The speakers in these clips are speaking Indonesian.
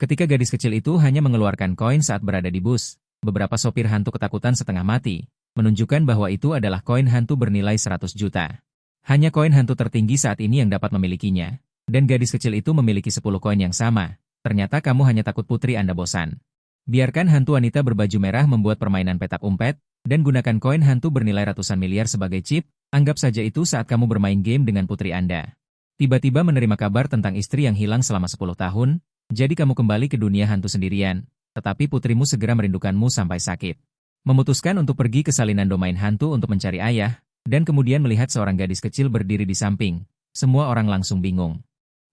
Ketika gadis kecil itu hanya mengeluarkan koin saat berada di bus, beberapa sopir hantu ketakutan setengah mati, menunjukkan bahwa itu adalah koin hantu bernilai 100 juta. Hanya koin hantu tertinggi saat ini yang dapat memilikinya, dan gadis kecil itu memiliki 10 koin yang sama. Ternyata kamu hanya takut putri Anda bosan. Biarkan hantu wanita berbaju merah membuat permainan petak umpet, dan gunakan koin hantu bernilai ratusan miliar sebagai chip, anggap saja itu saat kamu bermain game dengan putri Anda. Tiba-tiba menerima kabar tentang istri yang hilang selama 10 tahun, jadi kamu kembali ke dunia hantu sendirian, tetapi putrimu segera merindukanmu sampai sakit. Memutuskan untuk pergi ke salinan domain hantu untuk mencari ayah, dan kemudian melihat seorang gadis kecil berdiri di samping. Semua orang langsung bingung.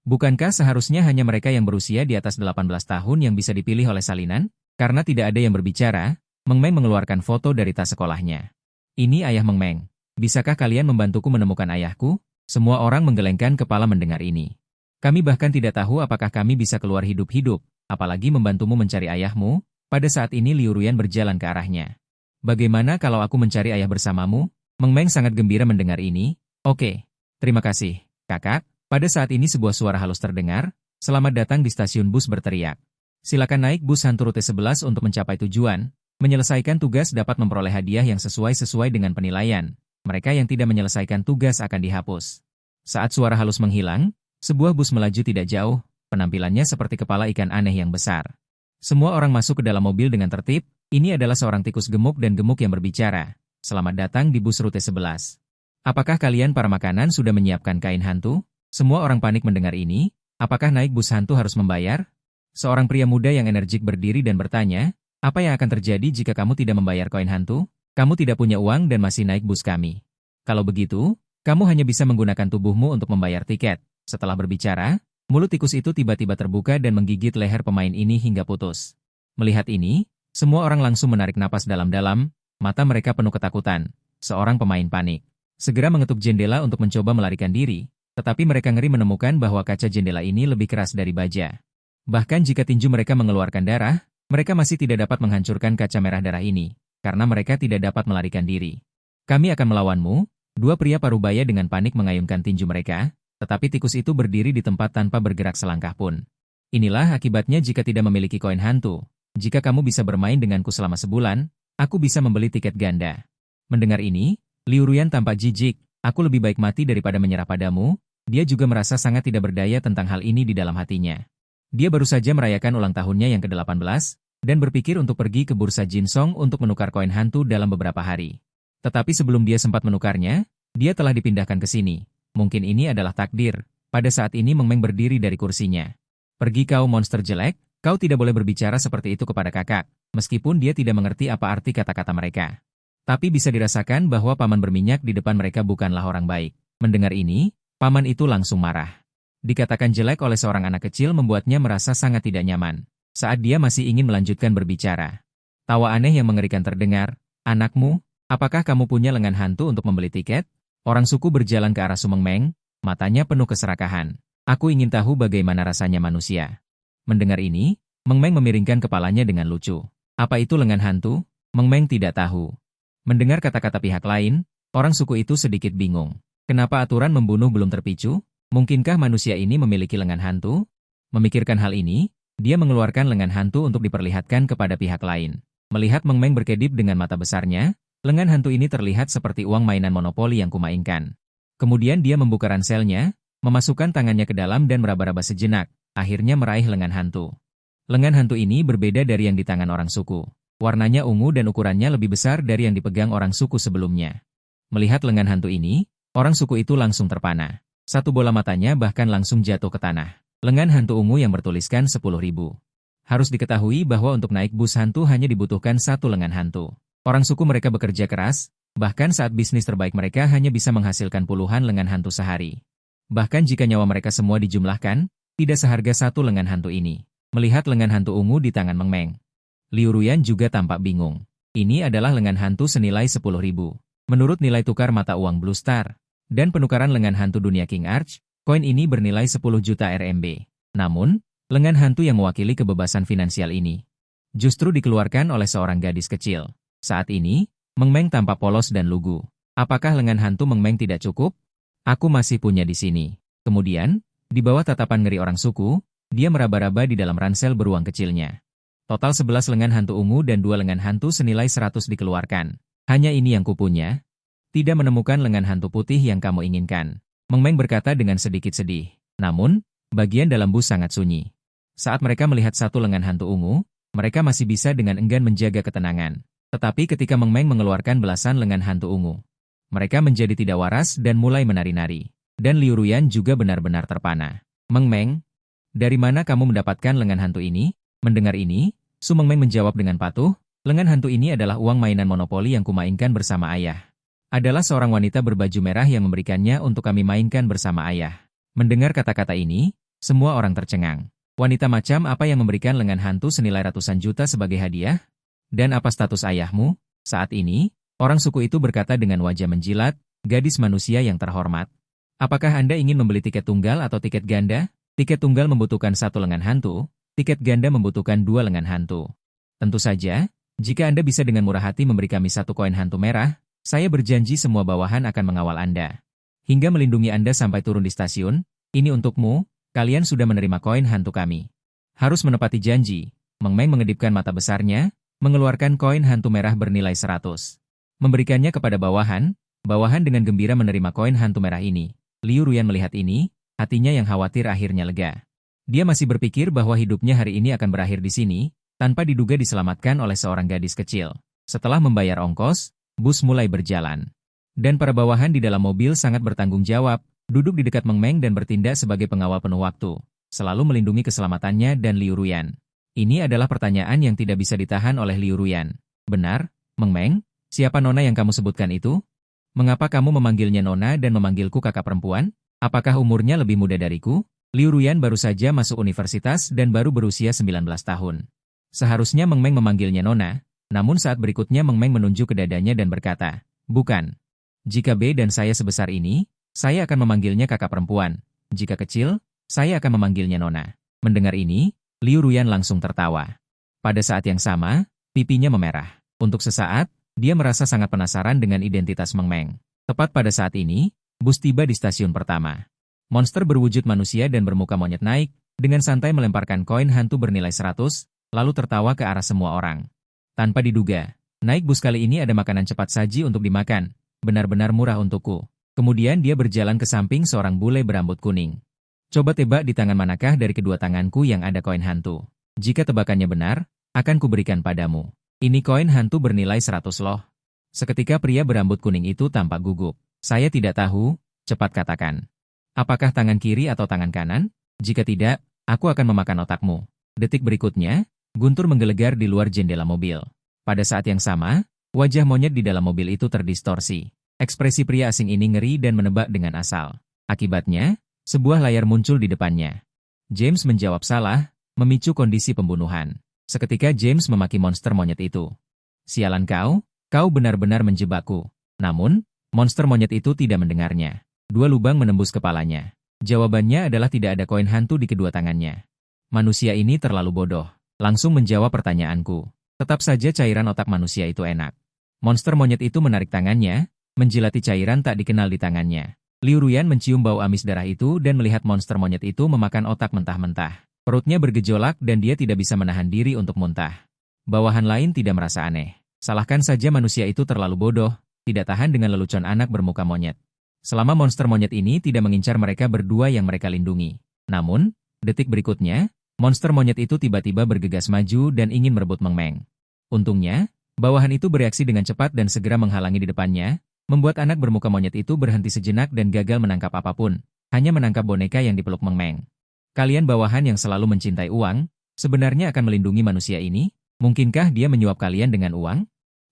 Bukankah seharusnya hanya mereka yang berusia di atas 18 tahun yang bisa dipilih oleh salinan? Karena tidak ada yang berbicara, Meng Meng mengeluarkan foto dari tas sekolahnya. Ini ayah Meng Meng. Bisakah kalian membantuku menemukan ayahku? Semua orang menggelengkan kepala mendengar ini. Kami bahkan tidak tahu apakah kami bisa keluar hidup-hidup, apalagi membantumu mencari ayahmu. Pada saat ini Liu Ruyan berjalan ke arahnya. Bagaimana kalau aku mencari ayah bersamamu? Meng Meng sangat gembira mendengar ini. Oke, terima kasih, kakak. Pada saat ini sebuah suara halus terdengar. Selamat datang di stasiun bus berteriak. Silakan naik bus hantu rute 11 untuk mencapai tujuan. Menyelesaikan tugas dapat memperoleh hadiah yang sesuai dengan penilaian. Mereka yang tidak menyelesaikan tugas akan dihapus. Saat suara halus menghilang, sebuah bus melaju tidak jauh, penampilannya seperti kepala ikan aneh yang besar. Semua orang masuk ke dalam mobil dengan tertib. Ini adalah seorang tikus gemuk dan gemuk yang berbicara. Selamat datang di bus rute 11. Apakah kalian para makanan sudah menyiapkan kain hantu? Semua orang panik mendengar ini. Apakah naik bus hantu harus membayar? Seorang pria muda yang energik berdiri dan bertanya, apa yang akan terjadi jika kamu tidak membayar koin hantu? Kamu tidak punya uang dan masih naik bus kami. Kalau begitu, kamu hanya bisa menggunakan tubuhmu untuk membayar tiket. Setelah berbicara, mulut tikus itu tiba-tiba terbuka dan menggigit leher pemain ini hingga putus. Melihat ini, semua orang langsung menarik napas dalam-dalam, mata mereka penuh ketakutan. Seorang pemain panik. Segera mengetuk jendela untuk mencoba melarikan diri, tetapi mereka ngeri menemukan bahwa kaca jendela ini lebih keras dari baja. Bahkan jika tinju mereka mengeluarkan darah, mereka masih tidak dapat menghancurkan kaca merah darah ini, karena mereka tidak dapat melarikan diri. Kami akan melawanmu. Dua pria parubaya dengan panik mengayunkan tinju mereka, tetapi tikus itu berdiri di tempat tanpa bergerak selangkah pun. Inilah akibatnya jika tidak memiliki koin hantu. Jika kamu bisa bermain denganku selama sebulan, aku bisa membeli tiket ganda. Mendengar ini, Liu Ruyan tampak jijik. Aku lebih baik mati daripada menyerah padamu. Dia juga merasa sangat tidak berdaya tentang hal ini di dalam hatinya. Dia baru saja merayakan ulang tahunnya yang ke-18, dan berpikir untuk pergi ke bursa Jinsong untuk menukar koin hantu dalam beberapa hari. Tetapi sebelum dia sempat menukarnya, dia telah dipindahkan ke sini. Mungkin ini adalah takdir. Pada saat ini Meng Meng berdiri dari kursinya. Pergi kau monster jelek, kau tidak boleh berbicara seperti itu kepada kakak, meskipun dia tidak mengerti apa arti kata-kata mereka. Tapi bisa dirasakan bahwa paman berminyak di depan mereka bukanlah orang baik. Mendengar ini, paman itu langsung marah. Dikatakan jelek oleh seorang anak kecil membuatnya merasa sangat tidak nyaman. Saat dia masih ingin melanjutkan berbicara. Tawa aneh yang mengerikan terdengar. Anakmu, apakah kamu punya lengan hantu untuk membeli tiket? Orang suku berjalan ke arah Su Meng Meng, matanya penuh keserakahan. Aku ingin tahu bagaimana rasanya manusia. Mendengar ini, Meng Meng memiringkan kepalanya dengan lucu. Apa itu lengan hantu? Meng Meng tidak tahu. Mendengar kata-kata pihak lain, orang suku itu sedikit bingung. Kenapa aturan membunuh belum terpicu? Mungkinkah manusia ini memiliki lengan hantu? Memikirkan hal ini, dia mengeluarkan lengan hantu untuk diperlihatkan kepada pihak lain. Melihat Meng Meng berkedip dengan mata besarnya, lengan hantu ini terlihat seperti uang mainan monopoli yang kumainkan. Kemudian dia membuka ranselnya, memasukkan tangannya ke dalam dan meraba-raba sejenak, akhirnya meraih lengan hantu. Lengan hantu ini berbeda dari yang di tangan orang suku. Warnanya ungu dan ukurannya lebih besar dari yang dipegang orang suku sebelumnya. Melihat lengan hantu ini, orang suku itu langsung terpana. Satu bola matanya bahkan langsung jatuh ke tanah. Lengan hantu ungu yang bertuliskan 10.000. Harus diketahui bahwa untuk naik bus hantu hanya dibutuhkan satu lengan hantu. Orang suku mereka bekerja keras, bahkan saat bisnis terbaik mereka hanya bisa menghasilkan puluhan lengan hantu sehari. Bahkan jika nyawa mereka semua dijumlahkan, tidak seharga satu lengan hantu ini. Melihat lengan hantu ungu di tangan Meng Meng, Liu Ruyan juga tampak bingung. Ini adalah lengan hantu senilai 10.000. Menurut nilai tukar mata uang Blue Star dan penukaran lengan hantu dunia King Arch, koin ini bernilai 10 juta RMB. Namun, lengan hantu yang mewakili kebebasan finansial ini justru dikeluarkan oleh seorang gadis kecil. Saat ini, Meng Meng tampak polos dan lugu. Apakah lengan hantu Meng Meng tidak cukup? Aku masih punya di sini. Kemudian, di bawah tatapan ngeri orang suku, Dia meraba-raba di dalam ransel beruang kecilnya. Total 11 lengan hantu ungu dan 2 lengan hantu senilai 100 dikeluarkan. Hanya ini yang kupunya. Tidak menemukan lengan hantu putih yang kamu inginkan. Meng Meng berkata dengan sedikit sedih. Namun, bagian dalam bus sangat sunyi. Saat mereka melihat satu lengan hantu ungu, mereka masih bisa dengan enggan menjaga ketenangan. Tetapi ketika Meng Meng mengeluarkan belasan lengan hantu ungu, mereka menjadi tidak waras dan mulai menari-nari. Dan Liu Ruyan juga benar-benar terpana. Meng Meng, dari mana kamu mendapatkan lengan hantu ini? Mendengar ini, Su Meng Meng menjawab dengan patuh, lengan hantu ini adalah uang mainan monopoli yang kumainkan bersama ayah. Adalah seorang wanita berbaju merah yang memberikannya untuk kami mainkan bersama ayah. Mendengar kata-kata ini, semua orang tercengang. Wanita macam apa yang memberikan lengan hantu senilai ratusan juta sebagai hadiah? Dan apa status ayahmu? Saat ini, orang suku itu berkata dengan wajah menjilat, gadis manusia yang terhormat. Apakah Anda ingin membeli tiket tunggal atau tiket ganda? Tiket tunggal membutuhkan satu lengan hantu, tiket ganda membutuhkan 2 lengan hantu. Tentu saja, jika Anda bisa dengan murah hati memberi kami satu koin hantu merah, saya berjanji semua bawahan akan mengawal Anda. Hingga melindungi Anda sampai turun di stasiun, ini untukmu, kalian sudah menerima koin hantu kami. Harus menepati janji. Meng Meng mengedipkan mata besarnya, mengeluarkan koin hantu merah bernilai 100. Memberikannya kepada bawahan, bawahan dengan gembira menerima koin hantu merah ini. Liu Ruyan melihat ini, hatinya yang khawatir akhirnya lega. Dia masih berpikir bahwa hidupnya hari ini akan berakhir di sini, tanpa diduga diselamatkan oleh seorang gadis kecil. Setelah membayar ongkos, bus mulai berjalan. Dan para bawahan di dalam mobil sangat bertanggung jawab, duduk di dekat Meng Meng dan bertindak sebagai pengawal penuh waktu, selalu melindungi keselamatannya dan Liu Ruyan. Ini adalah pertanyaan yang tidak bisa ditahan oleh Liu Ruyan. Benar, Meng Meng? Siapa nona yang kamu sebutkan itu? Mengapa kamu memanggilnya nona dan memanggilku kakak perempuan? Apakah umurnya lebih muda dariku? Liu Ruyan baru saja masuk universitas dan baru berusia 19 tahun. Seharusnya Meng Meng memanggilnya nona, namun saat berikutnya Meng Meng menunjuk ke dadanya dan berkata, bukan. Jika B dan saya sebesar ini, saya akan memanggilnya kakak perempuan. Jika kecil, saya akan memanggilnya nona. Mendengar ini, Liu Ruyan langsung tertawa. Pada saat yang sama, pipinya memerah. Untuk sesaat, dia merasa sangat penasaran dengan identitas Meng Meng. Tepat pada saat ini, bus tiba di stasiun pertama. Monster berwujud manusia dan bermuka monyet naik, dengan santai melemparkan koin hantu bernilai 100, lalu tertawa ke arah semua orang. Tanpa diduga, naik bus kali ini ada makanan cepat saji untuk dimakan, benar-benar murah untukku. Kemudian dia berjalan ke samping seorang bule berambut kuning. Coba tebak di tangan manakah dari kedua tanganku yang ada koin hantu. Jika tebakannya benar, akan kuberikan padamu. Ini koin hantu bernilai 100 loh. Seketika pria berambut kuning itu tampak gugup. Saya tidak tahu, cepat katakan. Apakah tangan kiri atau tangan kanan? Jika tidak, aku akan memakan otakmu. Detik berikutnya, guntur menggelegar di luar jendela mobil. Pada saat yang sama, wajah monyet di dalam mobil itu terdistorsi. Ekspresi pria asing ini ngeri dan menebak dengan asal. Akibatnya, sebuah layar muncul di depannya. James menjawab salah, memicu kondisi pembunuhan. Seketika James memaki monster monyet itu. Sialan kau benar-benar menjebakku. Namun, monster monyet itu tidak mendengarnya. 2 lubang menembus kepalanya. Jawabannya adalah tidak ada koin hantu di kedua tangannya. Manusia ini terlalu bodoh. Langsung menjawab pertanyaanku. Tetap saja cairan otak manusia itu enak. Monster monyet itu menarik tangannya, menjilati cairan tak dikenal di tangannya. Liu Ruyan mencium bau amis darah itu dan melihat monster monyet itu memakan otak mentah-mentah. Perutnya bergejolak dan dia tidak bisa menahan diri untuk muntah. Bawahan lain tidak merasa aneh. Salahkan saja manusia itu terlalu bodoh, tidak tahan dengan lelucon anak bermuka monyet. Selama monster monyet ini tidak mengincar mereka berdua yang mereka lindungi. Namun, detik berikutnya, monster monyet itu tiba-tiba bergegas maju dan ingin merebut Meng Meng. Untungnya, bawahan itu bereaksi dengan cepat dan segera menghalangi di depannya, membuat anak bermuka monyet itu berhenti sejenak dan gagal menangkap apapun, hanya menangkap boneka yang dipeluk Meng Meng. Kalian bawahan yang selalu mencintai uang, sebenarnya akan melindungi manusia ini? Mungkinkah dia menyuap kalian dengan uang?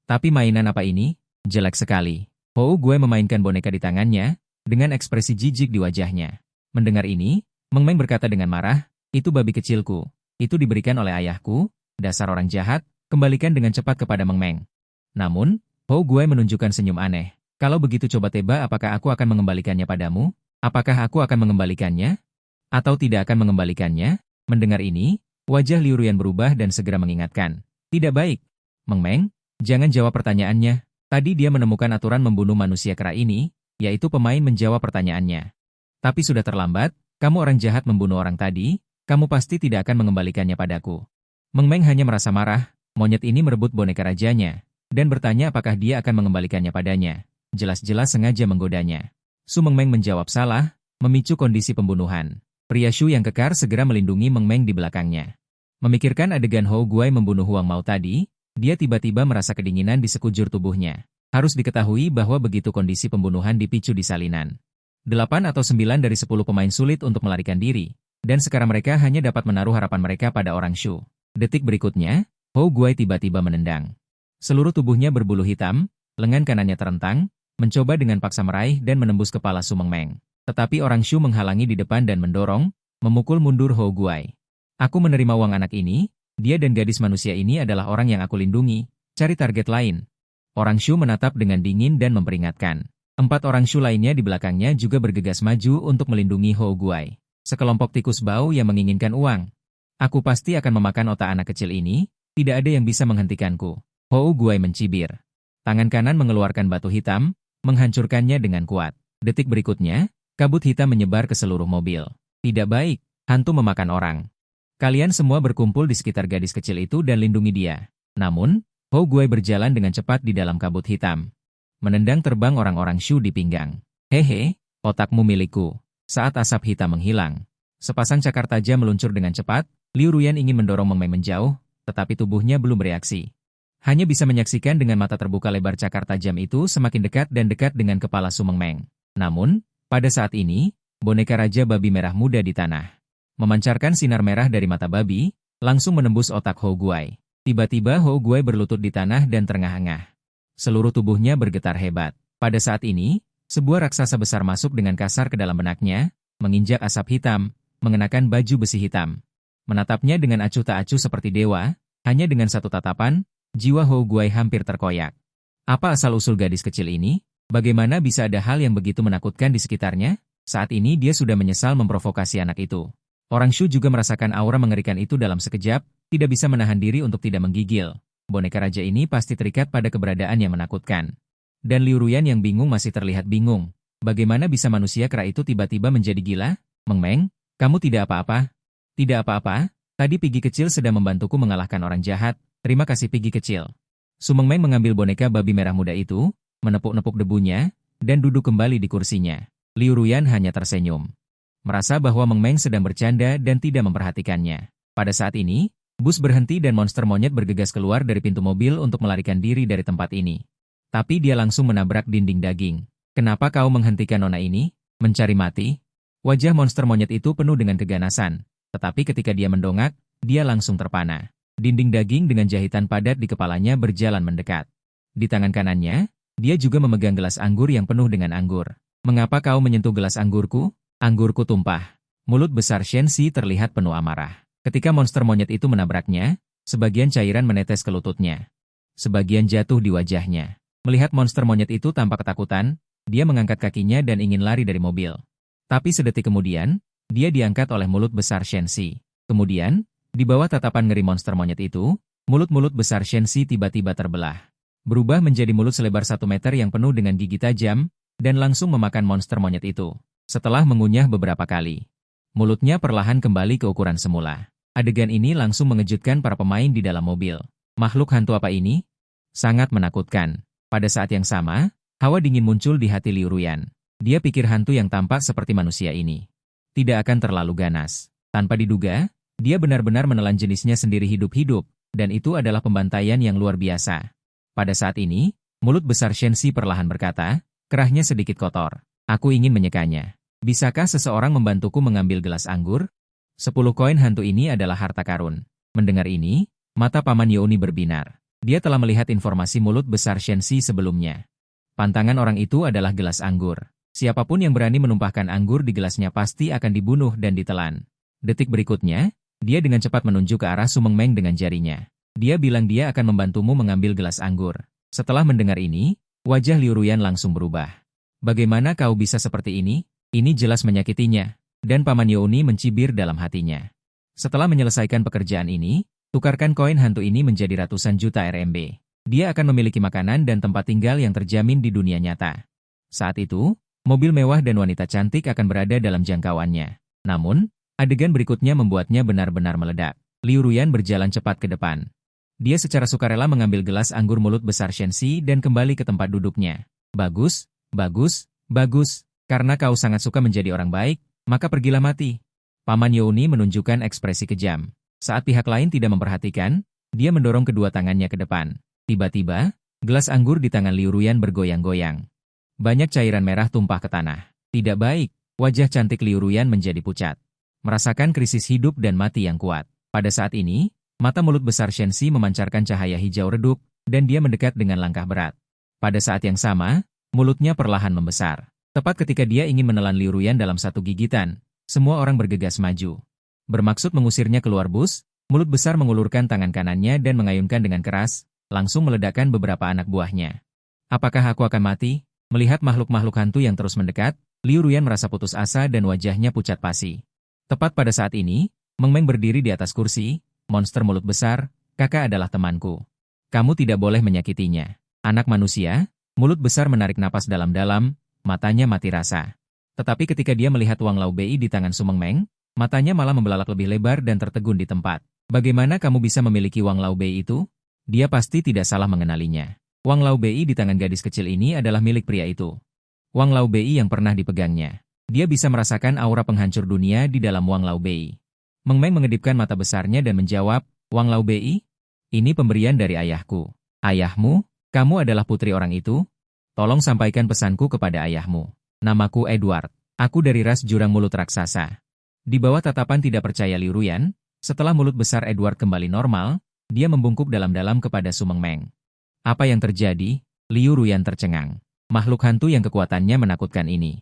Tapi mainan apa ini? Jelek sekali. Hou gue memainkan boneka di tangannya, dengan ekspresi jijik di wajahnya. Mendengar ini, Meng Meng berkata dengan marah, itu babi kecilku, itu diberikan oleh ayahku, dasar orang jahat, kembalikan dengan cepat kepada Meng Meng. Namun, Hou gue menunjukkan senyum aneh. Kalau begitu coba tebak apakah aku akan mengembalikannya padamu? Apakah aku akan mengembalikannya? Atau tidak akan mengembalikannya? Mendengar ini, wajah Liu Ruyan berubah dan segera mengingatkan. Tidak baik. Meng Meng, jangan jawab pertanyaannya. Tadi dia menemukan aturan membunuh manusia kera ini, yaitu pemain menjawab pertanyaannya. Tapi sudah terlambat, kamu orang jahat membunuh orang tadi, Kamu pasti tidak akan mengembalikannya padaku. Meng Meng hanya merasa marah, monyet ini merebut boneka rajanya, dan bertanya apakah dia akan mengembalikannya padanya. Jelas-jelas sengaja menggodanya. Su Meng Meng menjawab salah, memicu kondisi pembunuhan. Pria Shu yang kekar segera melindungi Meng Meng di belakangnya. Memikirkan adegan Hou Guai membunuh Huang Mao tadi, dia tiba-tiba merasa kedinginan di sekujur tubuhnya. Harus diketahui bahwa begitu kondisi pembunuhan dipicu di salinan. 8 atau 9 dari 10 pemain sulit untuk melarikan diri, dan sekarang mereka hanya dapat menaruh harapan mereka pada orang Shu. Detik berikutnya, Hou Guai tiba-tiba menendang. Seluruh tubuhnya berbulu hitam, lengan kanannya terentang, mencoba dengan paksa meraih dan menembus kepala Su Meng Meng. Tetapi orang Shu menghalangi di depan dan mendorong, memukul mundur Hou Guai. Aku menerima uang anak ini, dia dan gadis manusia ini adalah orang yang aku lindungi, cari target lain. Orang Shu menatap dengan dingin dan memperingatkan. 4 orang Shu lainnya di belakangnya juga bergegas maju untuk melindungi Hou Guai. Sekelompok tikus bau yang menginginkan uang. Aku pasti akan memakan otak anak kecil ini, tidak ada yang bisa menghentikanku. Hou Guai mencibir. Tangan kanan mengeluarkan batu hitam, menghancurkannya dengan kuat. Detik berikutnya, kabut hitam menyebar ke seluruh mobil. Tidak baik, hantu memakan orang. Kalian semua berkumpul di sekitar gadis kecil itu dan lindungi dia. Namun, Hou Guai berjalan dengan cepat di dalam kabut hitam. Menendang terbang orang-orang Shu di pinggang. Hehe, otakmu milikku. Saat asap hitam menghilang, sepasang cakar tajam meluncur dengan cepat. Liu Ruyan ingin mendorong Meng Meng menjauh, tetapi tubuhnya belum bereaksi. Hanya bisa menyaksikan dengan mata terbuka lebar cakar tajam itu semakin dekat dan dekat dengan kepala Su Meng Meng. Namun, pada saat ini, boneka Raja Babi Merah muda di tanah. Memancarkan sinar merah dari mata babi, langsung menembus otak Hou Guai. Tiba-tiba Hou Guai berlutut di tanah dan terengah-engah. Seluruh tubuhnya bergetar hebat. Pada saat ini, sebuah raksasa besar masuk dengan kasar ke dalam benaknya, menginjak asap hitam, mengenakan baju besi hitam. Menatapnya dengan acuh tak acuh seperti dewa, hanya dengan satu tatapan, jiwa Hou Guai hampir terkoyak. Apa asal-usul gadis kecil ini? Bagaimana bisa ada hal yang begitu menakutkan di sekitarnya? Saat ini dia sudah menyesal memprovokasi anak itu. Orang Shu juga merasakan aura mengerikan itu dalam sekejap, tidak bisa menahan diri untuk tidak menggigil. Boneka raja ini pasti terikat pada keberadaan yang menakutkan. Dan Liu Ruyan yang bingung masih terlihat bingung. Bagaimana bisa manusia kera itu tiba-tiba menjadi gila? Meng Meng, kamu tidak apa-apa? Tidak apa-apa, tadi Piggy kecil sedang membantuku mengalahkan orang jahat. Terima kasih Piggy kecil. Su Meng Meng mengambil boneka babi merah muda itu, menepuk-nepuk debunya, dan duduk kembali di kursinya. Liu Ruyan hanya tersenyum. Merasa bahwa Meng Meng sedang bercanda dan tidak memperhatikannya. Pada saat ini, bus berhenti dan monster monyet bergegas keluar dari pintu mobil untuk melarikan diri dari tempat ini. Tapi dia langsung menabrak dinding daging. Kenapa kau menghentikan nona ini? Mencari mati? Wajah monster monyet itu penuh dengan keganasan. Tetapi ketika dia mendongak, dia langsung terpana. Dinding daging dengan jahitan padat di kepalanya berjalan mendekat. Di tangan kanannya, dia juga memegang gelas anggur yang penuh dengan anggur. Mengapa kau menyentuh gelas anggurku? Anggurku tumpah. Mulut besar Shen Xi terlihat penuh amarah. Ketika monster monyet itu menabraknya, sebagian cairan menetes ke lututnya. Sebagian jatuh di wajahnya. Melihat monster monyet itu tanpa ketakutan, dia mengangkat kakinya dan ingin lari dari mobil. Tapi sedetik kemudian, dia diangkat oleh mulut besar Shen Xi. Kemudian, di bawah tatapan ngeri monster monyet itu, mulut-mulut besar Shen Xi tiba-tiba terbelah. Berubah menjadi mulut selebar 1 meter yang penuh dengan gigi tajam, dan langsung memakan monster monyet itu. Setelah mengunyah beberapa kali, mulutnya perlahan kembali ke ukuran semula. Adegan ini langsung mengejutkan para pemain di dalam mobil. Makhluk hantu apa ini? Sangat menakutkan. Pada saat yang sama, hawa dingin muncul di hati Liu Ruyan. Dia pikir hantu yang tampak seperti manusia ini tidak akan terlalu ganas. Tanpa diduga, dia benar-benar menelan jenisnya sendiri hidup-hidup, dan itu adalah pembantaian yang luar biasa. Pada saat ini, mulut besar Shen Xi perlahan berkata, kerahnya sedikit kotor. Aku ingin menyekanya. Bisakah seseorang membantuku mengambil gelas anggur? 10 koin hantu ini adalah harta karun. Mendengar ini, mata Paman Youni berbinar. Dia telah melihat informasi mulut besar Shen Xi sebelumnya. Pantangan orang itu adalah gelas anggur. Siapapun yang berani menumpahkan anggur di gelasnya pasti akan dibunuh dan ditelan. Detik berikutnya, dia dengan cepat menunjuk ke arah Su Meng Meng dengan jarinya. Dia bilang dia akan membantumu mengambil gelas anggur. Setelah mendengar ini, wajah Liu Ruyan langsung berubah. Bagaimana kau bisa seperti ini? Ini jelas menyakitinya. Dan Paman Youni mencibir dalam hatinya. Setelah menyelesaikan pekerjaan ini, tukarkan koin hantu ini menjadi ratusan juta RMB. Dia akan memiliki makanan dan tempat tinggal yang terjamin di dunia nyata. Saat itu, mobil mewah dan wanita cantik akan berada dalam jangkauannya. Namun, Adegan berikutnya membuatnya benar-benar meledak. Liu Ruyan berjalan cepat ke depan. Dia secara sukarela mengambil gelas anggur mulut besar Shenxi dan kembali ke tempat duduknya. Bagus, bagus, bagus. Karena kau sangat suka menjadi orang baik, maka pergilah mati. Paman Youni menunjukkan ekspresi kejam. Saat pihak lain tidak memperhatikan, dia mendorong kedua tangannya ke depan. Tiba-tiba, gelas anggur di tangan Liu Ruyan bergoyang-goyang. Banyak cairan merah tumpah ke tanah. Tidak baik, wajah cantik Liu Ruyan menjadi pucat. Merasakan krisis hidup dan mati yang kuat. Pada saat ini, mata mulut besar Shenxi memancarkan cahaya hijau redup, dan dia mendekat dengan langkah berat. Pada saat yang sama, mulutnya perlahan membesar. Tepat ketika dia ingin menelan Liu Ruyan dalam satu gigitan, semua orang bergegas maju. Bermaksud mengusirnya keluar bus, mulut besar mengulurkan tangan kanannya dan mengayunkan dengan keras, langsung meledakkan beberapa anak buahnya. Apakah aku akan mati? Melihat makhluk-makhluk hantu yang terus mendekat, Liu Ruyan merasa putus asa dan wajahnya pucat pasi. Tepat pada saat ini, Meng Meng berdiri di atas kursi, monster mulut besar, kakak adalah temanku. Kamu tidak boleh menyakitinya. Anak manusia, mulut besar menarik napas dalam-dalam, matanya mati rasa. Tetapi ketika dia melihat Wang Lao Bei di tangan Su Meng Meng, matanya malah membelalak lebih lebar dan tertegun di tempat. Bagaimana kamu bisa memiliki Wang Lao Bei itu? Dia pasti tidak salah mengenalinya. Wang Lao Bei di tangan gadis kecil ini adalah milik pria itu. Wang Lao Bei yang pernah dipegangnya. Dia bisa merasakan aura penghancur dunia di dalam Wang Lao Bei. Meng Meng mengedipkan mata besarnya dan menjawab, Wang Lao Bei? Ini pemberian dari ayahku. Ayahmu? Kamu adalah putri orang itu? Tolong sampaikan pesanku kepada ayahmu. Namaku Edward. Aku dari ras jurang mulut raksasa. Di bawah tatapan tidak percaya Liu Ruyan, setelah mulut besar Edward kembali normal, dia membungkuk dalam-dalam kepada Su Meng Meng. Apa yang terjadi? Liu Ruyan tercengang. Makhluk hantu yang kekuatannya menakutkan ini.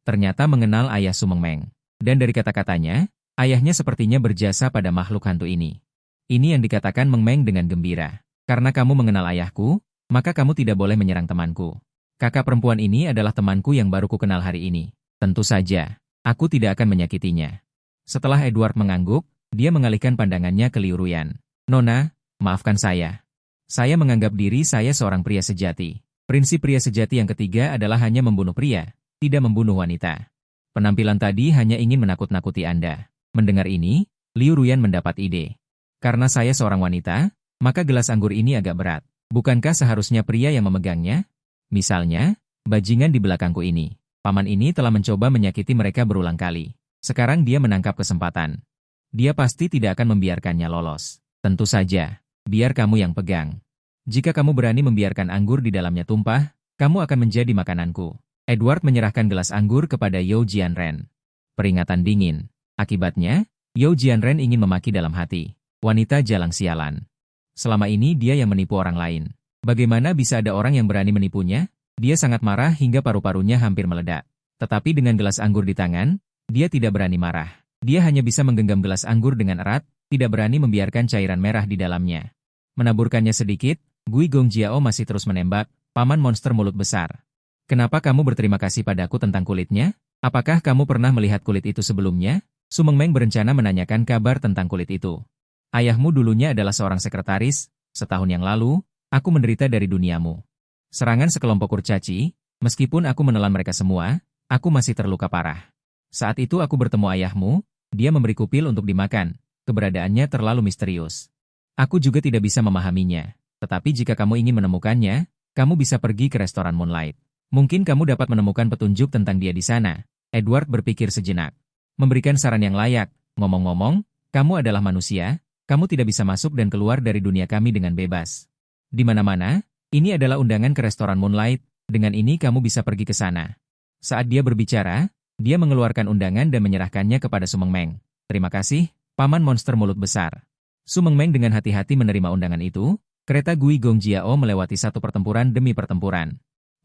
Ternyata mengenal ayah Su Meng Meng. Dan dari kata-katanya, ayahnya sepertinya berjasa pada makhluk hantu ini. Ini yang dikatakan Meng Meng dengan gembira. Karena kamu mengenal ayahku, maka kamu tidak boleh menyerang temanku. Kakak perempuan ini adalah temanku yang baru kukenal hari ini. Tentu saja, aku tidak akan menyakitinya. Setelah Edward mengangguk, dia mengalihkan pandangannya ke Liu Ruyan. Nona, maafkan saya. Saya menganggap diri saya seorang pria sejati. Prinsip pria sejati yang ketiga adalah hanya membunuh pria, tidak membunuh wanita. Penampilan tadi hanya ingin menakut-nakuti Anda. Mendengar ini, Liu Ruyan mendapat ide. Karena saya seorang wanita, maka gelas anggur ini agak berat. Bukankah seharusnya pria yang memegangnya? Misalnya, bajingan di belakangku ini. Paman ini telah mencoba menyakiti mereka berulang kali. Sekarang dia menangkap kesempatan. Dia pasti tidak akan membiarkannya lolos. Tentu saja. Biar kamu yang pegang. Jika kamu berani membiarkan anggur di dalamnya tumpah, kamu akan menjadi makananku. Edward menyerahkan gelas anggur kepada You Jianren. Peringatan dingin. Akibatnya, You Jianren ingin memaki dalam hati. Wanita jalang sialan. Selama ini dia yang menipu orang lain. Bagaimana bisa ada orang yang berani menipunya? Dia sangat marah hingga paru-parunya hampir meledak. Tetapi dengan gelas anggur di tangan, dia tidak berani marah. Dia hanya bisa menggenggam gelas anggur dengan erat, tidak berani membiarkan cairan merah di dalamnya. Menaburkannya sedikit, Gui Gongjiao masih terus menembak, paman monster mulut besar. Kenapa kamu berterima kasih padaku tentang kulitnya? Apakah kamu pernah melihat kulit itu sebelumnya? Su Meng Meng berencana menanyakan kabar tentang kulit itu. Ayahmu dulunya adalah seorang sekretaris, setahun yang lalu, aku menderita dari duniamu. Serangan sekelompok kurcaci, meskipun aku menelan mereka semua, aku masih terluka parah. Saat itu aku bertemu ayahmu, dia memberi kupil untuk dimakan, keberadaannya terlalu misterius. Aku juga tidak bisa memahaminya, tetapi jika kamu ingin menemukannya, kamu bisa pergi ke restoran Moonlight. Mungkin kamu dapat menemukan petunjuk tentang dia di sana. Edward berpikir sejenak. Memberikan saran yang layak, ngomong-ngomong, kamu adalah manusia, kamu tidak bisa masuk dan keluar dari dunia kami dengan bebas. Di mana-mana, ini adalah undangan ke restoran Moonlight, dengan ini kamu bisa pergi ke sana. Saat dia berbicara, dia mengeluarkan undangan dan menyerahkannya kepada Su Meng Meng. Terima kasih, paman monster mulut besar. Su Meng Meng dengan hati-hati menerima undangan itu, kereta Gui Gongjiao melewati satu pertempuran demi pertempuran.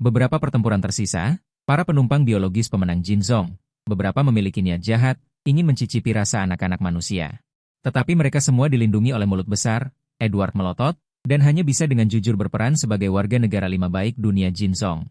Beberapa pertempuran tersisa, para penumpang biologis pemenang Jinzong, beberapa memiliki niat jahat, ingin mencicipi rasa anak-anak manusia. Tetapi mereka semua dilindungi oleh mulut besar, Edward melotot, dan hanya bisa dengan jujur berperan sebagai warga negara lima baik dunia Jinzong.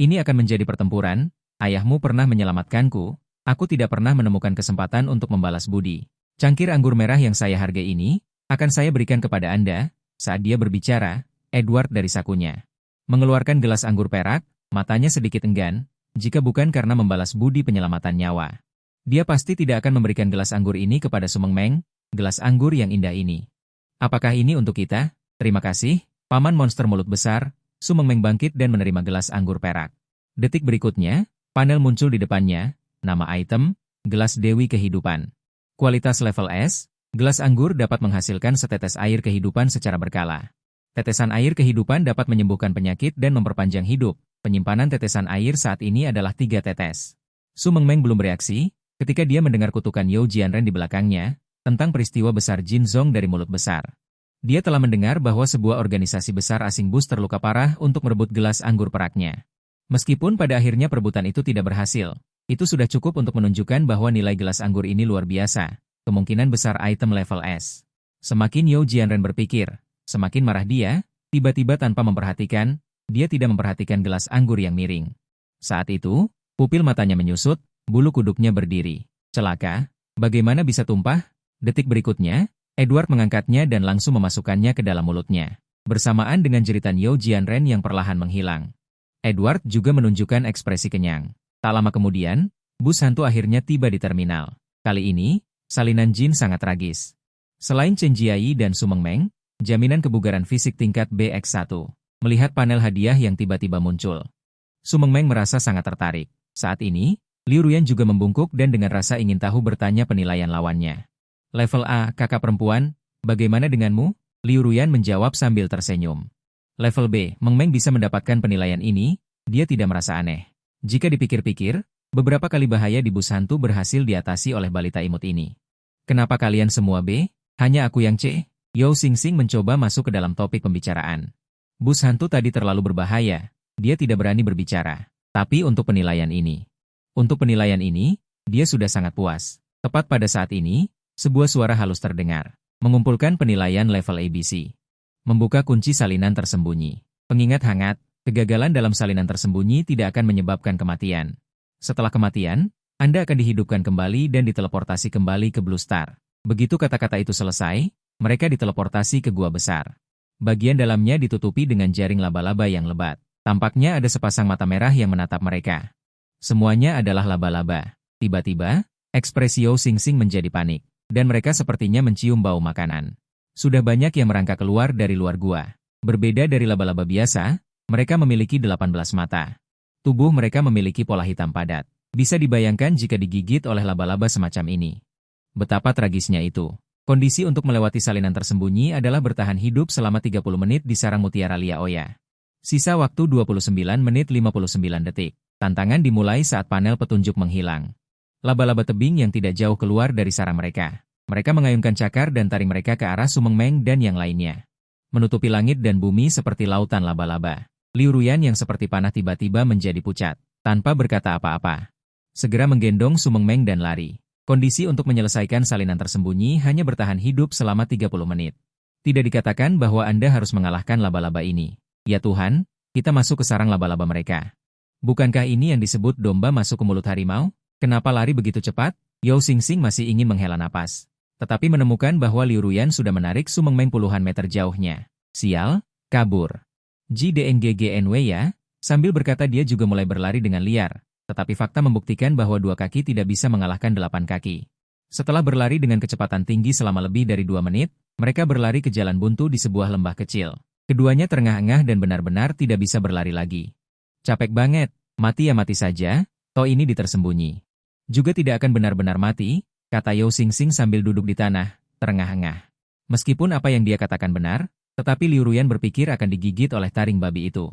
Ini akan menjadi pertempuran, ayahmu pernah menyelamatkanku, aku tidak pernah menemukan kesempatan untuk membalas budi. Cangkir anggur merah yang saya hargai ini, akan saya berikan kepada Anda. Saat dia berbicara, Edward dari sakunya mengeluarkan gelas anggur perak, matanya sedikit enggan, jika bukan karena membalas budi penyelamatan nyawa. Dia pasti tidak akan memberikan gelas anggur ini kepada Sumeng Meng, gelas anggur yang indah ini. Apakah ini untuk kita? Terima kasih, Paman Monster Mulut Besar. Sumeng Meng bangkit dan menerima gelas anggur perak. Detik berikutnya, panel muncul di depannya, nama item, gelas Dewi Kehidupan. Kualitas level S, gelas anggur dapat menghasilkan setetes air kehidupan secara berkala. Tetesan air kehidupan dapat menyembuhkan penyakit dan memperpanjang hidup. Penyimpanan tetesan air saat ini adalah 3 tetes. Sumeng Meng belum bereaksi, ketika dia mendengar kutukan You Jianren di belakangnya, tentang peristiwa besar Jin Zong dari mulut besar. Dia telah mendengar bahwa sebuah organisasi besar asing bus terluka parah untuk merebut gelas anggur peraknya. Meskipun pada akhirnya perebutan itu tidak berhasil, itu sudah cukup untuk menunjukkan bahwa nilai gelas anggur ini luar biasa, kemungkinan besar item level S. Semakin You Jianren berpikir, semakin marah dia, tiba-tiba tanpa memperhatikan, dia tidak memperhatikan gelas anggur yang miring. Saat itu, pupil matanya menyusut, bulu kuduknya berdiri. Celaka, bagaimana bisa tumpah? Detik berikutnya, Edward mengangkatnya dan langsung memasukkannya ke dalam mulutnya. Bersamaan dengan jeritan You Jianren yang perlahan menghilang. Edward juga menunjukkan ekspresi kenyang. Tak lama kemudian, bus hantu akhirnya tiba di terminal. Kali ini, salinan Jin sangat tragis. Selain Chen Jiayi dan Sumeng Meng, jaminan kebugaran fisik tingkat BX1. Melihat panel hadiah yang tiba-tiba muncul, Sumeng Meng merasa sangat tertarik. Saat ini, Liu Ruyan juga membungkuk dan dengan rasa ingin tahu bertanya penilaian lawannya. Level A, kakak perempuan, bagaimana denganmu? Liu Ruyan menjawab sambil tersenyum. Level B, Meng Meng bisa mendapatkan penilaian ini, dia tidak merasa aneh. Jika dipikir-pikir, beberapa kali bahaya di bus hantu berhasil diatasi oleh balita imut ini. Kenapa kalian semua B? Hanya aku yang C? Yao Xingxing mencoba masuk ke dalam topik pembicaraan. Bus hantu tadi terlalu berbahaya, dia tidak berani berbicara. Tapi untuk penilaian ini, dia sudah sangat puas. Tepat pada saat ini, sebuah suara halus terdengar, mengumpulkan penilaian level ABC. Membuka kunci salinan tersembunyi. Pengingat hangat, kegagalan dalam salinan tersembunyi tidak akan menyebabkan kematian. Setelah kematian, Anda akan dihidupkan kembali dan diteleportasi kembali ke Blue Star. Begitu kata-kata itu selesai, mereka diteleportasi ke gua besar. Bagian dalamnya ditutupi dengan jaring laba-laba yang lebat. Tampaknya ada sepasang mata merah yang menatap mereka. Semuanya adalah laba-laba. Tiba-tiba, ekspresi Yao Xingxing menjadi panik, dan mereka sepertinya mencium bau makanan. Sudah banyak yang merangkak keluar dari luar gua. Berbeda dari laba-laba biasa, mereka memiliki 18 mata. Tubuh mereka memiliki pola hitam padat. Bisa dibayangkan jika digigit oleh laba-laba semacam ini. Betapa tragisnya itu. Kondisi untuk melewati salinan tersembunyi adalah bertahan hidup selama 30 menit di sarang mutiara Liaoya. Sisa waktu 29 menit 59 detik. Tantangan dimulai saat panel petunjuk menghilang. Laba-laba tebing yang tidak jauh keluar dari sarang mereka. Mereka mengayunkan cakar dan taring mereka ke arah Sumeng Meng dan yang lainnya. Menutupi langit dan bumi seperti lautan laba-laba. Liu Ruyan yang seperti panah tiba-tiba menjadi pucat, tanpa berkata apa-apa. Segera menggendong Sumeng Meng dan lari. Kondisi untuk menyelesaikan salinan tersembunyi hanya bertahan hidup selama 30 menit. Tidak dikatakan bahwa Anda harus mengalahkan laba-laba ini. Ya Tuhan, kita masuk ke sarang laba-laba mereka. Bukankah ini yang disebut domba masuk ke mulut harimau? Kenapa lari begitu cepat? Yao Xingxing masih ingin menghela napas. Tetapi menemukan bahwa Liu Ruyan sudah menarik Sumeng Meng puluhan meter jauhnya. Sial, kabur. JDNGGNW ya? Sambil berkata dia juga mulai berlari dengan liar. Tetapi fakta membuktikan bahwa 2 kaki tidak bisa mengalahkan 8 kaki. Setelah berlari dengan kecepatan tinggi selama lebih dari 2 menit, mereka berlari ke jalan buntu di sebuah lembah kecil. Keduanya terengah-engah dan benar-benar tidak bisa berlari lagi. Capek banget, mati ya mati saja, toh ini ditersembunyi. Juga tidak akan benar-benar mati, kata Yao Xingxing sambil duduk di tanah, terengah-engah. Meskipun apa yang dia katakan benar, tetapi Liu Ruyan berpikir akan digigit oleh taring babi itu.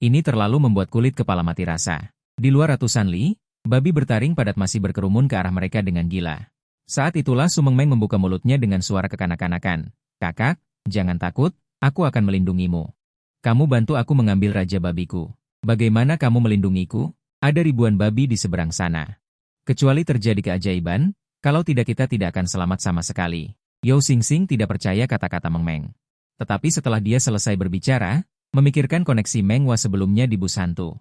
Ini terlalu membuat kulit kepala mati rasa. Di luar ratusan li, babi bertaring padat masih berkerumun ke arah mereka dengan gila. Saat itulah Sumeng Meng membuka mulutnya dengan suara kekanak-kanakan. Kakak, jangan takut, aku akan melindungimu. Kamu bantu aku mengambil raja babiku. Bagaimana kamu melindungiku? Ada ribuan babi di seberang sana. Kecuali terjadi keajaiban, kalau tidak kita tidak akan selamat sama sekali. Yao Xingxing tidak percaya kata-kata Meng Meng. Tetapi setelah dia selesai berbicara, memikirkan koneksi Meng Wa sebelumnya di bus hantu.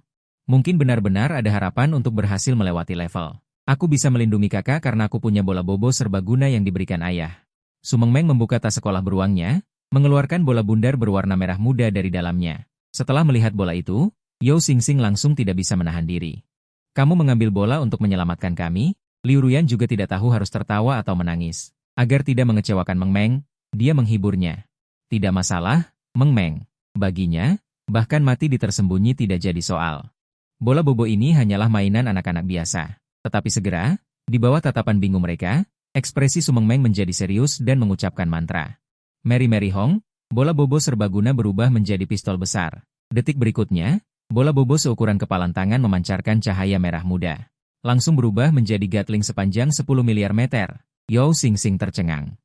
Mungkin benar-benar ada harapan untuk berhasil melewati level. Aku bisa melindungi kakak karena aku punya bola bobo serbaguna yang diberikan ayah. Sumeng Meng membuka tas sekolah beruangnya, mengeluarkan bola bundar berwarna merah muda dari dalamnya. Setelah melihat bola itu, Yao Xingxing langsung tidak bisa menahan diri. Kamu mengambil bola untuk menyelamatkan kami? Liu Ruyan juga tidak tahu harus tertawa atau menangis. Agar tidak mengecewakan Meng Meng, dia menghiburnya. Tidak masalah, Meng Meng. Baginya, bahkan mati di tersembunyi tidak jadi soal. Bola bobo ini hanyalah mainan anak-anak biasa. Tetapi segera, di bawah tatapan bingung mereka, ekspresi Su Meng Meng menjadi serius dan mengucapkan mantra. Mary Mary Hong, bola bobo serbaguna berubah menjadi pistol besar. Detik berikutnya, bola bobo seukuran kepalan tangan memancarkan cahaya merah muda. Langsung berubah menjadi Gatling sepanjang 10 miliar meter. Yao Xingxing tercengang.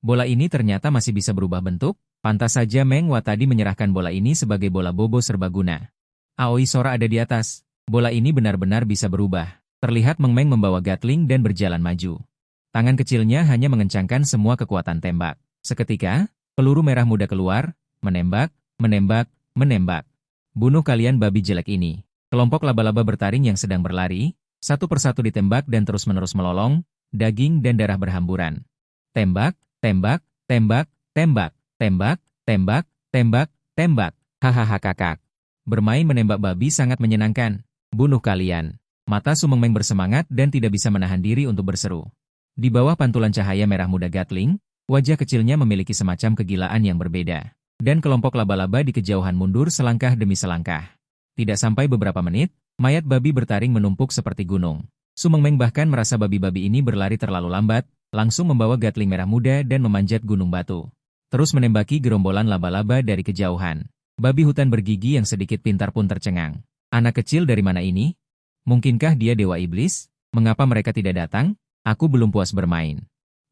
Bola ini ternyata masih bisa berubah bentuk, pantas saja Meng Hua tadi menyerahkan bola ini sebagai bola bobo serbaguna. Aoi Sora ada di atas. Bola ini benar-benar bisa berubah. Terlihat Meng Meng membawa Gatling dan berjalan maju. Tangan kecilnya hanya mengencangkan semua kekuatan tembak. Seketika, peluru merah muda keluar, menembak, menembak, menembak. Bunuh kalian babi jelek ini. Kelompok laba-laba bertaring yang sedang berlari, satu persatu ditembak dan terus-menerus melolong, daging dan darah berhamburan. Tembak, tembak, tembak, tembak, tembak, tembak, tembak, tembak. Hahaha kakak. Bermain menembak babi sangat menyenangkan. Bunuh kalian. Mata Su Meng Meng bersemangat dan tidak bisa menahan diri untuk berseru. Di bawah pantulan cahaya merah muda Gatling, wajah kecilnya memiliki semacam kegilaan yang berbeda. Dan kelompok laba-laba di kejauhan mundur selangkah demi selangkah. Tidak sampai beberapa menit, mayat babi bertaring menumpuk seperti gunung. Su Meng Meng bahkan merasa babi-babi ini berlari terlalu lambat, langsung membawa Gatling merah muda dan memanjat gunung batu. Terus menembaki gerombolan laba-laba dari kejauhan. Babi hutan bergigi yang sedikit pintar pun tercengang. Anak kecil dari mana ini? Mungkinkah dia dewa iblis? Mengapa mereka tidak datang? Aku belum puas bermain.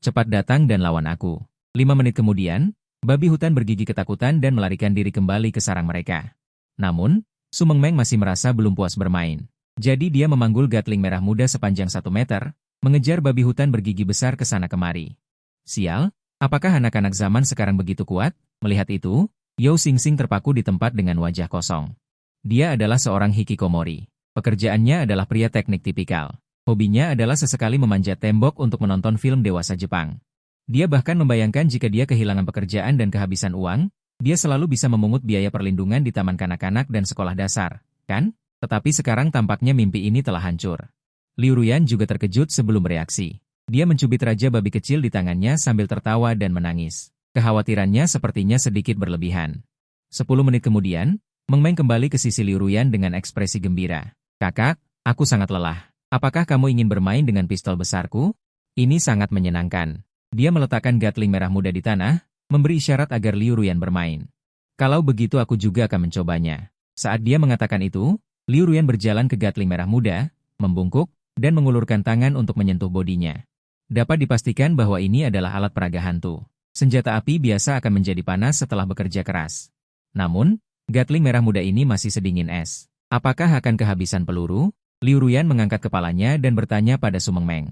Cepat datang dan lawan aku. 5 menit kemudian, babi hutan bergigi ketakutan dan melarikan diri kembali ke sarang mereka. Namun, Su Meng Meng masih merasa belum puas bermain. Jadi dia memanggul Gatling merah muda sepanjang 1 meter, mengejar babi hutan bergigi besar ke sana kemari. Sial, apakah anak-anak zaman sekarang begitu kuat? Melihat itu, Yao Xingxing terpaku di tempat dengan wajah kosong. Dia adalah seorang hikikomori. Pekerjaannya adalah pria teknik tipikal. Hobinya adalah sesekali memanjat tembok untuk menonton film dewasa Jepang. Dia bahkan membayangkan jika dia kehilangan pekerjaan dan kehabisan uang, dia selalu bisa memungut biaya perlindungan di taman kanak-kanak dan sekolah dasar, kan? Tetapi sekarang tampaknya mimpi ini telah hancur. Liu Ruyan juga terkejut sebelum bereaksi. Dia mencubit raja babi kecil di tangannya sambil tertawa dan menangis. Kekhawatirannya sepertinya sedikit berlebihan. 10 menit kemudian, Meng Meng kembali ke sisi Liu Ruyan dengan ekspresi gembira. Kakak, aku sangat lelah. Apakah kamu ingin bermain dengan pistol besarku? Ini sangat menyenangkan. Dia meletakkan Gatling merah muda di tanah, memberi isyarat agar Liu Ruyan bermain. Kalau begitu aku juga akan mencobanya. Saat dia mengatakan itu, Liu Ruyan berjalan ke Gatling merah muda, membungkuk, dan mengulurkan tangan untuk menyentuh bodinya. Dapat dipastikan bahwa ini adalah alat peraga hantu. Senjata api biasa akan menjadi panas setelah bekerja keras. Namun, Gatling merah muda ini masih sedingin es. Apakah akan kehabisan peluru? Liu Ruyan mengangkat kepalanya dan bertanya pada Su Meng Meng.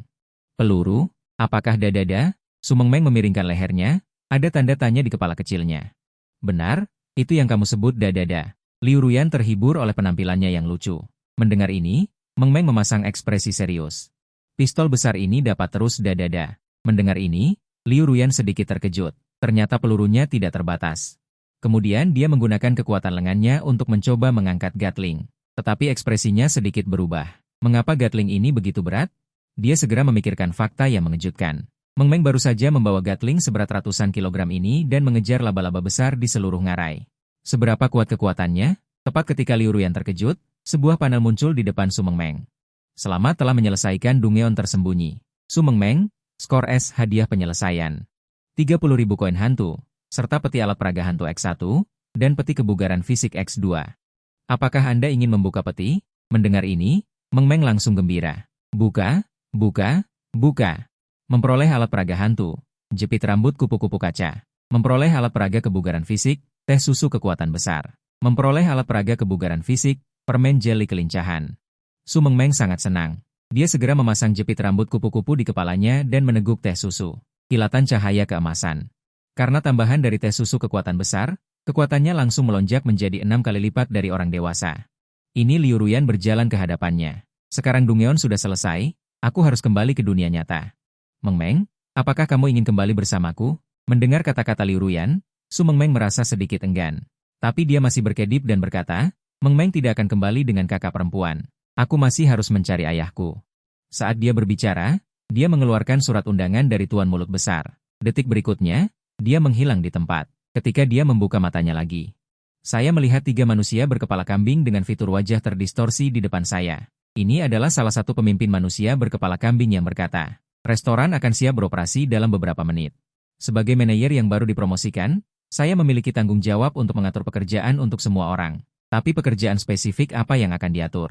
Peluru? Apakah dadada? Su Meng Meng memiringkan lehernya, ada tanda tanya di kepala kecilnya. Benar, itu yang kamu sebut dadada. Liu Ruyan terhibur oleh penampilannya yang lucu. Mendengar ini, Meng Meng memasang ekspresi serius. Pistol besar ini dapat terus dadada. Mendengar ini, Liu Ruyan sedikit terkejut. Ternyata pelurunya tidak terbatas. Kemudian dia menggunakan kekuatan lengannya untuk mencoba mengangkat Gatling. Tetapi ekspresinya sedikit berubah. Mengapa Gatling ini begitu berat? Dia segera memikirkan fakta yang mengejutkan. Meng Meng baru saja membawa Gatling seberat ratusan kilogram ini dan mengejar laba-laba besar di seluruh ngarai. Seberapa kuat kekuatannya? Tepat ketika Liu Ruyan terkejut, sebuah panel muncul di depan Su Meng Meng. Selamat telah menyelesaikan Dungeon tersembunyi. Su Meng Meng, skor S hadiah penyelesaian. 30.000 koin hantu, serta peti alat peraga hantu X1, dan peti kebugaran fisik X2. Apakah Anda ingin membuka peti? Mendengar ini, Meng Meng langsung gembira. Buka, buka, buka. Memperoleh alat peraga hantu, jepit rambut kupu-kupu kaca. Memperoleh alat peraga kebugaran fisik, teh susu kekuatan besar. Memperoleh alat peraga kebugaran fisik, permen jeli kelincahan. Su Meng Meng sangat senang. Dia segera memasang jepit rambut kupu-kupu di kepalanya dan meneguk teh susu. Kilatan cahaya keemasan. Karena tambahan dari teh susu kekuatan besar, kekuatannya langsung melonjak menjadi 6 kali lipat dari orang dewasa. Ini Liu Ruyan berjalan ke hadapannya. Sekarang Dungeon sudah selesai, aku harus kembali ke dunia nyata. Meng Meng, apakah kamu ingin kembali bersamaku? Mendengar kata-kata Liu Ruyan, Su Meng Meng merasa sedikit enggan. Tapi dia masih berkedip dan berkata, Meng Meng tidak akan kembali dengan kakak perempuan. Aku masih harus mencari ayahku. Saat dia berbicara, dia mengeluarkan surat undangan dari Tuan Mulut Besar. Detik berikutnya, dia menghilang di tempat. Ketika dia membuka matanya lagi, saya melihat 3 manusia berkepala kambing dengan fitur wajah terdistorsi di depan saya. Ini adalah salah satu pemimpin manusia berkepala kambing yang berkata, restoran akan siap beroperasi dalam beberapa menit. Sebagai manajer yang baru dipromosikan, saya memiliki tanggung jawab untuk mengatur pekerjaan untuk semua orang. Tapi pekerjaan spesifik apa yang akan diatur?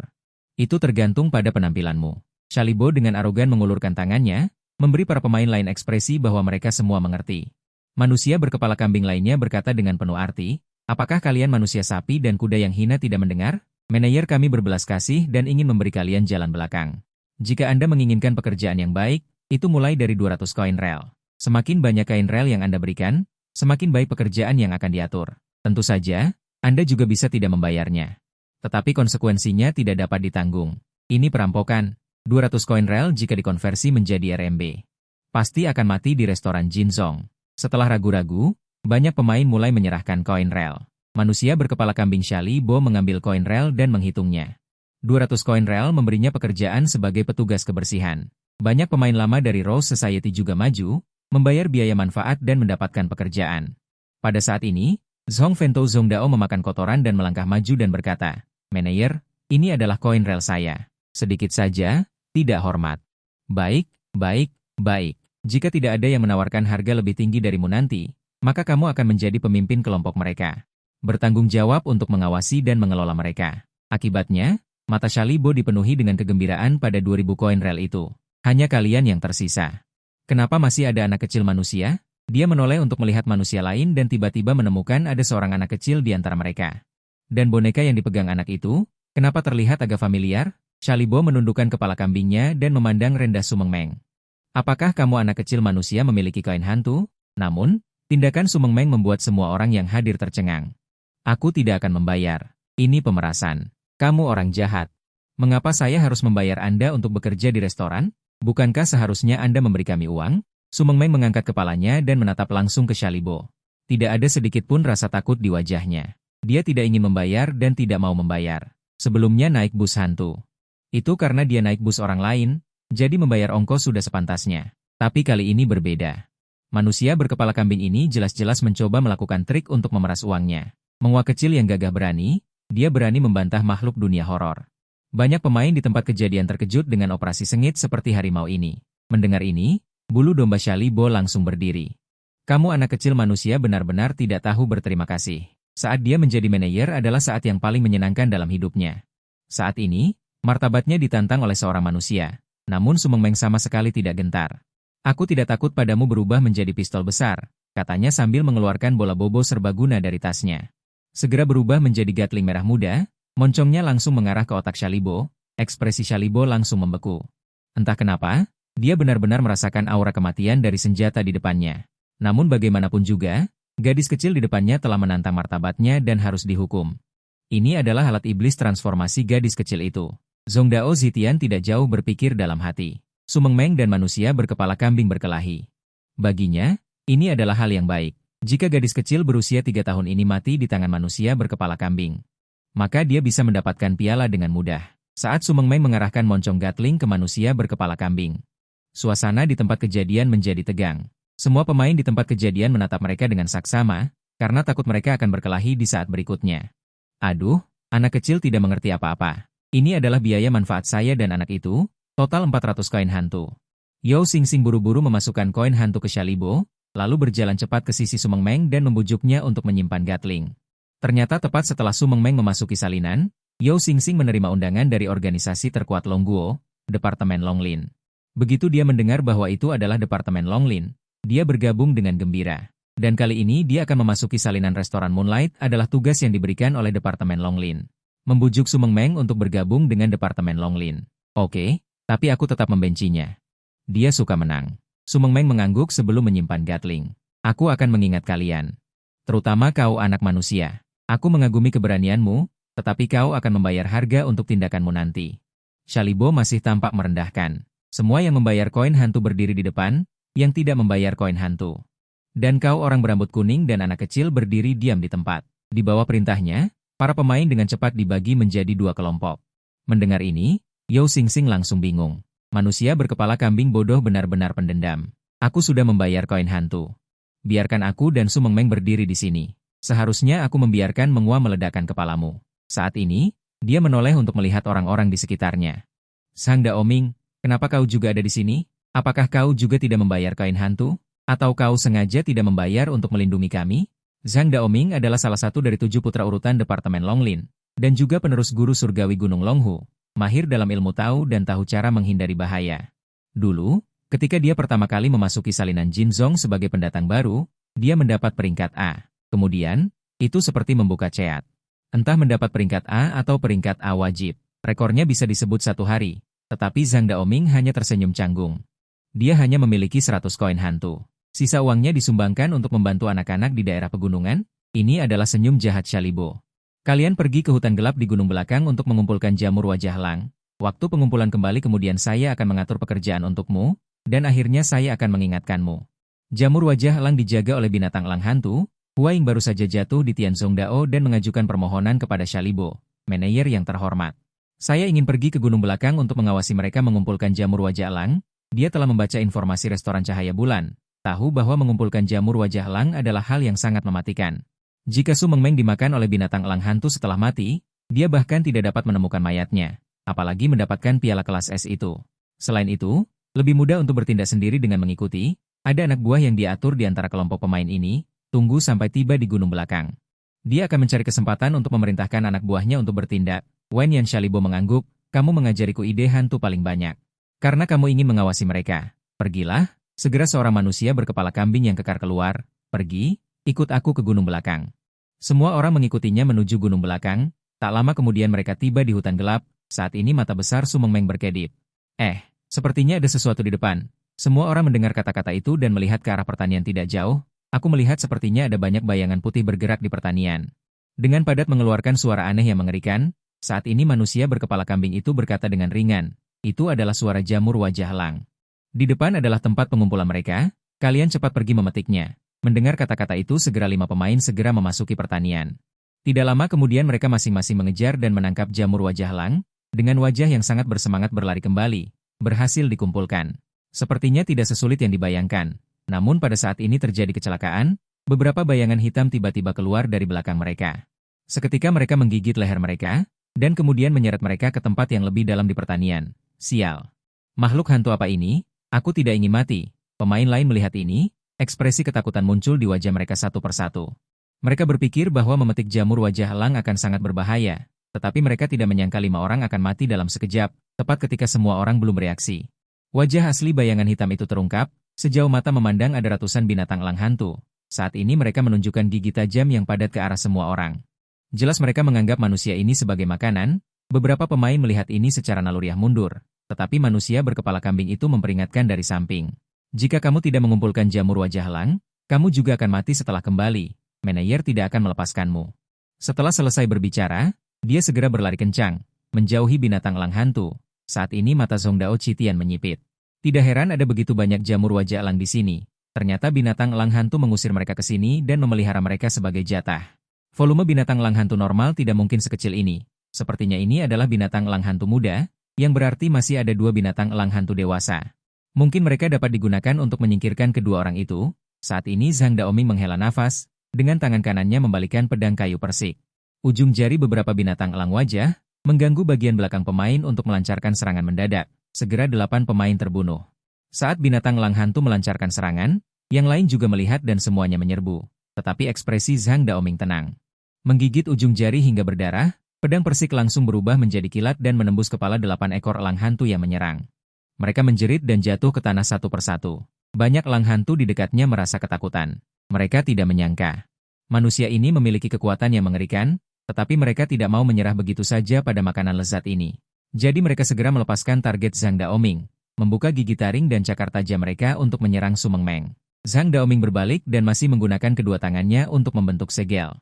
Itu tergantung pada penampilanmu. Shalibo dengan arogan mengulurkan tangannya, memberi para pemain lain ekspresi bahwa mereka semua mengerti. Manusia berkepala kambing lainnya berkata dengan penuh arti, apakah kalian manusia sapi dan kuda yang hina tidak mendengar? Manajer kami berbelas kasih dan ingin memberi kalian jalan belakang. Jika Anda menginginkan pekerjaan yang baik, itu mulai dari 200 koin rel. Semakin banyak koin rel yang Anda berikan, semakin baik pekerjaan yang akan diatur. Tentu saja, Anda juga bisa tidak membayarnya. Tetapi konsekuensinya tidak dapat ditanggung. Ini perampokan. 200 koin rel jika dikonversi menjadi RMB. Pasti akan mati di restoran Jinzong. Setelah ragu-ragu, banyak pemain mulai menyerahkan koin rel. Manusia berkepala kambing Shalibo mengambil koin rel dan menghitungnya. 200 koin rel memberinya pekerjaan sebagai petugas kebersihan. Banyak pemain lama dari Rose Society juga maju, membayar biaya manfaat dan mendapatkan pekerjaan. Pada saat ini, Zhong Fento Zhongdao memakan kotoran dan melangkah maju dan berkata, manajer, ini adalah koin rel saya. Sedikit saja, tidak hormat. Baik, baik, baik. Jika tidak ada yang menawarkan harga lebih tinggi darimu nanti, maka kamu akan menjadi pemimpin kelompok mereka. Bertanggung jawab untuk mengawasi dan mengelola mereka. Akibatnya, mata Shalibo dipenuhi dengan kegembiraan pada 2000 koin rel itu. Hanya kalian yang tersisa. Kenapa masih ada anak kecil manusia? Dia menoleh untuk melihat manusia lain dan tiba-tiba menemukan ada seorang anak kecil di antara mereka. Dan boneka yang dipegang anak itu, kenapa terlihat agak familiar? Shalibo menundukkan kepala kambingnya dan memandang rendah Sumeng Meng. Apakah kamu anak kecil manusia memiliki koin hantu? Namun, tindakan Sumeng Meng membuat semua orang yang hadir tercengang. Aku tidak akan membayar. Ini pemerasan. Kamu orang jahat. Mengapa saya harus membayar Anda untuk bekerja di restoran? Bukankah seharusnya Anda memberi kami uang? Sumeng Meng mengangkat kepalanya dan menatap langsung ke Shalibo. Tidak ada sedikit pun rasa takut di wajahnya. Dia tidak ingin membayar dan tidak mau membayar. Sebelumnya naik bus hantu. Itu karena dia naik bus orang lain, jadi membayar ongkos sudah sepantasnya. Tapi kali ini berbeda. Manusia berkepala kambing ini jelas-jelas mencoba melakukan trik untuk memeras uangnya. Menguak kecil yang gagah berani, dia berani membantah makhluk dunia horor. Banyak pemain di tempat kejadian terkejut dengan operasi sengit seperti harimau ini. Mendengar ini, bulu domba Shalibo langsung berdiri. Kamu anak kecil manusia benar-benar tidak tahu berterima kasih. Saat dia menjadi manajer adalah saat yang paling menyenangkan dalam hidupnya. Saat ini, martabatnya ditantang oleh seorang manusia. Namun Sumeng Meng sama sekali tidak gentar. Aku tidak takut padamu berubah menjadi pistol besar, katanya sambil mengeluarkan bola bobo serbaguna dari tasnya. Segera berubah menjadi gatling merah muda, moncongnya langsung mengarah ke otak Shalibo, ekspresi Shalibo langsung membeku. Entah kenapa, dia benar-benar merasakan aura kematian dari senjata di depannya. Namun bagaimanapun juga, gadis kecil di depannya telah menantang martabatnya dan harus dihukum. Ini adalah alat iblis transformasi gadis kecil itu. Zhongdao Zitian tidak jauh berpikir dalam hati. Sumeng Meng dan manusia berkepala kambing berkelahi. Baginya, ini adalah hal yang baik. Jika gadis kecil berusia 3 tahun ini mati di tangan manusia berkepala kambing, maka dia bisa mendapatkan piala dengan mudah. Saat Sumeng Meng mengarahkan moncong gatling ke manusia berkepala kambing, suasana di tempat kejadian menjadi tegang. Semua pemain di tempat kejadian menatap mereka dengan saksama, karena takut mereka akan berkelahi di saat berikutnya. Aduh, anak kecil tidak mengerti apa-apa. Ini adalah biaya manfaat saya dan anak itu, total 400 koin hantu. Yao Xingxing buru-buru memasukkan koin hantu ke Shalibo, lalu berjalan cepat ke sisi Sumeng Meng dan membujuknya untuk menyimpan gatling. Ternyata tepat setelah Sumeng Meng memasuki salinan, Yao Xingxing menerima undangan dari organisasi terkuat Longguo, Departemen Longlin. Begitu dia mendengar bahwa itu adalah Departemen Longlin, dia bergabung dengan gembira. Dan kali ini dia akan memasuki salinan restoran Moonlight adalah tugas yang diberikan oleh Departemen Longlin. Membujuk Sumeng Meng untuk bergabung dengan Departemen Longlin. Oke, tapi aku tetap membencinya. Dia suka menang. Sumeng Meng mengangguk sebelum menyimpan gatling. Aku akan mengingat kalian. Terutama kau anak manusia. Aku mengagumi keberanianmu, tetapi kau akan membayar harga untuk tindakanmu nanti. Shalibo masih tampak merendahkan. Semua yang membayar koin hantu berdiri di depan, yang tidak membayar koin hantu. Dan kau orang berambut kuning dan anak kecil berdiri diam di tempat. Di bawah perintahnya, para pemain dengan cepat dibagi menjadi 2 kelompok. Mendengar ini, Yao Xingxing langsung bingung. Manusia berkepala kambing bodoh benar-benar pendendam. Aku sudah membayar koin hantu. Biarkan aku dan Su Mengmeng berdiri di sini. Seharusnya aku membiarkan Menghua meledakkan kepalamu. Saat ini, dia menoleh untuk melihat orang-orang di sekitarnya. Sang Daoming, kenapa kau juga ada di sini? Apakah kau juga tidak membayar koin hantu? Atau kau sengaja tidak membayar untuk melindungi kami? Zhang Daoming adalah salah satu dari 7 putra urutan Departemen Longlin, dan juga penerus guru surgawi Gunung Longhu, mahir dalam ilmu tahu dan tahu cara menghindari bahaya. Dulu, ketika dia pertama kali memasuki salinan Jinzong sebagai pendatang baru, dia mendapat peringkat A. Kemudian, itu seperti membuka ceat. Entah mendapat peringkat A atau peringkat A wajib, rekornya bisa disebut 1 hari, tetapi Zhang Daoming hanya tersenyum canggung. Dia hanya memiliki 100 koin hantu. Sisa uangnya disumbangkan untuk membantu anak-anak di daerah pegunungan. Ini adalah senyum jahat Shalibo. Kalian pergi ke hutan gelap di gunung belakang untuk mengumpulkan jamur wajah elang. Waktu pengumpulan kembali kemudian saya akan mengatur pekerjaan untukmu, dan akhirnya saya akan mengingatkanmu. Jamur wajah elang dijaga oleh binatang elang hantu. Hua Ying baru saja jatuh di Tianzong Dao dan mengajukan permohonan kepada Shalibo, manajer yang terhormat. Saya ingin pergi ke gunung belakang untuk mengawasi mereka mengumpulkan jamur wajah elang. Dia telah membaca informasi restoran Cahaya Bulan. Tahu bahwa mengumpulkan jamur wajah elang adalah hal yang sangat mematikan. Jika Su Mengmeng dimakan oleh binatang elang hantu setelah mati, dia bahkan tidak dapat menemukan mayatnya, apalagi mendapatkan piala kelas S itu. Selain itu, lebih mudah untuk bertindak sendiri dengan mengikuti, ada anak buah yang diatur di antara kelompok pemain ini, tunggu sampai tiba di gunung belakang. Dia akan mencari kesempatan untuk memerintahkan anak buahnya untuk bertindak. Wen Yan Shalibo mengangguk, kamu mengajariku ide hantu paling banyak. Karena kamu ingin mengawasi mereka. Pergilah. Segera seorang manusia berkepala kambing yang kekar keluar, pergi, ikut aku ke gunung belakang. Semua orang mengikutinya menuju gunung belakang, tak lama kemudian mereka tiba di hutan gelap, saat ini mata besar Su Mengmeng berkedip. Sepertinya ada sesuatu di depan. Semua orang mendengar kata-kata itu dan melihat ke arah pertanian tidak jauh, aku melihat sepertinya ada banyak bayangan putih bergerak di pertanian. Dengan padat mengeluarkan suara aneh yang mengerikan, saat ini manusia berkepala kambing itu berkata dengan ringan, itu adalah suara jamur wajah elang. Di depan adalah tempat pengumpulan mereka, kalian cepat pergi memetiknya. Mendengar kata-kata itu segera 5 pemain segera memasuki pertanian. Tidak lama kemudian mereka masing-masing mengejar dan menangkap jamur wajah elang, dengan wajah yang sangat bersemangat berlari kembali, berhasil dikumpulkan. Sepertinya tidak sesulit yang dibayangkan, namun pada saat ini terjadi kecelakaan, beberapa bayangan hitam tiba-tiba keluar dari belakang mereka. Seketika mereka menggigit leher mereka, dan kemudian menyeret mereka ke tempat yang lebih dalam di pertanian. Sial. Makhluk hantu apa ini? Aku tidak ingin mati. Pemain lain melihat ini, ekspresi ketakutan muncul di wajah mereka satu persatu. Mereka berpikir bahwa memetik jamur wajah elang akan sangat berbahaya, tetapi mereka tidak menyangka 5 orang akan mati dalam sekejap, tepat ketika semua orang belum bereaksi. Wajah asli bayangan hitam itu terungkap, sejauh mata memandang ada ratusan binatang elang hantu. Saat ini mereka menunjukkan gigi tajam yang padat ke arah semua orang. Jelas mereka menganggap manusia ini sebagai makanan. Beberapa pemain melihat ini secara naluriah mundur. Tetapi manusia berkepala kambing itu memperingatkan dari samping. Jika kamu tidak mengumpulkan jamur wajah elang, kamu juga akan mati setelah kembali. Manajer tidak akan melepaskanmu. Setelah selesai berbicara, dia segera berlari kencang, menjauhi binatang elang hantu. Saat ini mata Zhong Dao Citian menyipit. Tidak heran ada begitu banyak jamur wajah elang di sini. Ternyata binatang elang hantu mengusir mereka ke sini dan memelihara mereka sebagai jatah. Volume binatang elang hantu normal tidak mungkin sekecil ini. Sepertinya ini adalah binatang elang hantu muda, yang berarti masih ada 2 binatang elang hantu dewasa. Mungkin mereka dapat digunakan untuk menyingkirkan kedua orang itu. Saat ini Zhang Daoming menghela nafas, dengan tangan kanannya membalikkan pedang kayu persik. Ujung jari beberapa binatang elang wajah, mengganggu bagian belakang pemain untuk melancarkan serangan mendadak. Segera 8 pemain terbunuh. Saat binatang elang hantu melancarkan serangan, yang lain juga melihat dan semuanya menyerbu. Tetapi ekspresi Zhang Daoming tenang. Menggigit ujung jari hingga berdarah, pedang persik langsung berubah menjadi kilat dan menembus kepala 8 ekor elang hantu yang menyerang. Mereka menjerit dan jatuh ke tanah satu persatu. Banyak elang hantu di dekatnya merasa ketakutan. Mereka tidak menyangka. Manusia ini memiliki kekuatan yang mengerikan, tetapi mereka tidak mau menyerah begitu saja pada makanan lezat ini. Jadi mereka segera melepaskan target Zhang Daoming, membuka gigi taring dan cakar tajam mereka untuk menyerang Su Mengmeng. Zhang Daoming berbalik dan masih menggunakan kedua tangannya untuk membentuk segel.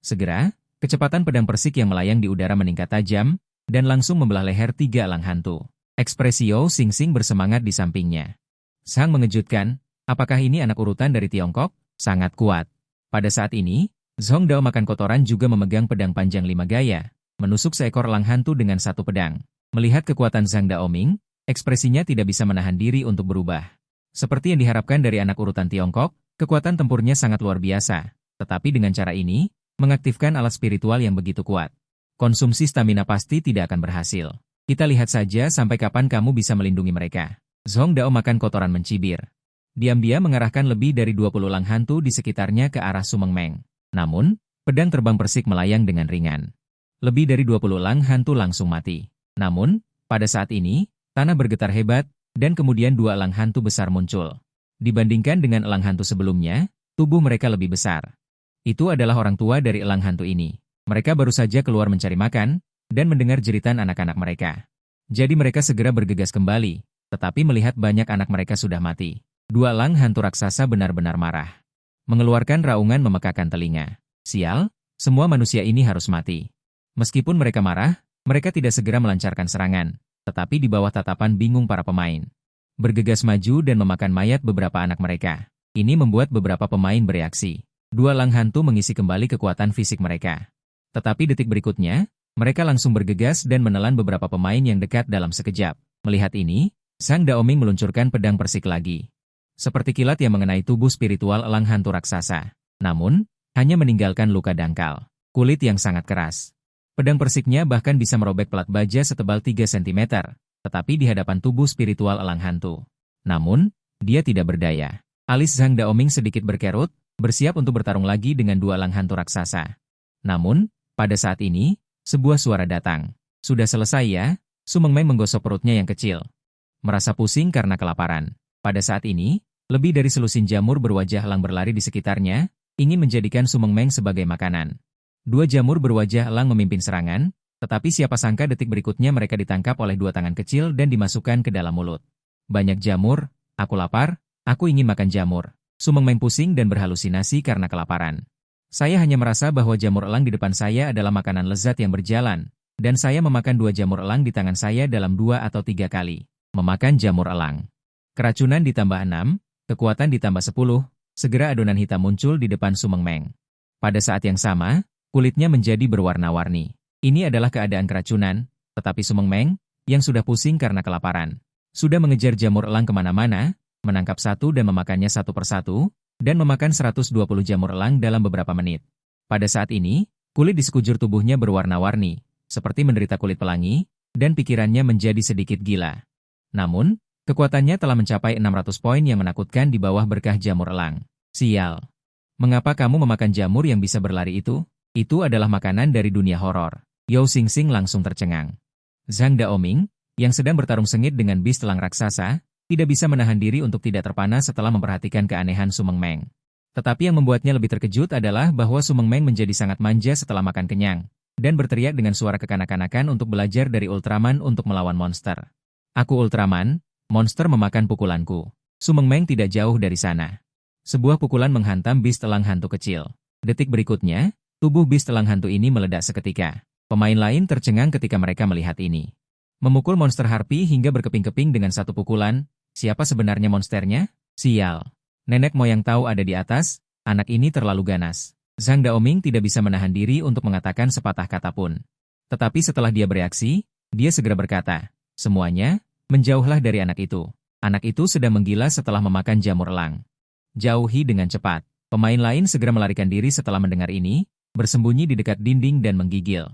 Segera, kecepatan pedang persik yang melayang di udara meningkat tajam, dan langsung membelah leher 3 elang hantu. Ekspresi Yao Xingxing bersemangat di sampingnya. Sang mengejutkan, apakah ini anak urutan dari Tiongkok? Sangat kuat. Pada saat ini, Zhong Dao makan kotoran juga memegang pedang panjang 5 gaya, menusuk seekor elang hantu dengan 1 pedang. Melihat kekuatan Zhang Daoming, Ekspresinya tidak bisa menahan diri untuk berubah. Seperti yang diharapkan dari anak urutan Tiongkok, kekuatan tempurnya sangat luar biasa. Tetapi dengan cara ini, mengaktifkan alat spiritual yang begitu kuat. Konsumsi stamina pasti tidak akan berhasil. Kita lihat saja sampai kapan kamu bisa melindungi mereka. Zhong Dao makan kotoran mencibir. Diam-diam mengarahkan lebih dari 20 elang hantu di sekitarnya ke arah Su Mengmeng. Namun, pedang terbang persik melayang dengan ringan. Lebih dari 20 elang hantu langsung mati. Namun, pada saat ini, tanah bergetar hebat, dan kemudian 2 elang hantu besar muncul. Dibandingkan dengan elang hantu sebelumnya, tubuh mereka lebih besar. Itu adalah orang tua dari elang hantu ini. Mereka baru saja keluar mencari makan, dan mendengar jeritan anak-anak mereka. Jadi mereka segera bergegas kembali, tetapi melihat banyak anak mereka sudah mati. 2 elang hantu raksasa benar-benar marah. Mengeluarkan raungan memekakan telinga. Sial, semua manusia ini harus mati. Meskipun mereka marah, mereka tidak segera melancarkan serangan. Tetapi di bawah tatapan bingung para pemain. Bergegas maju dan memakan mayat beberapa anak mereka. Ini membuat beberapa pemain bereaksi. 2 elang hantu mengisi kembali kekuatan fisik mereka. Tetapi detik berikutnya, mereka langsung bergegas dan menelan beberapa pemain yang dekat dalam sekejap. Melihat ini, Sang Daoming meluncurkan pedang persik lagi. Seperti kilat yang mengenai tubuh spiritual elang hantu raksasa. Namun, hanya meninggalkan luka dangkal. Kulit yang sangat keras. Pedang persiknya bahkan bisa merobek pelat baja setebal 3 cm, tetapi di hadapan tubuh spiritual elang hantu. Namun, dia tidak berdaya. Alis Zhang Daoming sedikit berkerut, bersiap untuk bertarung lagi dengan 2 elang hantu raksasa. Namun, pada saat ini, sebuah suara datang. Sudah selesai ya? Su Mengmeng menggosok perutnya yang kecil. Merasa pusing karena kelaparan. Pada saat ini, lebih dari selusin jamur berwajah elang berlari di sekitarnya, ingin menjadikan Su Mengmeng sebagai makanan. 2 jamur berwajah elang memimpin serangan, tetapi siapa sangka detik berikutnya mereka ditangkap oleh 2 tangan kecil dan dimasukkan ke dalam mulut. Banyak jamur, aku lapar, aku ingin makan jamur. Su Mengmeng pusing dan berhalusinasi karena kelaparan. Saya hanya merasa bahwa jamur elang di depan saya adalah makanan lezat yang berjalan, dan saya memakan 2 jamur elang di tangan saya dalam 2 atau 3 kali. Memakan jamur elang. Keracunan ditambah 6, kekuatan ditambah 10, segera adonan hitam muncul di depan Su Mengmeng. Pada saat yang sama, kulitnya menjadi berwarna-warni. Ini adalah keadaan keracunan, tetapi Su Mengmeng, yang sudah pusing karena kelaparan, sudah mengejar jamur elang kemana-mana, menangkap satu dan memakannya satu persatu, dan memakan 120 jamur elang dalam beberapa menit. Pada saat ini, kulit di sekujur tubuhnya berwarna-warni, seperti menderita kulit pelangi, dan pikirannya menjadi sedikit gila. Namun, kekuatannya telah mencapai 600 poin yang menakutkan di bawah berkah jamur elang. Sial. Mengapa kamu memakan jamur yang bisa berlari itu? Itu adalah makanan dari dunia horor. Yao Xingxing langsung tercengang. Zhang Daoming, yang sedang bertarung sengit dengan bis telang raksasa, tidak bisa menahan diri untuk tidak terpana setelah memperhatikan keanehan Su Mengmeng. Tetapi yang membuatnya lebih terkejut adalah bahwa Su Mengmeng menjadi sangat manja setelah makan kenyang, dan berteriak dengan suara kekanak-kanakan untuk belajar dari Ultraman untuk melawan monster. Aku Ultraman, monster memakan pukulanku. Su Mengmeng tidak jauh dari sana. Sebuah pukulan menghantam bis telang hantu kecil. Detik berikutnya, tubuh bis telang hantu ini meledak seketika. Pemain lain tercengang ketika mereka melihat ini. Memukul monster harpi hingga berkeping-keping dengan satu pukulan, siapa sebenarnya monsternya? Sial. Nenek moyang tahu ada di atas, anak ini terlalu ganas. Zhang Daoming tidak bisa menahan diri untuk mengatakan sepatah kata pun. Tetapi setelah dia bereaksi, dia segera berkata, semuanya, menjauhlah dari anak itu. Anak itu sedang menggila setelah memakan jamur elang. Jauhi dengan cepat. Pemain lain segera melarikan diri setelah mendengar ini, bersembunyi di dekat dinding dan menggigil.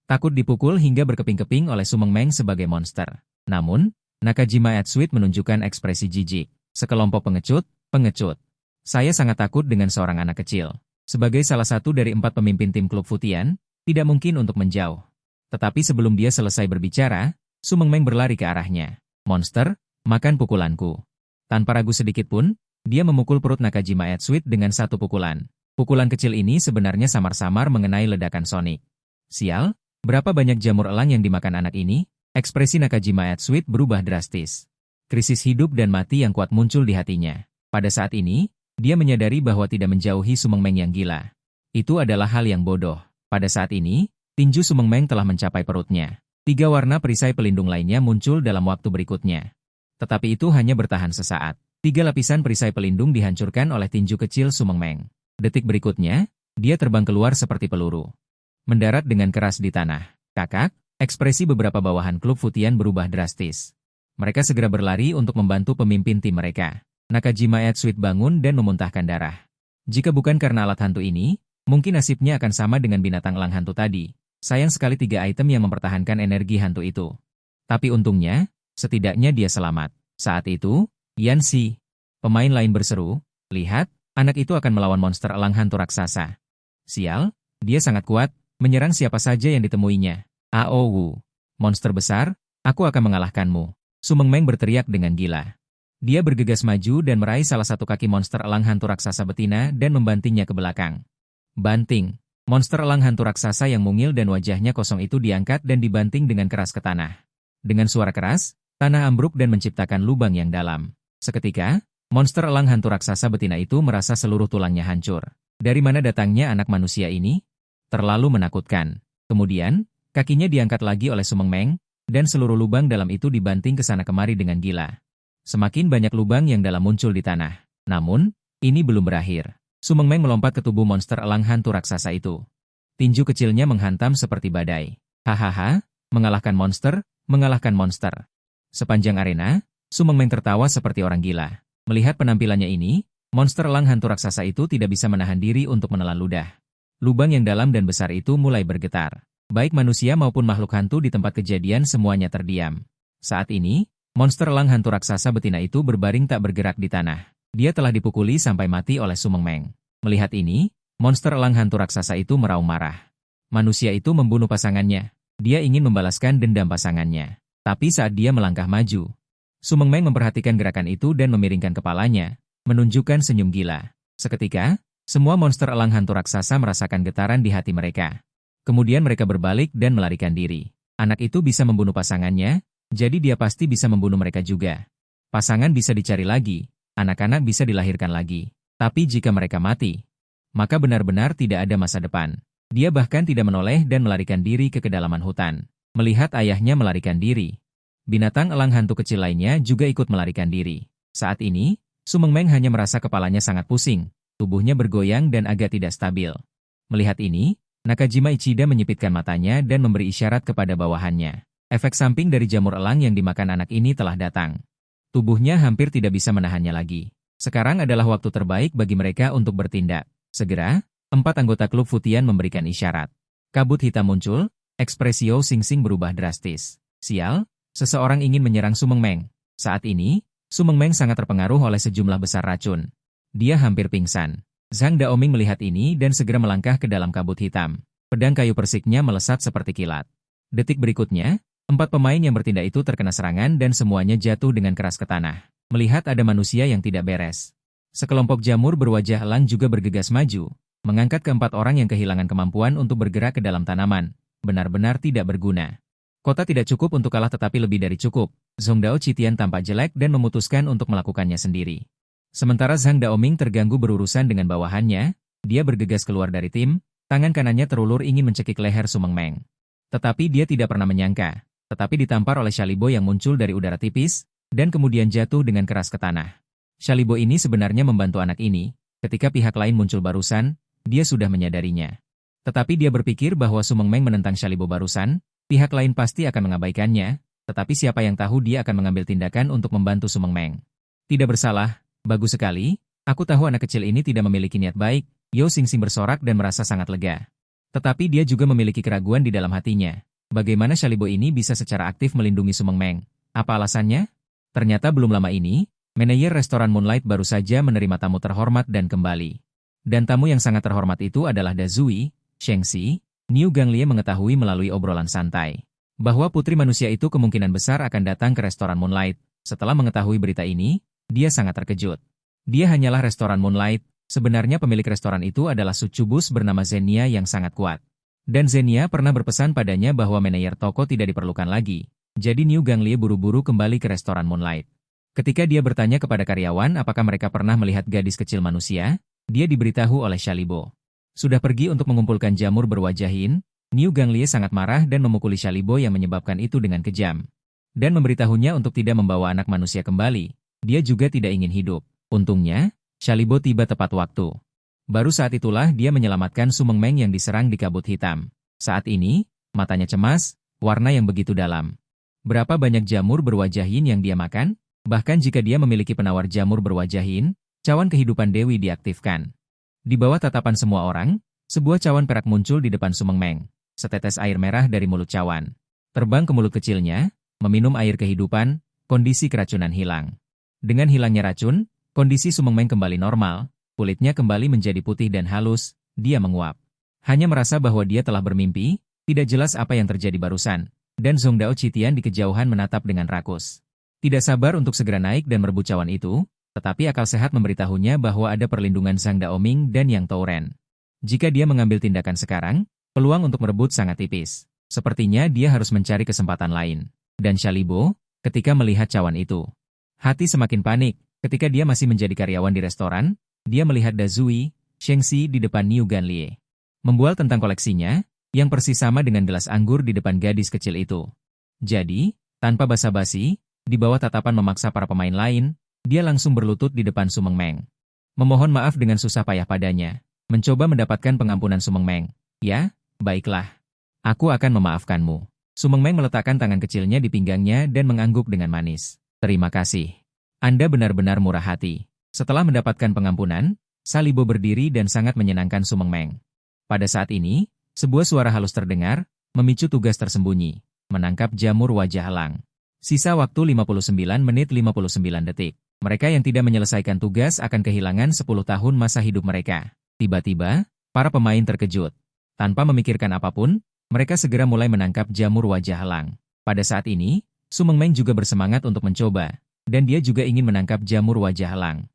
Takut dipukul hingga berkeping-keping oleh Su Mengmeng sebagai monster. Namun, Nakajima Atsuit menunjukkan ekspresi jijik. Sekelompok pengecut. Saya sangat takut dengan seorang anak kecil. Sebagai salah satu dari 4 pemimpin tim klub Futian, tidak mungkin untuk menjauh. Tetapi sebelum dia selesai berbicara, Su Mengmeng berlari ke arahnya. Monster, makan pukulanku. Tanpa ragu sedikit pun, dia memukul perut Nakajima Atsuit dengan satu pukulan. Pukulan kecil ini sebenarnya samar-samar mengenai ledakan sonik. Sial, berapa banyak jamur elang yang dimakan anak ini? Ekspresi Nakajima Atsuit berubah drastis. Krisis hidup dan mati yang kuat muncul di hatinya. Pada saat ini, dia menyadari bahwa tidak menjauhi Su Mengmeng yang gila. Itu adalah hal yang bodoh. Pada saat ini, tinju Su Mengmeng telah mencapai perutnya. 3 warna perisai pelindung lainnya muncul dalam waktu berikutnya. Tetapi itu hanya bertahan sesaat. 3 lapisan perisai pelindung dihancurkan oleh tinju kecil Su Mengmeng. Detik berikutnya, dia terbang keluar seperti peluru. Mendarat dengan keras di tanah. Kakak, ekspresi beberapa bawahan klub Futian berubah drastis. Mereka segera berlari untuk membantu pemimpin tim mereka. Nakajima Eatsuit bangun dan memuntahkan darah. Jika bukan karena alat hantu ini, mungkin nasibnya akan sama dengan binatang elang hantu tadi. Sayang sekali 3 item yang mempertahankan energi hantu itu. Tapi untungnya, setidaknya dia selamat. Saat itu, Yanxi, pemain lain berseru, "Lihat, anak itu akan melawan monster elang hantu raksasa. Sial, dia sangat kuat, menyerang siapa saja yang ditemuinya. Aowu, monster besar, aku akan mengalahkanmu." Su Mengmeng berteriak dengan gila. Dia bergegas maju dan meraih salah satu kaki monster elang hantu raksasa betina dan membantingnya ke belakang. Banting. Monster elang hantu raksasa yang mungil dan wajahnya kosong itu diangkat dan dibanting dengan keras ke tanah. Dengan suara keras, tanah ambruk dan menciptakan lubang yang dalam. Seketika, monster elang hantu raksasa betina itu merasa seluruh tulangnya hancur. Dari mana datangnya anak manusia ini? Terlalu menakutkan. Kemudian, kakinya diangkat lagi oleh Su Mengmeng, dan seluruh lubang dalam itu dibanting ke sana kemari dengan gila. Semakin banyak lubang yang dalam muncul di tanah. Namun, ini belum berakhir. Su Mengmeng melompat ke tubuh monster elang hantu raksasa itu. Tinju kecilnya menghantam seperti badai. Hahaha, mengalahkan monster, mengalahkan monster. Sepanjang arena, Su Mengmeng tertawa seperti orang gila. Melihat penampilannya ini, monster elang hantu raksasa itu tidak bisa menahan diri untuk menelan ludah. Lubang yang dalam dan besar itu mulai bergetar. Baik manusia maupun makhluk hantu di tempat kejadian semuanya terdiam. Saat ini, monster elang hantu raksasa betina itu berbaring tak bergerak di tanah. Dia telah dipukuli sampai mati oleh Su Mengmeng. Melihat ini, monster elang hantu raksasa itu meraung marah. Manusia itu membunuh pasangannya. Dia ingin membalaskan dendam pasangannya. Tapi saat dia melangkah maju, Su Mengmeng memperhatikan gerakan itu dan memiringkan kepalanya, menunjukkan senyum gila. Seketika, semua monster elang hantu raksasa merasakan getaran di hati mereka. Kemudian mereka berbalik dan melarikan diri. Anak itu bisa membunuh pasangannya, jadi dia pasti bisa membunuh mereka juga. Pasangan bisa dicari lagi, anak-anak bisa dilahirkan lagi. Tapi jika mereka mati, maka benar-benar tidak ada masa depan. Dia bahkan tidak menoleh dan melarikan diri ke kedalaman hutan. Melihat ayahnya melarikan diri, binatang elang hantu kecil lainnya juga ikut melarikan diri. Saat ini, Su Mengmeng hanya merasa kepalanya sangat pusing, tubuhnya bergoyang dan agak tidak stabil. Melihat ini, Nakajima Ichida menyipitkan matanya dan memberi isyarat kepada bawahannya. Efek samping dari jamur elang yang dimakan anak ini telah datang. Tubuhnya hampir tidak bisa menahannya lagi. Sekarang adalah waktu terbaik bagi mereka untuk bertindak. Segera, 4 anggota klub Futian memberikan isyarat. Kabut hitam muncul, ekspresio Sing Sing berubah drastis. Sial, seseorang ingin menyerang Su Mengmeng. Saat ini, Su Mengmeng sangat terpengaruh oleh sejumlah besar racun. Dia hampir pingsan. Zhang Daoming melihat ini dan segera melangkah ke dalam kabut hitam. Pedang kayu persiknya melesat seperti kilat. Detik berikutnya, 4 pemain yang bertindak itu terkena serangan dan semuanya jatuh dengan keras ke tanah. Melihat ada manusia yang tidak beres. Sekelompok jamur berwajah elang juga bergegas maju, mengangkat ke-4 orang yang kehilangan kemampuan untuk bergerak ke dalam tanaman. Benar-benar tidak berguna. Kota tidak cukup untuk kalah tetapi lebih dari cukup. Zhongdao Citian tampak jelek dan memutuskan untuk melakukannya sendiri. Sementara Zhang Daoming terganggu berurusan dengan bawahannya, dia bergegas keluar dari tim, tangan kanannya terulur ingin mencekik leher Su Mengmeng. Tetapi dia tidak pernah menyangka, tetapi ditampar oleh Shalibo yang muncul dari udara tipis, dan kemudian jatuh dengan keras ke tanah. Shalibo ini sebenarnya membantu anak ini, ketika pihak lain muncul barusan, dia sudah menyadarinya. Tetapi dia berpikir bahwa Su Mengmeng menentang Shalibo barusan, pihak lain pasti akan mengabaikannya, tetapi siapa yang tahu dia akan mengambil tindakan untuk membantu Su Mengmeng. Tidak bersalah. Bagus sekali, aku tahu anak kecil ini tidak memiliki niat baik, Yo Sing Sing bersorak dan merasa sangat lega. Tetapi dia juga memiliki keraguan di dalam hatinya. Bagaimana Shalibo ini bisa secara aktif melindungi Su Mengmeng? Apa alasannya? Ternyata belum lama ini, manajer restoran Moonlight baru saja menerima tamu terhormat dan kembali. Dan tamu yang sangat terhormat itu adalah Dazui, Shengxi, Niu Ganglie mengetahui melalui obrolan santai bahwa putri manusia itu kemungkinan besar akan datang ke restoran Moonlight. Setelah mengetahui berita ini, dia sangat terkejut. Dia hanyalah restoran Moonlight, sebenarnya pemilik restoran itu adalah succubus bernama Zenia yang sangat kuat. Dan Zenia pernah berpesan padanya bahwa manajer toko tidak diperlukan lagi. Jadi Niu Ganglie buru-buru kembali ke restoran Moonlight. Ketika dia bertanya kepada karyawan apakah mereka pernah melihat gadis kecil manusia, dia diberitahu oleh Shalibo. Sudah pergi untuk mengumpulkan jamur berwajah Yin, Niu Ganglie sangat marah dan memukuli Shalibo yang menyebabkan itu dengan kejam. Dan memberitahunya untuk tidak membawa anak manusia kembali. Dia juga tidak ingin hidup. Untungnya, Shalibo tiba tepat waktu. Baru saat itulah dia menyelamatkan Su Mengmeng yang diserang di kabut hitam. Saat ini, matanya cemas, warna yang begitu dalam. Berapa banyak jamur berwajah yin yang dia makan? Bahkan jika dia memiliki penawar jamur berwajah yin, cawan kehidupan Dewi diaktifkan. Di bawah tatapan semua orang, sebuah cawan perak muncul di depan Sumeng Meng. Setetes air merah dari mulut cawan terbang ke mulut kecilnya, meminum air kehidupan, kondisi keracunan hilang. Dengan hilangnya racun, kondisi Sumeng Meng kembali normal, kulitnya kembali menjadi putih dan halus, dia menguap. Hanya merasa bahwa dia telah bermimpi, tidak jelas apa yang terjadi barusan, dan Zhongdao Citian di kejauhan menatap dengan rakus. Tidak sabar untuk segera naik dan merebut cawan itu, tetapi akal sehat memberitahunya bahwa ada perlindungan Zhang Daoming dan Yang Touren. Jika dia mengambil tindakan sekarang, peluang untuk merebut sangat tipis. Sepertinya dia harus mencari kesempatan lain. Dan Shalibo, ketika melihat cawan itu, hati semakin panik. Ketika dia masih menjadi karyawan di restoran, dia melihat Dazui, Shengxi di depan Niu Ganlie. Membual tentang koleksinya, yang persis sama dengan gelas anggur di depan gadis kecil itu. Jadi, tanpa basa-basi, di bawah tatapan memaksa para pemain lain, dia langsung berlutut di depan Sumeng Meng. Memohon maaf dengan susah payah padanya. Mencoba mendapatkan pengampunan Sumeng Meng. Ya, baiklah. Aku akan memaafkanmu. Sumeng Meng meletakkan tangan kecilnya di pinggangnya dan mengangguk dengan manis. Terima kasih. Anda benar-benar murah hati. Setelah mendapatkan pengampunan, Shalibo berdiri dan sangat menyenangkan Sumeng Meng. Pada saat ini, sebuah suara halus terdengar, memicu tugas tersembunyi, menangkap jamur wajah elang. Sisa waktu 59 menit 59 detik. Mereka yang tidak menyelesaikan tugas akan kehilangan 10 tahun masa hidup mereka. Tiba-tiba, para pemain terkejut. Tanpa memikirkan apapun, mereka segera mulai menangkap jamur wajah elang. Pada saat ini, Sumeng Meng juga bersemangat untuk mencoba, dan dia juga ingin menangkap jamur wajah elang.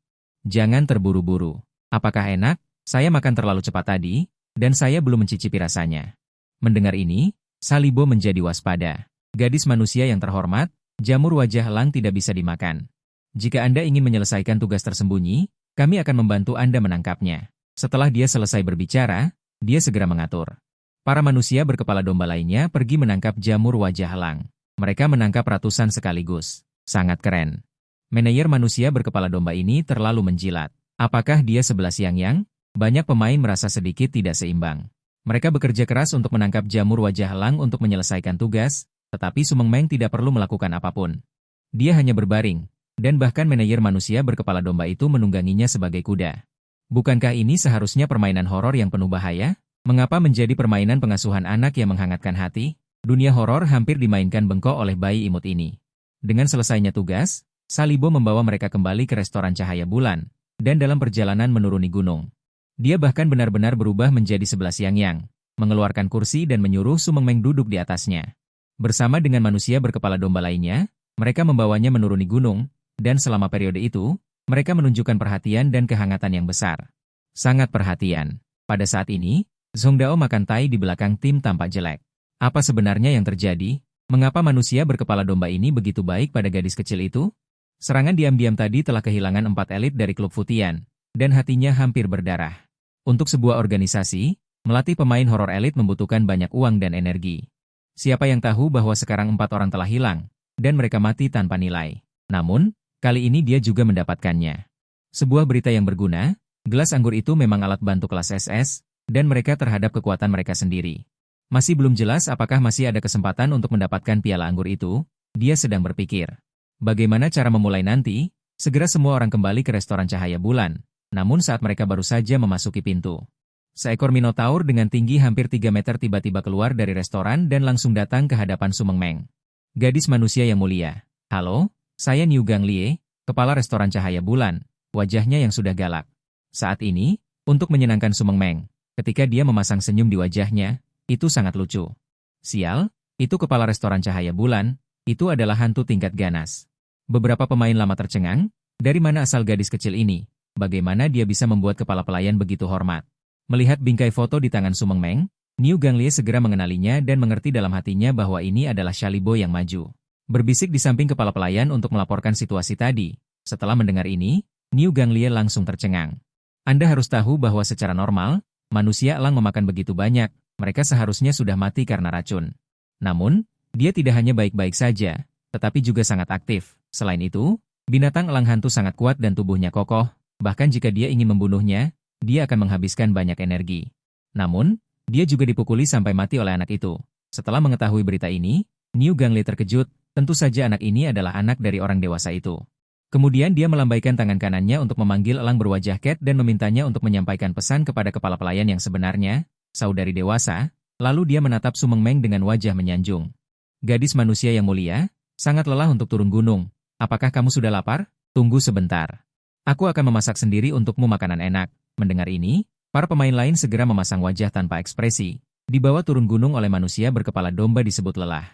Jangan terburu-buru. Apakah enak? Saya makan terlalu cepat tadi, dan saya belum mencicipi rasanya. Mendengar ini, Shalibo menjadi waspada. Gadis manusia yang terhormat, jamur wajah elang tidak bisa dimakan. Jika Anda ingin menyelesaikan tugas tersembunyi, kami akan membantu Anda menangkapnya. Setelah dia selesai berbicara, dia segera mengatur. Para manusia berkepala domba lainnya pergi menangkap jamur wajah elang. Mereka menangkap ratusan sekaligus. Sangat keren. Manajer manusia berkepala domba ini terlalu menjilat. Apakah dia 11 yang? Banyak pemain merasa sedikit tidak seimbang. Mereka bekerja keras untuk menangkap jamur wajah elang untuk menyelesaikan tugas, tetapi Sumeng Meng tidak perlu melakukan apapun. Dia hanya berbaring, dan bahkan manajer manusia berkepala domba itu menungganginya sebagai kuda. Bukankah ini seharusnya permainan horor yang penuh bahaya? Mengapa menjadi permainan pengasuhan anak yang menghangatkan hati? Dunia horor hampir dimainkan bengkok oleh bayi imut ini. Dengan selesainya tugas, Shalibo membawa mereka kembali ke restoran Cahaya Bulan, dan dalam perjalanan menuruni gunung. Dia bahkan benar-benar berubah menjadi 11 yang, mengeluarkan kursi dan menyuruh Sumeng Meng duduk di atasnya. Bersama dengan manusia berkepala domba lainnya, mereka membawanya menuruni gunung, dan selama periode itu, mereka menunjukkan perhatian dan kehangatan yang besar. Sangat perhatian. Pada saat ini, Zhongdao makan tai di belakang tim tampak jelek. Apa sebenarnya yang terjadi? Mengapa manusia berkepala domba ini begitu baik pada gadis kecil itu? Serangan diam-diam tadi telah kehilangan 4 elit dari klub Futian, dan hatinya hampir berdarah. Untuk sebuah organisasi, melatih pemain horor elit membutuhkan banyak uang dan energi. Siapa yang tahu bahwa sekarang 4 orang telah hilang, dan mereka mati tanpa nilai. Namun, kali ini dia juga mendapatkannya. Sebuah berita yang berguna, gelas anggur itu memang alat bantu kelas SS, dan mereka terhadap kekuatan mereka sendiri. Masih belum jelas apakah masih ada kesempatan untuk mendapatkan piala anggur itu, dia sedang berpikir. Bagaimana cara memulai nanti? Segera semua orang kembali ke restoran Cahaya Bulan, namun saat mereka baru saja memasuki pintu, seekor minotaur dengan tinggi hampir 3 meter tiba-tiba keluar dari restoran dan langsung datang ke hadapan Sumeng Meng. Gadis manusia yang mulia. Halo, saya Niu Ganlie, kepala restoran Cahaya Bulan, wajahnya yang sudah galak. Saat ini, untuk menyenangkan Sumeng Meng, ketika dia memasang senyum di wajahnya, itu sangat lucu. Sial, itu kepala restoran Cahaya Bulan, itu adalah hantu tingkat ganas. Beberapa pemain lama tercengang, dari mana asal gadis kecil ini? Bagaimana dia bisa membuat kepala pelayan begitu hormat? Melihat bingkai foto di tangan Sumeng Meng, Niu Ganlie segera mengenalinya dan mengerti dalam hatinya bahwa ini adalah Shalibo yang maju. Berbisik di samping kepala pelayan untuk melaporkan situasi tadi. Setelah mendengar ini, Niu Ganlie langsung tercengang. Anda harus tahu bahwa secara normal, manusia elang memakan begitu banyak, mereka seharusnya sudah mati karena racun. Namun, dia tidak hanya baik-baik saja, tetapi juga sangat aktif. Selain itu, binatang elang hantu sangat kuat dan tubuhnya kokoh, bahkan jika dia ingin membunuhnya, dia akan menghabiskan banyak energi. Namun, dia juga dipukuli sampai mati oleh anak itu. Setelah mengetahui berita ini, Niu Ganlie terkejut, Tentu saja anak ini adalah anak dari orang dewasa itu. Kemudian dia melambaikan tangan kanannya untuk memanggil elang berwajah Cat dan memintanya untuk menyampaikan pesan kepada kepala pelayan yang sebenarnya, saudari dewasa, lalu dia menatap Su Mengmeng dengan wajah menyanjung. Gadis manusia yang mulia, sangat lelah untuk turun gunung. Apakah kamu sudah lapar? Tunggu sebentar. Aku akan memasak sendiri untukmu makanan enak. Mendengar ini, para pemain lain segera memasang wajah tanpa ekspresi. Dibawa turun gunung oleh manusia berkepala domba disebut lelah.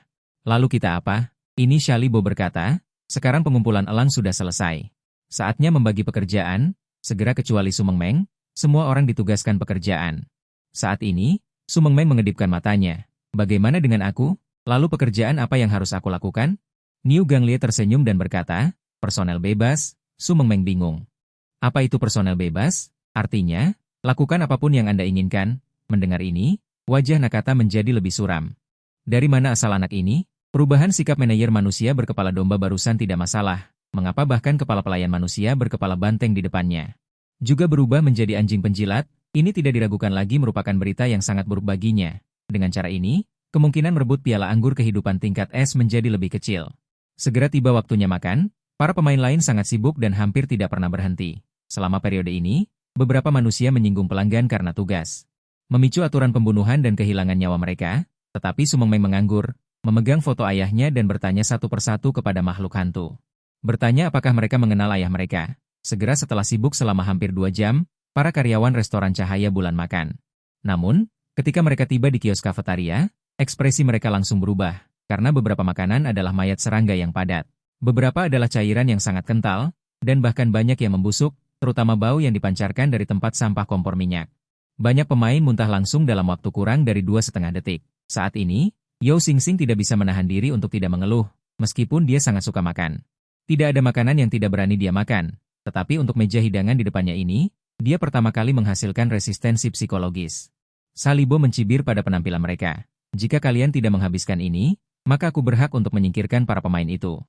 Lalu kita apa? Ini Shalibo berkata. Sekarang pengumpulan elang sudah selesai. Saatnya membagi pekerjaan, segera kecuali Su Mengmeng, semua orang ditugaskan pekerjaan. Saat ini, Su Mengmeng mengedipkan matanya. Bagaimana dengan aku? Lalu pekerjaan apa yang harus aku lakukan? Niu Ganglie tersenyum dan berkata, personel bebas. Su Mengmeng bingung. Apa itu personel bebas? Artinya, lakukan apapun yang Anda inginkan. Mendengar ini, wajah Nakata menjadi lebih suram. Dari mana asal anak ini? Perubahan sikap manajer manusia berkepala domba barusan tidak masalah, mengapa bahkan kepala pelayan manusia berkepala banteng di depannya juga berubah menjadi anjing penjilat, ini tidak diragukan lagi merupakan berita yang sangat buruk baginya. Dengan cara ini, kemungkinan merebut piala anggur kehidupan tingkat S menjadi lebih kecil. Segera tiba waktunya makan, para pemain lain sangat sibuk dan hampir tidak pernah berhenti. Selama periode ini, beberapa manusia menyinggung pelanggan karena tugas memicu aturan pembunuhan dan kehilangan nyawa mereka, tetapi Su Mengmeng menganggur, memegang foto ayahnya dan bertanya satu persatu kepada makhluk hantu. Bertanya apakah mereka mengenal ayah mereka. Segera setelah sibuk selama hampir 2 jam, para karyawan restoran Cahaya Bulan makan. Namun, ketika mereka tiba di kios kafetaria, ekspresi mereka langsung berubah, karena beberapa makanan adalah mayat serangga yang padat. Beberapa adalah cairan yang sangat kental, dan bahkan banyak yang membusuk, terutama bau yang dipancarkan dari tempat sampah kompor minyak. Banyak pemain muntah langsung dalam waktu kurang dari 2,5 detik. Saat ini, Yao Xingxing tidak bisa menahan diri untuk tidak mengeluh, meskipun dia sangat suka makan. Tidak ada makanan yang tidak berani dia makan, tetapi untuk meja hidangan di depannya ini, dia pertama kali menghasilkan resistensi psikologis. Shalibo mencibir pada penampilan mereka. Jika kalian tidak menghabiskan ini, maka aku berhak untuk menyingkirkan para pemain itu.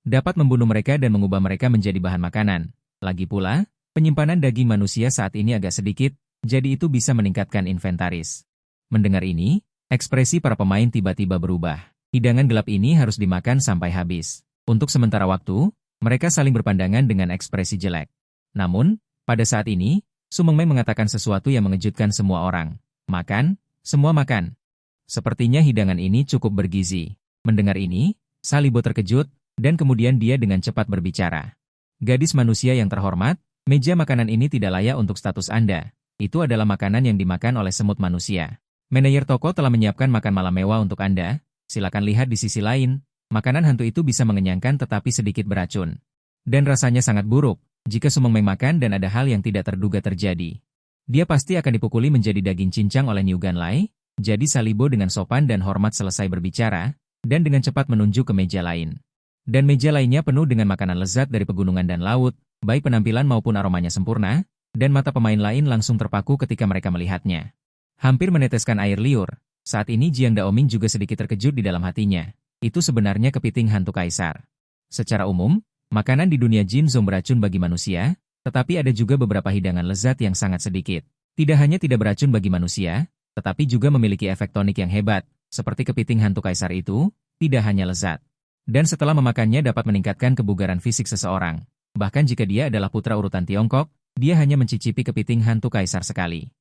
Dapat membunuh mereka dan mengubah mereka menjadi bahan makanan. Lagi pula, penyimpanan daging manusia saat ini agak sedikit, jadi itu bisa meningkatkan inventaris. Mendengar ini, ekspresi para pemain tiba-tiba berubah. Hidangan gelap ini harus dimakan sampai habis. Untuk sementara waktu, mereka saling berpandangan dengan ekspresi jelek. Namun, pada saat ini, Su Mengmeng mengatakan sesuatu yang mengejutkan semua orang. Makan, semua makan. Sepertinya hidangan ini cukup bergizi. Mendengar ini, Shalibo terkejut, dan kemudian dia dengan cepat berbicara. Gadis manusia yang terhormat, meja makanan ini tidak layak untuk status Anda. Itu adalah makanan yang dimakan oleh semut manusia. Manajer toko telah menyiapkan makan malam mewah untuk Anda. Silakan lihat di sisi lain, makanan hantu itu bisa mengenyangkan tetapi sedikit beracun. Dan rasanya sangat buruk, jika Su Mengmeng makan dan ada hal yang tidak terduga terjadi. Dia pasti akan dipukuli menjadi daging cincang oleh Niu Ganlai, jadi Shalibo dengan sopan dan hormat selesai berbicara, dan dengan cepat menunjuk ke meja lain. Dan meja lainnya penuh dengan makanan lezat dari pegunungan dan laut, baik penampilan maupun aromanya sempurna, dan mata pemain lain langsung terpaku ketika mereka melihatnya. Hampir meneteskan air liur, saat ini Jiang Daoming juga sedikit terkejut di dalam hatinya. Itu sebenarnya kepiting hantu kaisar. Secara umum, makanan di dunia Jin Zong beracun bagi manusia, tetapi ada juga beberapa hidangan lezat yang sangat sedikit. Tidak hanya tidak beracun bagi manusia, tetapi juga memiliki efek tonik yang hebat, seperti kepiting hantu kaisar itu, tidak hanya lezat. Dan setelah memakannya dapat meningkatkan kebugaran fisik seseorang. Bahkan jika dia adalah putra urutan Tiongkok, dia hanya mencicipi kepiting hantu kaisar sekali.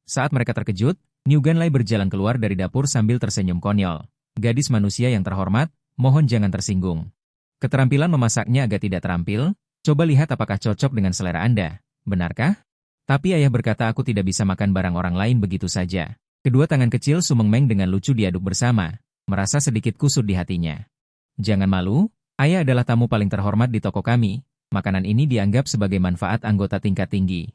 Saat mereka terkejut, Niu Ganlai berjalan keluar dari dapur sambil tersenyum konyol. Gadis manusia yang terhormat, mohon jangan tersinggung. Keterampilan memasaknya agak tidak terampil, coba lihat apakah cocok dengan selera Anda. Benarkah? Tapi ayah berkata aku tidak bisa makan barang orang lain begitu saja. Kedua tangan kecil Su Mengmeng dengan lucu diaduk bersama, merasa sedikit kusut di hatinya. Jangan malu, ayah adalah tamu paling terhormat di toko kami. Makanan ini dianggap sebagai manfaat anggota tingkat tinggi.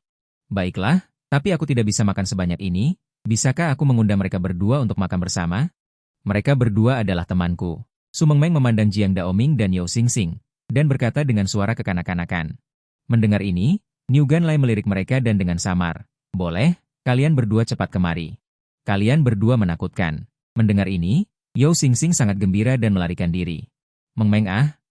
Baiklah, tapi aku tidak bisa makan sebanyak ini. Bisakah aku mengundang mereka berdua untuk makan bersama? Mereka berdua adalah temanku. Su Mengmeng memandang Jiang Daoming dan Yao Xingxing, dan berkata dengan suara kekanak-kanakan. Mendengar ini, Niu Ganlai melirik mereka dan dengan samar. Boleh, kalian berdua cepat kemari. Kalian berdua menakutkan. Mendengar ini, Yao Xingxing sangat gembira dan melarikan diri. Mengmeng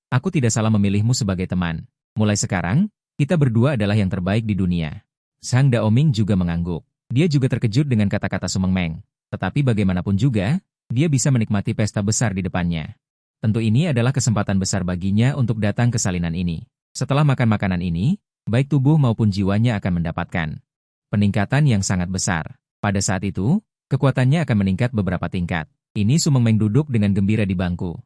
aku tidak salah memilihmu sebagai teman. Mulai sekarang, kita berdua adalah yang terbaik di dunia. Sang Daoming juga mengangguk. Dia juga terkejut dengan kata-kata Su Mengmeng. Tetapi bagaimanapun juga, dia bisa menikmati pesta besar di depannya. Tentu ini adalah kesempatan besar baginya untuk datang ke salinan ini. Setelah makan makanan ini, baik tubuh maupun jiwanya akan mendapatkan peningkatan yang sangat besar. Pada saat itu, kekuatannya akan meningkat beberapa tingkat. Ini Su Mengmeng duduk dengan gembira di bangku.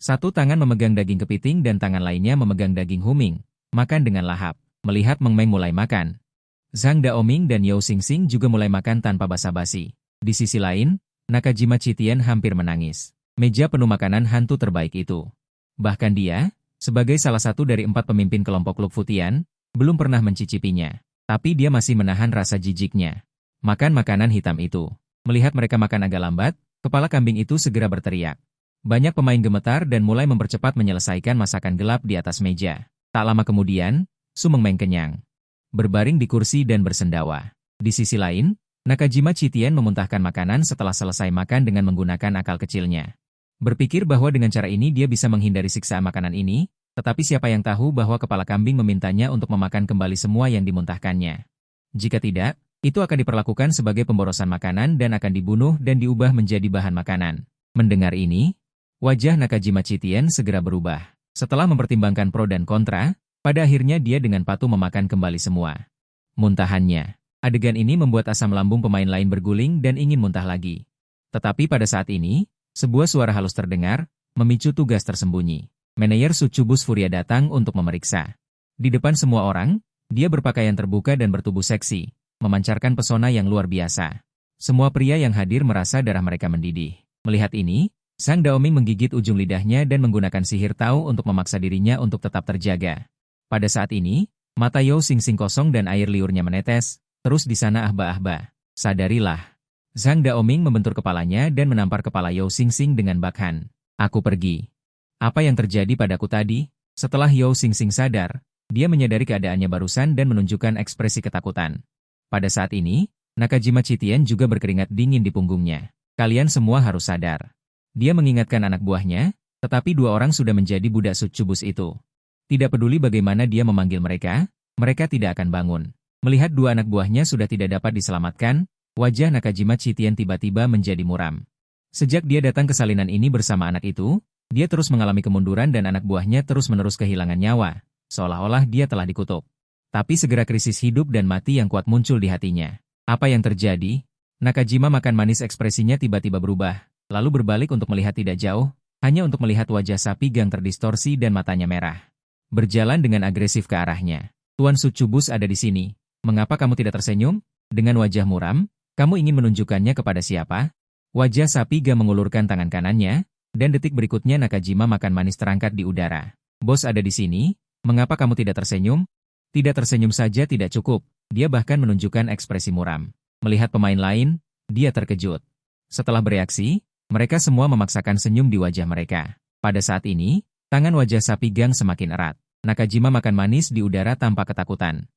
Satu tangan memegang daging kepiting dan tangan lainnya memegang daging huming. Makan dengan lahap. Melihat Mengmeng mulai makan, Zhang Daoming dan Yao Xingxing juga mulai makan tanpa basa-basi. Di sisi lain, Nakajima Chitian hampir menangis. Meja penuh makanan hantu terbaik itu. Bahkan dia, sebagai salah satu dari 4 pemimpin kelompok Klub Futian, belum pernah mencicipinya. Tapi dia masih menahan rasa jijiknya. Makan makanan hitam itu. Melihat mereka makan agak lambat, kepala kambing itu segera berteriak. Banyak pemain gemetar dan mulai mempercepat menyelesaikan masakan gelap di atas meja. Tak lama kemudian, Su Mengmeng kenyang. Berbaring di kursi dan bersendawa. Di sisi lain, Nakajima Chitian memuntahkan makanan setelah selesai makan dengan menggunakan akal kecilnya. Berpikir bahwa dengan cara ini dia bisa menghindari siksaan makanan ini, tetapi siapa yang tahu bahwa kepala kambing memintanya untuk memakan kembali semua yang dimuntahkannya. Jika tidak, itu akan diperlakukan sebagai pemborosan makanan dan akan dibunuh dan diubah menjadi bahan makanan. Mendengar ini, wajah Nakajima Chitian segera berubah. Setelah mempertimbangkan pro dan kontra, pada akhirnya dia dengan patuh memakan kembali semua muntahannya. Adegan ini membuat asam lambung pemain lain berguling dan ingin muntah lagi. Tetapi pada saat ini, sebuah suara halus terdengar, memicu tugas tersembunyi. Manajer Succubus Furia datang untuk memeriksa. Di depan semua orang, dia berpakaian terbuka dan bertubuh seksi, memancarkan pesona yang luar biasa. Semua pria yang hadir merasa darah mereka mendidih. Melihat ini, Zhang Daoming menggigit ujung lidahnya dan menggunakan sihir Tao untuk memaksa dirinya untuk tetap terjaga. Pada saat ini, mata Yao Xingxing kosong dan air liurnya menetes, terus di sana ahba-ahba. Sadarilah. Zhang Daoming membentur kepalanya dan menampar kepala Yao Xingxing dengan bakhan. Aku pergi. Apa yang terjadi padaku tadi? Setelah Yao Xingxing sadar, dia menyadari keadaannya barusan dan menunjukkan ekspresi ketakutan. Pada saat ini, Nakajima Chitian juga berkeringat dingin di punggungnya. Kalian semua harus sadar. Dia mengingatkan anak buahnya, tetapi 2 orang sudah menjadi budak Succubus itu. Tidak peduli bagaimana dia memanggil mereka tidak akan bangun. Melihat 2 anak buahnya sudah tidak dapat diselamatkan, wajah Nakajima Chitian tiba-tiba menjadi muram. Sejak dia datang ke salinan ini bersama anak itu, dia terus mengalami kemunduran dan anak buahnya terus-menerus kehilangan nyawa, seolah-olah dia telah dikutuk. Tapi segera krisis hidup dan mati yang kuat muncul di hatinya. Apa yang terjadi? Nakajima makan manis ekspresinya tiba-tiba berubah, lalu berbalik untuk melihat tidak jauh, hanya untuk melihat wajah sapi gang terdistorsi dan matanya merah. Berjalan dengan agresif ke arahnya. Tuan Succubus ada di sini. Mengapa kamu tidak tersenyum? Dengan wajah muram, kamu ingin menunjukkannya kepada siapa? Wajah sapi gang mengulurkan tangan kanannya, dan detik berikutnya Nakajima makan manis terangkat di udara. Bos ada di sini, mengapa kamu tidak tersenyum? Tidak tersenyum saja tidak cukup, dia bahkan menunjukkan ekspresi muram. Melihat pemain lain, dia terkejut. Setelah bereaksi, mereka semua memaksakan senyum di wajah mereka. Pada saat ini, tangan wajah sapi gang semakin erat. Nakajima makan manis di udara tanpa ketakutan.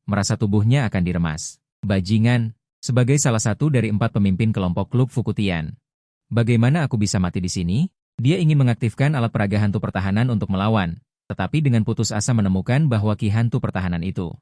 Merasa tubuhnya akan diremas. Bajingan, sebagai salah satu dari 4 pemimpin kelompok Klub Fukutian. Bagaimana aku bisa mati di sini? Dia ingin mengaktifkan alat peraga hantu pertahanan untuk melawan, tetapi dengan putus asa menemukan bahwa ki hantu pertahanan itu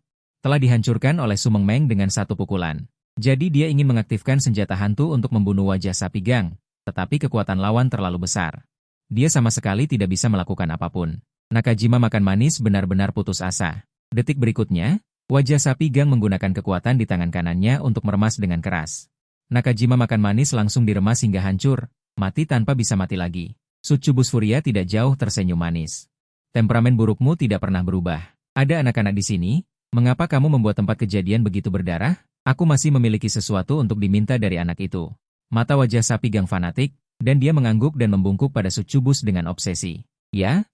telah dihancurkan oleh Su Mengmeng dengan 1 pukulan. Jadi dia ingin mengaktifkan senjata hantu untuk membunuh wajah sapi gang, tetapi kekuatan lawan terlalu besar. Dia sama sekali tidak bisa melakukan apapun. Nakajima makan manis benar-benar putus asa. Detik berikutnya, wajah sapi gang menggunakan kekuatan di tangan kanannya untuk meremas dengan keras. Nakajima makan manis langsung diremas hingga hancur, mati tanpa bisa mati lagi. Succubus Furia tidak jauh tersenyum manis. Temperamen burukmu tidak pernah berubah. Ada anak-anak di sini, mengapa kamu membuat tempat kejadian begitu berdarah? Aku masih memiliki sesuatu untuk diminta dari anak itu. Mata wajah sapi gang fanatik, dan dia mengangguk dan membungkuk pada Succubus dengan obsesi. Ya,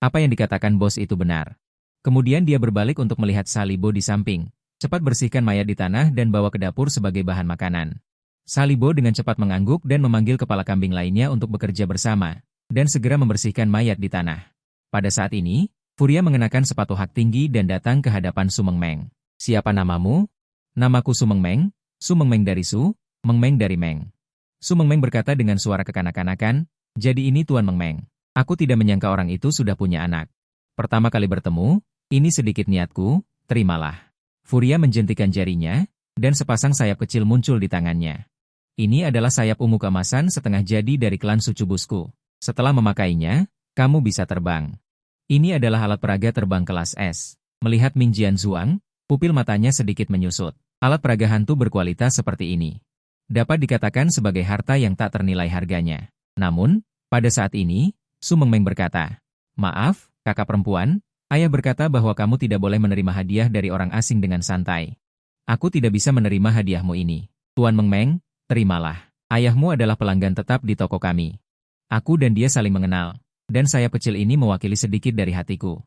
apa yang dikatakan bos itu benar. Kemudian dia berbalik untuk melihat Salibo di samping. Cepat bersihkan mayat di tanah dan bawa ke dapur sebagai bahan makanan. Salibo dengan cepat mengangguk dan memanggil kepala kambing lainnya untuk bekerja bersama, dan segera membersihkan mayat di tanah. Pada saat ini, Furia mengenakan sepatu hak tinggi dan datang ke hadapan Su Mengmeng. Siapa namamu? Namaku Su Mengmeng dari Su, Mengmeng dari Meng. Su Mengmeng berkata dengan suara kekanak-kanakan, jadi ini Tuan Mengmeng. Aku tidak menyangka orang itu sudah punya anak. Pertama kali bertemu, ini sedikit niatku, terimalah. Furia menjentikan jarinya, dan sepasang sayap kecil muncul di tangannya. Ini adalah sayap ungu keemasan setengah jadi dari klan Succubusku. Setelah memakainya, kamu bisa terbang. Ini adalah alat peraga terbang kelas S. Melihat Ming Jianzuang, pupil matanya sedikit menyusut. Alat peraga hantu berkualitas seperti ini dapat dikatakan sebagai harta yang tak ternilai harganya. Namun, pada saat ini, Su Mengmeng berkata, "Maaf, kakak perempuan, ayah berkata bahwa kamu tidak boleh menerima hadiah dari orang asing dengan santai. Aku tidak bisa menerima hadiahmu ini. Tuan Mengmeng, terimalah. Ayahmu adalah pelanggan tetap di toko kami. Aku dan dia saling mengenal, dan sayap kecil ini mewakili sedikit dari hatiku.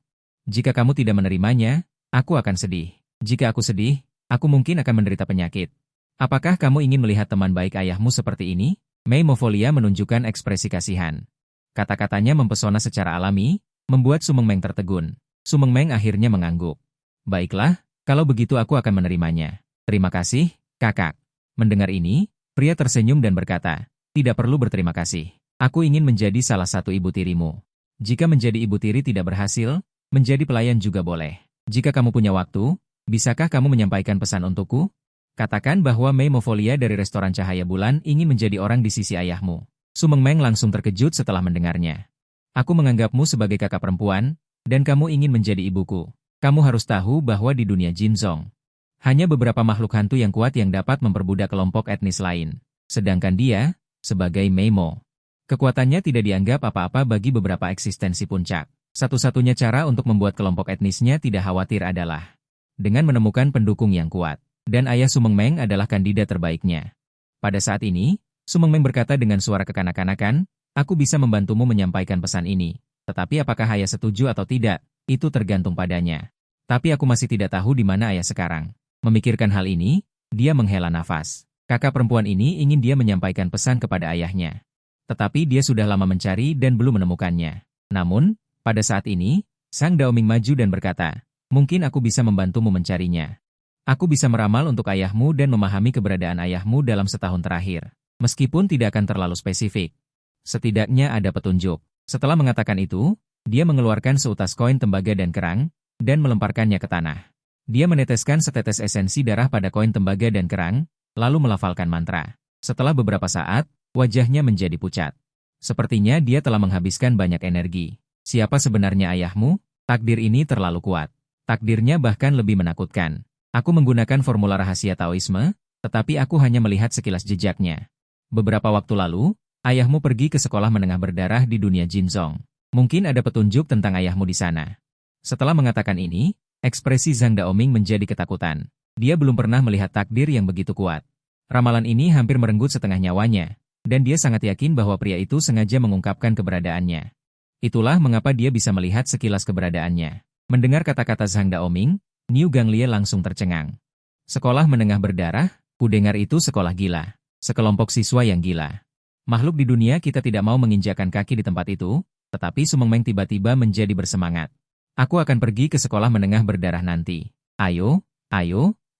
Jika kamu tidak menerimanya, aku akan sedih. Jika aku sedih, aku mungkin akan menderita penyakit. Apakah kamu ingin melihat teman baik ayahmu seperti ini?" Mei Mofolia menunjukkan ekspresi kasihan. Kata-katanya mempesona secara alami, membuat Su Mengmeng tertegun. Su Mengmeng akhirnya mengangguk. "Baiklah, kalau begitu aku akan menerimanya. Terima kasih, kakak." Mendengar ini, pria tersenyum dan berkata, "Tidak perlu berterima kasih. Aku ingin menjadi salah satu ibu tirimu. Jika menjadi ibu tiri tidak berhasil, menjadi pelayan juga boleh. Jika kamu punya waktu, bisakah kamu menyampaikan pesan untukku? Katakan bahwa Mei Mofolia dari restoran Cahaya Bulan ingin menjadi orang di sisi ayahmu." Su Mengmeng langsung terkejut setelah mendengarnya. "Aku menganggapmu sebagai kakak perempuan, dan kamu ingin menjadi ibuku. Kamu harus tahu bahwa di dunia Jinzong, hanya beberapa makhluk hantu yang kuat yang dapat memperbudak kelompok etnis lain. Sedangkan dia, sebagai Mei Mo, kekuatannya tidak dianggap apa-apa bagi beberapa eksistensi puncak. Satu-satunya cara untuk membuat kelompok etnisnya tidak khawatir adalah dengan menemukan pendukung yang kuat. Dan ayah Su Mengmeng adalah kandidat terbaiknya." Pada saat ini, Su Mengmeng berkata dengan suara kekanak-kanakan, "Aku bisa membantumu menyampaikan pesan ini. Tetapi apakah ayah setuju atau tidak, itu tergantung padanya. Tapi aku masih tidak tahu di mana ayah sekarang." Memikirkan hal ini, dia menghela nafas. Kakak perempuan ini ingin dia menyampaikan pesan kepada ayahnya. Tetapi dia sudah lama mencari dan belum menemukannya. Namun, pada saat ini, Sang Daoming maju dan berkata, "Mungkin aku bisa membantumu mencarinya. Aku bisa meramal untuk ayahmu dan memahami keberadaan ayahmu dalam setahun terakhir. Meskipun tidak akan terlalu spesifik. Setidaknya ada petunjuk." Setelah mengatakan itu, dia mengeluarkan seutas koin tembaga dan kerang, dan melemparkannya ke tanah. Dia meneteskan setetes esensi darah pada koin tembaga dan kerang, lalu melafalkan mantra. Setelah beberapa saat, wajahnya menjadi pucat. Sepertinya dia telah menghabiskan banyak energi. Siapa sebenarnya ayahmu? Takdir ini terlalu kuat. Takdirnya bahkan lebih menakutkan. Aku menggunakan formula rahasia Taoisme, tetapi aku hanya melihat sekilas jejaknya. Beberapa waktu lalu, ayahmu pergi ke sekolah menengah berdarah di dunia Jinzong. Mungkin ada petunjuk tentang ayahmu di sana. Setelah mengatakan ini, ekspresi Zhang Daoming menjadi ketakutan. Dia belum pernah melihat takdir yang begitu kuat. Ramalan ini hampir merenggut setengah nyawanya, dan dia sangat yakin bahwa pria itu sengaja mengungkapkan keberadaannya. Itulah mengapa dia bisa melihat sekilas keberadaannya. Mendengar kata-kata Zhang Daoming, Niu Ganglie langsung tercengang. Sekolah menengah berdarah, kudengar itu sekolah gila. Sekelompok siswa yang gila. Makhluk di dunia kita tidak mau menginjakan kaki di tempat itu, tetapi Su Mengmeng tiba-tiba menjadi bersemangat. "Aku akan pergi ke sekolah menengah berdarah nanti. Ayo,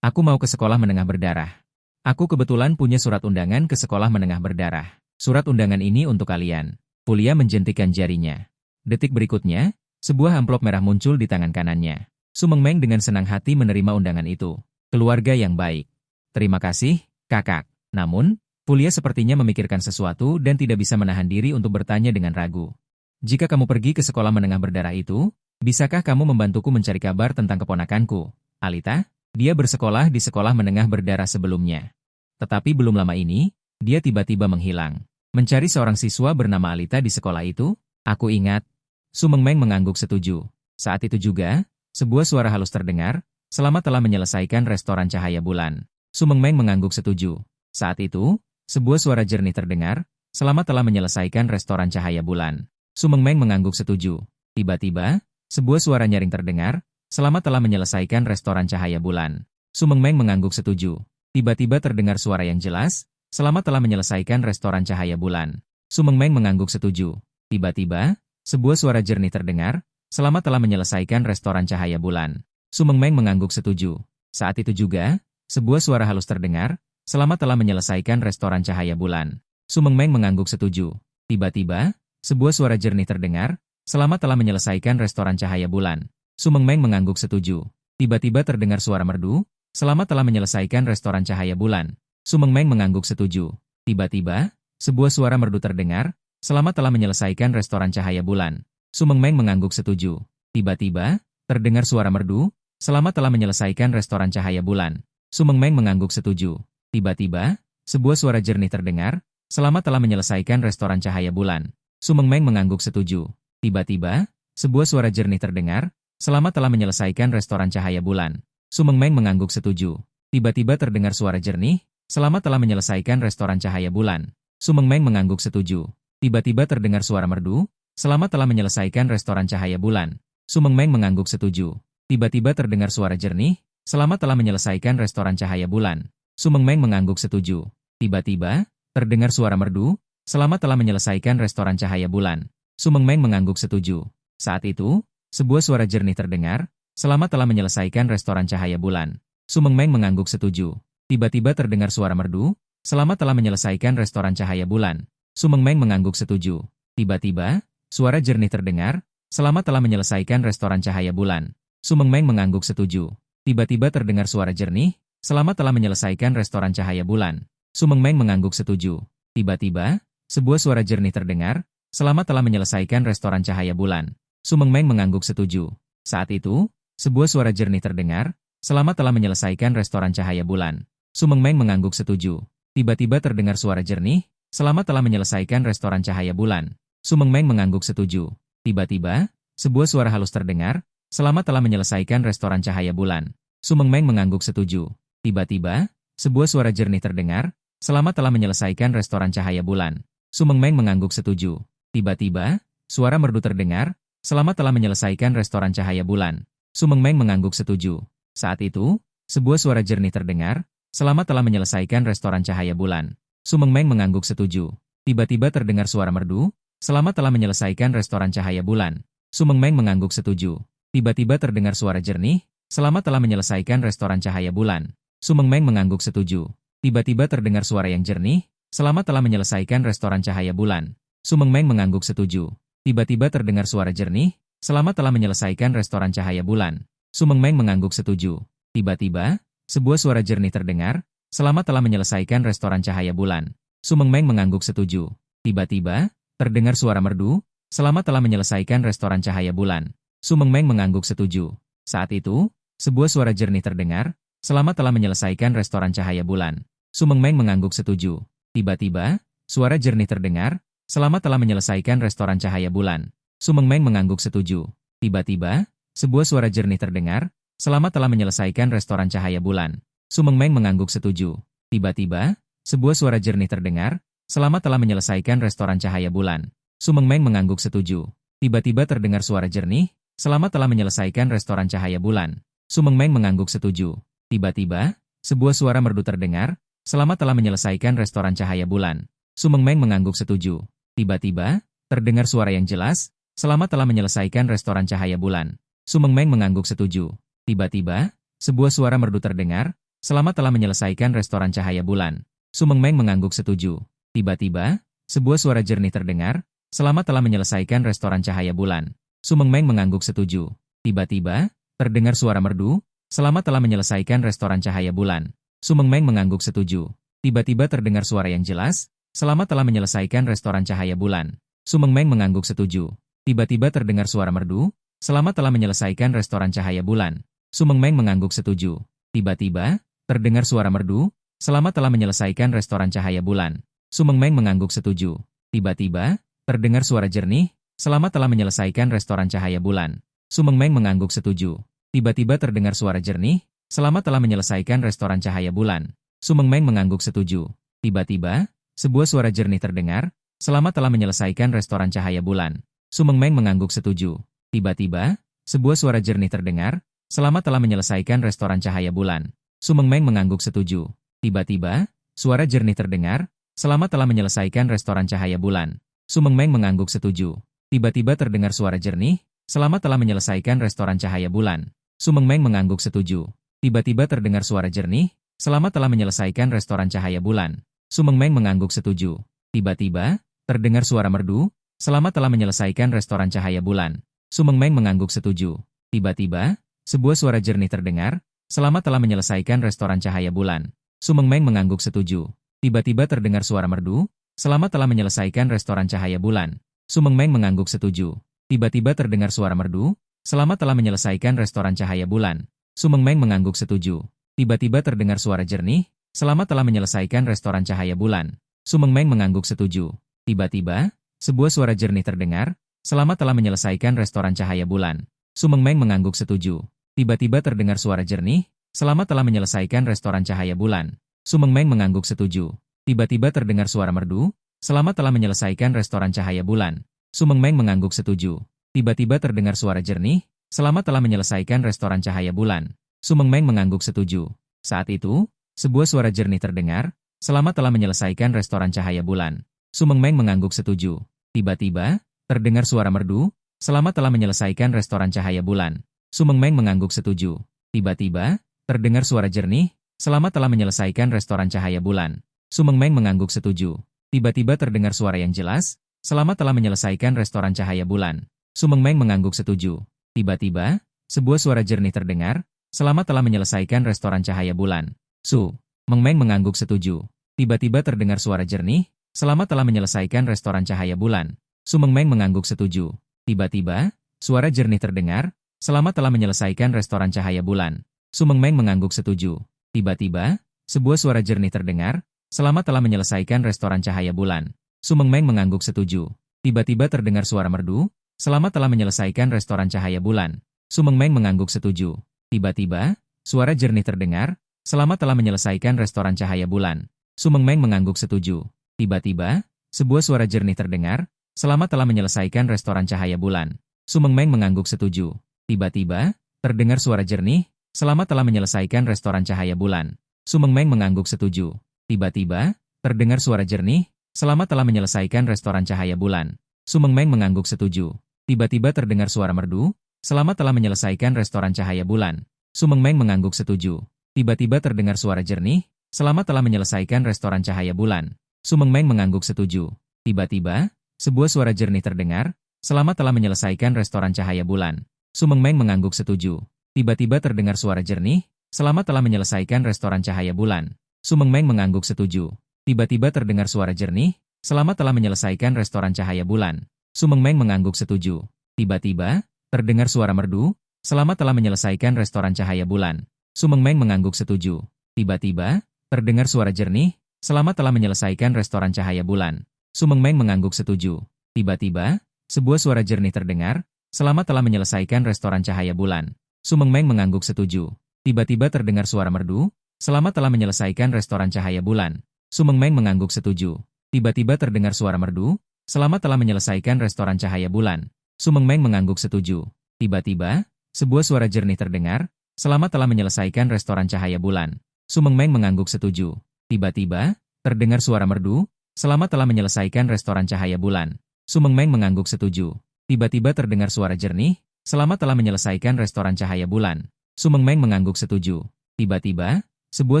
aku mau ke sekolah menengah berdarah. Aku kebetulan punya surat undangan ke sekolah menengah berdarah. Surat undangan ini untuk kalian." Fulia menjentikan jarinya. Detik berikutnya, sebuah amplop merah muncul di tangan kanannya. Su Mengmeng dengan senang hati menerima undangan itu. Keluarga yang baik. "Terima kasih, kakak." Namun, Fulia sepertinya memikirkan sesuatu dan tidak bisa menahan diri untuk bertanya dengan ragu. "Jika kamu pergi ke sekolah menengah berdarah itu, bisakah kamu membantuku mencari kabar tentang keponakanku, Alita?" Dia bersekolah di sekolah menengah berdarah sebelumnya. Tetapi belum lama ini, dia tiba-tiba menghilang. Mencari seorang siswa bernama Alita di sekolah itu? Aku ingat. Su Mengmeng mengangguk setuju. Saat itu juga, sebuah suara halus terdengar, "Selamat telah menyelesaikan restoran Cahaya Bulan." Su Mengmeng mengangguk setuju. Saat itu, sebuah suara jernih terdengar, "Selamat telah menyelesaikan restoran Cahaya Bulan." Su Mengmeng mengangguk setuju. Tiba-tiba, sebuah suara nyaring terdengar, "Selamat telah menyelesaikan restoran Cahaya Bulan." Su Mengmeng mengangguk setuju. Tiba-tiba terdengar suara yang jelas, "Selamat telah menyelesaikan restoran Cahaya Bulan." Su Mengmeng mengangguk setuju. Tiba-tiba, sebuah suara jernih terdengar, "Selamat telah menyelesaikan restoran Cahaya Bulan." Su Mengmeng mengangguk setuju. Saat itu juga, sebuah suara halus terdengar, "Selamat telah menyelesaikan restoran Cahaya Bulan." Su Mengmeng mengangguk setuju. Tiba-tiba, sebuah suara jernih terdengar, "Selamat telah menyelesaikan restoran Cahaya Bulan." Su Mengmeng mengangguk setuju. Tiba-tiba terdengar suara merdu, "Selamat telah menyelesaikan restoran Cahaya Bulan." Su Mengmeng mengangguk setuju. Tiba-tiba, sebuah suara merdu terdengar, Selamat telah menyelesaikan restoran cahaya bulan. Su Mengmeng mengangguk setuju. Tiba-tiba, terdengar suara merdu. Selamat telah menyelesaikan restoran cahaya bulan. Su Mengmeng mengangguk setuju. Tiba-tiba, sebuah suara jernih terdengar. Selamat telah menyelesaikan restoran cahaya bulan. Su Mengmeng mengangguk setuju. Tiba-tiba, sebuah suara jernih terdengar. Selamat telah menyelesaikan restoran cahaya bulan. Su Mengmeng mengangguk setuju. Tiba-tiba terdengar suara jernih. Selamat telah menyelesaikan restoran cahaya bulan. Su Mengmeng mengangguk setuju. Tiba-tiba terdengar suara merdu. Selamat telah menyelesaikan restoran cahaya bulan. Su Mengmeng mengangguk setuju. Tiba-tiba terdengar suara jernih. Selamat telah menyelesaikan restoran cahaya bulan. Su Mengmeng mengangguk setuju. Tiba-tiba, terdengar suara merdu. Selamat telah menyelesaikan restoran cahaya bulan. Su Mengmeng mengangguk setuju. Saat itu, sebuah suara jernih terdengar. Selamat telah menyelesaikan restoran cahaya bulan. Su Mengmeng mengangguk setuju. Tiba-tiba terdengar suara merdu. Selamat telah menyelesaikan restoran cahaya bulan. Su Mengmeng mengangguk setuju. Tiba-tiba, suara jernih terdengar. Selamat telah menyelesaikan restoran cahaya bulan. Su Mengmeng mengangguk setuju. Tiba-tiba terdengar suara jernih. Selamat telah menyelesaikan restoran cahaya bulan. Su Mengmeng mengangguk setuju. Tiba-tiba, sebuah suara jernih terdengar. Selamat telah menyelesaikan restoran cahaya bulan. Su Mengmeng mengangguk setuju. Saat itu, sebuah suara jernih terdengar. Selamat telah menyelesaikan restoran cahaya bulan. Su Mengmeng mengangguk setuju. Tiba-tiba terdengar suara jernih. Selamat telah menyelesaikan restoran cahaya bulan. Su Mengmeng mengangguk setuju. Tiba-tiba, sebuah suara halus terdengar. Selamat telah menyelesaikan restoran cahaya bulan. Su Mengmeng mengangguk setuju. Tiba-tiba, sebuah suara jernih terdengar. Selamat telah menyelesaikan restoran cahaya bulan. Su Mengmeng mengangguk setuju. Tiba-tiba, suara merdu terdengar. Selamat telah menyelesaikan restoran cahaya bulan. Su Mengmeng mengangguk setuju. Saat itu, sebuah suara jernih terdengar. Selamat telah menyelesaikan restoran cahaya bulan. Su Mengmeng mengangguk setuju. Tiba-tiba terdengar suara merdu. Selamat telah menyelesaikan restoran cahaya bulan. Su Mengmeng mengangguk setuju. Tiba-tiba terdengar suara jernih. Selamat telah menyelesaikan restoran cahaya bulan. Su Mengmeng mengangguk setuju. Tiba-tiba terdengar suara yang jernih. Selamat telah menyelesaikan restoran cahaya bulan. Su Mengmeng mengangguk setuju. Tiba-tiba terdengar suara jernih. Selamat telah menyelesaikan restoran cahaya bulan. Su Mengmeng mengangguk setuju. Tiba-tiba, sebuah suara jernih terdengar. Selamat telah menyelesaikan restoran cahaya bulan. Su Mengmeng mengangguk setuju. Tiba-tiba, terdengar suara merdu. Selamat telah menyelesaikan restoran cahaya bulan. Su Mengmeng mengangguk setuju. Saat itu, sebuah suara jernih terdengar. Selamat telah menyelesaikan restoran cahaya bulan. Su Mengmeng mengangguk setuju. Tiba-tiba, suara jernih terdengar. Selamat telah menyelesaikan restoran cahaya bulan. Su Mengmeng mengangguk setuju. Tiba-tiba, sebuah suara jernih terdengar. Selamat telah menyelesaikan restoran cahaya bulan. Su Mengmeng mengangguk setuju. Tiba-tiba, sebuah suara jernih terdengar. Selamat telah menyelesaikan restoran cahaya bulan. Su Mengmeng mengangguk setuju. Tiba-tiba terdengar suara jernih. Selamat telah menyelesaikan restoran cahaya bulan. Su Mengmeng mengangguk setuju. Tiba-tiba, sebuah suara merdu terdengar. Selamat telah menyelesaikan restoran cahaya bulan. Su Mengmeng mengangguk setuju. Tiba-tiba, terdengar suara yang jelas. Selamat telah menyelesaikan restoran cahaya bulan. Su Mengmeng mengangguk setuju. Tiba-tiba, sebuah suara merdu terdengar. Selamat telah menyelesaikan restoran cahaya bulan. Su Mengmeng mengangguk setuju. Tiba-tiba, sebuah suara jernih terdengar. Selamat telah menyelesaikan restoran cahaya bulan. Su Mengmeng mengangguk setuju. Tiba-tiba, terdengar suara merdu. Selamat telah menyelesaikan restoran cahaya bulan. Su Mengmeng mengangguk setuju. Tiba-tiba terdengar suara yang jelas. Selamat telah menyelesaikan restoran cahaya bulan. Su Mengmeng mengangguk setuju. Tiba-tiba terdengar suara merdu. Selamat telah menyelesaikan restoran cahaya bulan. Su Mengmeng mengangguk setuju. Tiba-tiba, terdengar suara merdu. Selamat telah menyelesaikan restoran cahaya bulan. Su Mengmeng mengangguk setuju. Tiba-tiba, terdengar suara jernih. Selamat telah menyelesaikan restoran cahaya bulan. Su Mengmeng mengangguk setuju. Tiba-tiba terdengar suara jernih. Selamat telah menyelesaikan restoran cahaya bulan. Su Mengmeng mengangguk setuju. Tiba-tiba, sebuah suara jernih terdengar. Selamat telah menyelesaikan restoran cahaya bulan. Su Mengmeng mengangguk setuju. Tiba-tiba, sebuah suara jernih terdengar. Selamat telah menyelesaikan restoran cahaya bulan. Su Mengmeng mengangguk setuju. Tiba-tiba, suara jernih terdengar. Selamat telah menyelesaikan restoran cahaya bulan. Su Mengmeng mengangguk setuju. Tiba-tiba terdengar suara jernih. Selamat telah menyelesaikan restoran cahaya bulan. Su Mengmeng mengangguk setuju. Tiba-tiba terdengar suara jernih. Selamat telah menyelesaikan restoran cahaya bulan. Su Mengmeng mengangguk setuju. Tiba-tiba, terdengar suara merdu. Selamat telah menyelesaikan restoran cahaya bulan. Su Mengmeng mengangguk setuju. Tiba-tiba, sebuah suara jernih terdengar. Selamat telah menyelesaikan restoran cahaya bulan. Su Mengmeng mengangguk setuju. Tiba-tiba terdengar suara merdu. Selamat telah menyelesaikan restoran cahaya bulan. Su Mengmeng mengangguk setuju. Tiba-tiba terdengar suara merdu. Selamat telah menyelesaikan restoran cahaya bulan. Su Mengmeng mengangguk setuju. Tiba-tiba terdengar suara jernih. Selamat telah menyelesaikan restoran cahaya bulan. Su Mengmeng mengangguk setuju. Tiba-tiba, sebuah suara jernih terdengar. Selamat telah menyelesaikan restoran cahaya bulan. Su Mengmeng mengangguk setuju. Tiba-tiba terdengar suara jernih. Selamat telah menyelesaikan restoran cahaya bulan. Su Mengmeng mengangguk setuju. Tiba-tiba terdengar suara merdu. Selamat telah menyelesaikan restoran cahaya bulan. Su Mengmeng mengangguk setuju. Tiba-tiba terdengar suara jernih. Selamat telah menyelesaikan restoran cahaya bulan. Su Mengmeng mengangguk setuju. Saat itu, sebuah suara jernih terdengar. Selamat telah menyelesaikan restoran cahaya bulan. Su Mengmeng mengangguk setuju. Tiba-tiba, terdengar suara merdu. Selamat telah menyelesaikan restoran cahaya bulan. Su Mengmeng mengangguk setuju. Tiba-tiba, terdengar suara jernih. Selamat telah menyelesaikan restoran cahaya bulan. Su Mengmeng mengangguk setuju. Tiba-tiba terdengar suara yang jelas. Selamat telah menyelesaikan restoran cahaya bulan. Su Mengmeng mengangguk setuju. Tiba-tiba, sebuah suara jernih terdengar. Selamat telah menyelesaikan restoran cahaya bulan. Su Mengmeng mengangguk setuju. Tiba-tiba terdengar suara jernih. Selamat telah menyelesaikan restoran cahaya bulan. Su Mengmeng mengangguk setuju. Tiba-tiba, suara jernih terdengar. Selamat telah menyelesaikan restoran cahaya bulan. Su Mengmeng mengangguk setuju. Tiba-tiba, sebuah suara jernih terdengar. Selamat telah menyelesaikan restoran cahaya bulan. Su Mengmeng mengangguk setuju. Tiba-tiba terdengar suara merdu. Selamat telah menyelesaikan restoran cahaya bulan. Su Mengmeng mengangguk setuju. Tiba-tiba, suara jernih terdengar. Selamat telah menyelesaikan restoran cahaya bulan. Su Mengmeng mengangguk setuju. Tiba-tiba, sebuah suara jernih terdengar. Selamat telah menyelesaikan restoran cahaya bulan. Su Mengmeng mengangguk setuju. Tiba-tiba, terdengar suara jernih. Selamat telah menyelesaikan restoran cahaya bulan. Su Mengmeng mengangguk setuju. Tiba-tiba, terdengar suara jernih. Selamat telah menyelesaikan restoran cahaya bulan. Su Mengmeng mengangguk setuju. Tiba-tiba terdengar suara merdu. Selamat telah menyelesaikan restoran cahaya bulan. Su Mengmeng mengangguk setuju. Tiba-tiba terdengar suara jernih. Selamat telah menyelesaikan restoran cahaya bulan. Su Mengmeng mengangguk setuju. Tiba-tiba, sebuah suara jernih terdengar. Selamat telah menyelesaikan restoran cahaya bulan. Su Mengmeng mengangguk setuju. Tiba-tiba terdengar suara jernih. Selamat telah menyelesaikan restoran cahaya bulan. Su Mengmeng mengangguk setuju. Tiba-tiba terdengar suara jernih. Selamat telah menyelesaikan restoran cahaya bulan. Su Mengmeng mengangguk setuju. Tiba-tiba, terdengar suara merdu. Selamat telah menyelesaikan restoran cahaya bulan. Su Mengmeng mengangguk setuju. Tiba-tiba, terdengar suara jernih. Selamat telah menyelesaikan restoran cahaya bulan. Su Mengmeng mengangguk setuju. Tiba-tiba, sebuah suara jernih terdengar. Selamat telah menyelesaikan restoran cahaya bulan. Su Mengmeng mengangguk setuju. Tiba-tiba terdengar suara merdu. Selamat telah menyelesaikan restoran cahaya bulan. Su Mengmeng mengangguk setuju. Tiba-tiba terdengar suara merdu. Selamat telah menyelesaikan restoran cahaya bulan. Su Mengmeng mengangguk setuju. Tiba-tiba, sebuah suara jernih terdengar. Selamat telah menyelesaikan restoran cahaya bulan. Su Mengmeng mengangguk setuju. Tiba-tiba, terdengar suara merdu. Selamat telah menyelesaikan restoran cahaya bulan. Su Mengmeng mengangguk setuju. Tiba-tiba terdengar suara jernih. Selamat telah menyelesaikan restoran cahaya bulan. Su Mengmeng mengangguk setuju. Tiba-tiba, sebuah